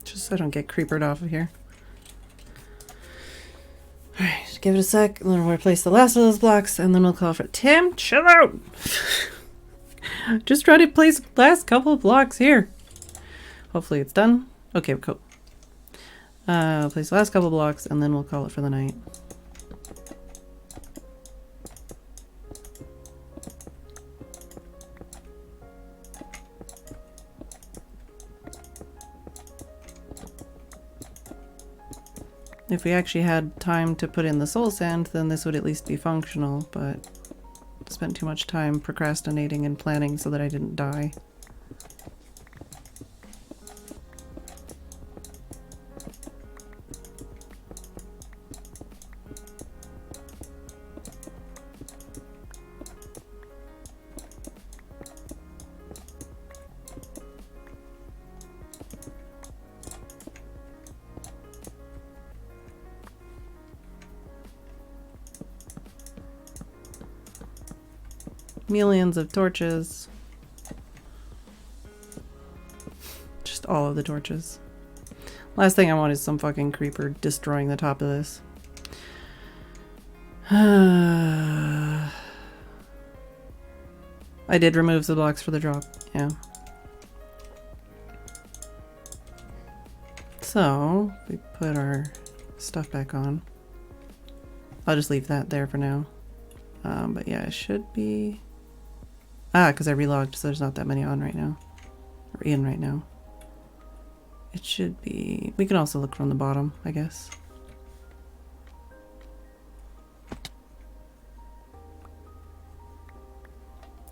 Speaker 1: Just so I don't get creepered off of here. Alright, give it a sec, and then we'll replace the last of those blocks, and then we'll call for Tim, chill out! Just try to place last couple of blocks here. Hopefully it's done. Okay, cool. Place the last couple blocks and then we'll call it for the night. If we actually had time to put in the soul sand, then this would at least be functional, but I spent too much time procrastinating and planning so that I didn't die. Millions of torches. Just all of the torches. Last thing I want is some fucking creeper destroying the top of this. I did remove the blocks for the drop, yeah. So, we put our stuff back on. I'll just leave that there for now. But yeah, it should be... Ah, because I relogged, so there's not that many on right now. Or in right now. It should be... We can also look from the bottom, I guess.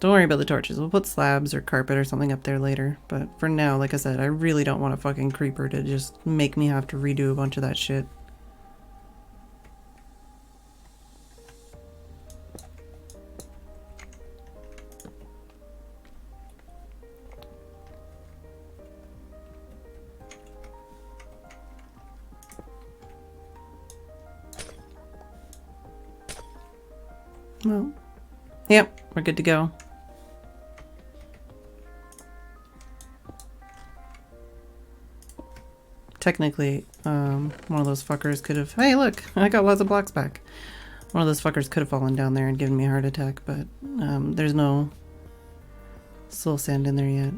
Speaker 1: Don't worry about the torches. We'll put slabs or carpet or something up there later. But for now, like I said, I really don't want a fucking creeper to just make me have to redo a bunch of that shit. Well, yep, we're good to go. Technically, one of those fuckers could have... Hey, look! I got lots of blocks back. One of those fuckers could have fallen down there and given me a heart attack, but there's no soul sand in there yet.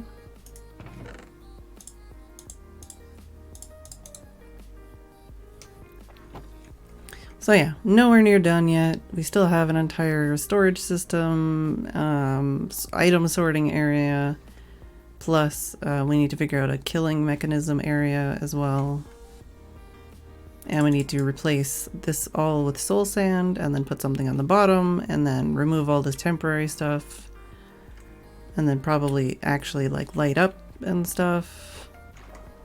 Speaker 1: So yeah, nowhere near done yet. We still have an entire storage system, item sorting area, plus we need to figure out a killing mechanism area as well. And we need to replace this all with soul sand and then put something on the bottom and then remove all this temporary stuff. And then probably actually like light up and stuff.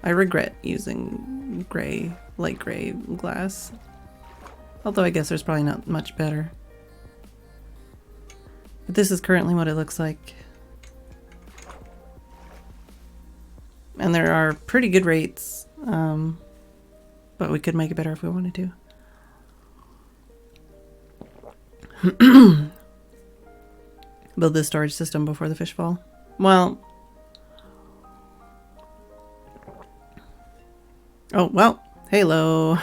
Speaker 1: I regret using gray, light gray glass. Although I guess there's probably not much better. But this is currently what it looks like. And there are pretty good rates. But we could make it better if we wanted to. Build this storage system before the fish fall. Well. Oh, well. Hello.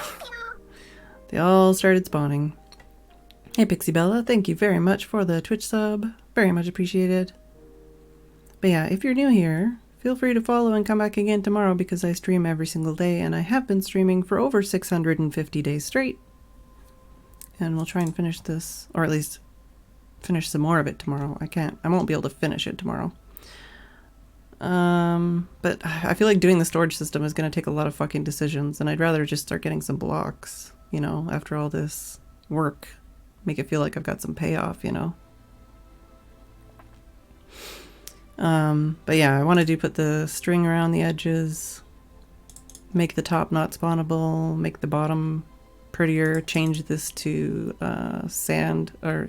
Speaker 1: They all started spawning. Hey Pixie Bella, thank you very much for the Twitch sub. Very much appreciated. But yeah, if you're new here, feel free to follow and come back again tomorrow because I stream every single day and I have been streaming for over 650 days straight. And we'll try and finish this, or at least finish some more of it tomorrow. I won't be able to finish it tomorrow. But I feel like doing the storage system is going to take a lot of fucking decisions and I'd rather just start getting some blocks. You know, after all this work, make it feel like I've got some payoff, you know. But yeah, I want to put the string around the edges, make the top not spawnable, make the bottom prettier, change this to sand or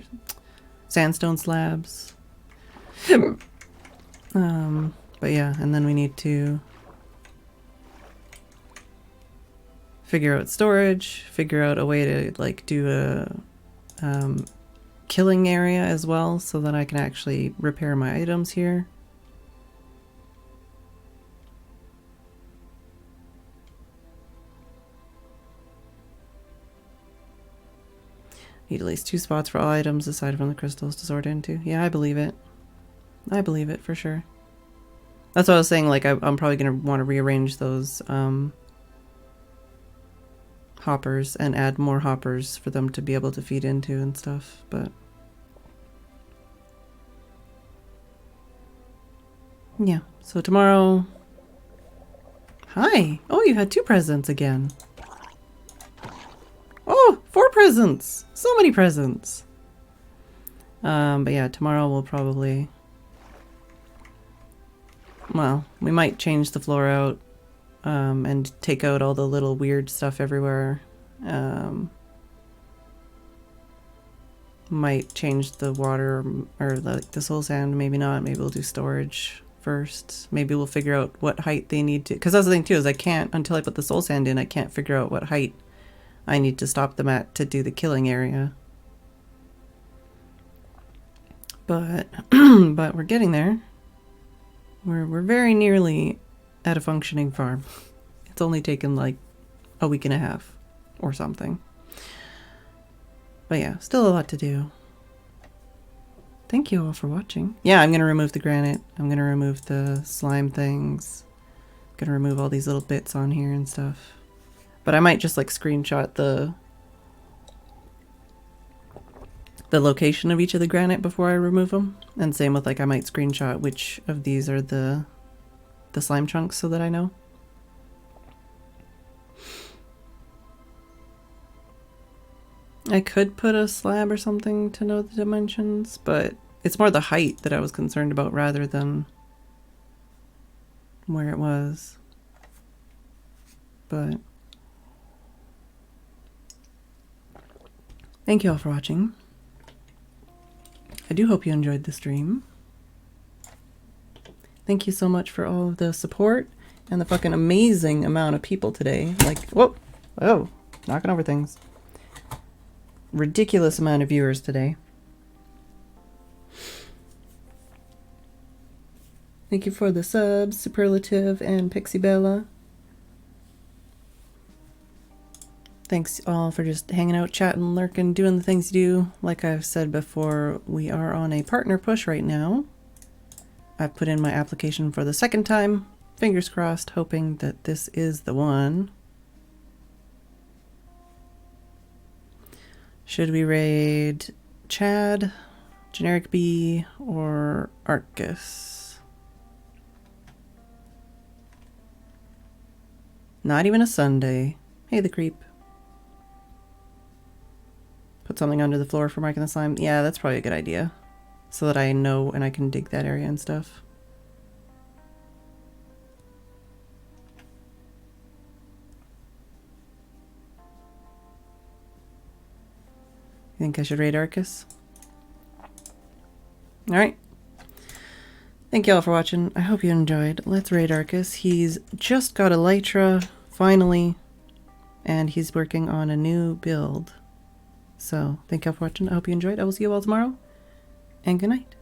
Speaker 1: sandstone slabs. But yeah, and then we need to figure out storage, figure out a way to like do a killing area as well so that I can actually repair my items here. Need at least 2 spots for all items aside from the crystals to sort into. Yeah, I believe it. I believe it for sure. That's what I was saying, like I'm probably gonna want to rearrange those hoppers and add more hoppers for them to be able to feed into and stuff, but yeah. So tomorrow... Hi! Oh, you had 2 presents again. Oh, 4 presents! So many presents! But yeah, tomorrow we'll probably... Well, we might change the floor out, and take out all the little weird stuff everywhere. Might change the water, or the soul sand, maybe not. Maybe we'll do storage first. Maybe we'll figure out what height they need to... Because that's the thing too, is I can't, until I put the soul sand in, I can't figure out what height I need to stop them at to do the killing area. But, but we're getting there. We're very nearly at a functioning farm. It's only taken like a week and a half or something. But yeah, still a lot to do. Thank you all for watching. Yeah, I'm going to remove the granite. I'm going to remove the slime things. I'm going to remove all these little bits on here and stuff. But I might just like screenshot the location of each of the granite before I remove them. And same with like I might screenshot which of these are the slime chunks so that I know. I could put a slab or something to know the dimensions, but it's more the height that I was concerned about rather than where it was. But thank you all for watching. I do hope you enjoyed the stream. Thank you so much for all of the support and the fucking amazing amount of people today. Like, whoa, oh, knocking over things. Ridiculous amount of viewers today. Thank you for the subs, Superlative and Pixie Bella. Thanks all for just hanging out, chatting, lurking, doing the things you do. Like I've said before, we are on a partner push right now. I've put in my application for the 2nd time. Fingers crossed, hoping that this is the one. Should we raid Chad, Generic B, or Arcus? Not even a Sunday. Hey, the creep. Put something under the floor for marking the slime. Yeah, that's probably a good idea. So that I know and I can dig that area and stuff. You think I should raid Arcus? Alright. Thank you all for watching. I hope you enjoyed. Let's raid Arcus. He's just got Elytra, finally. And he's working on a new build. So, thank you all for watching. I hope you enjoyed. I will see you all tomorrow. And good night.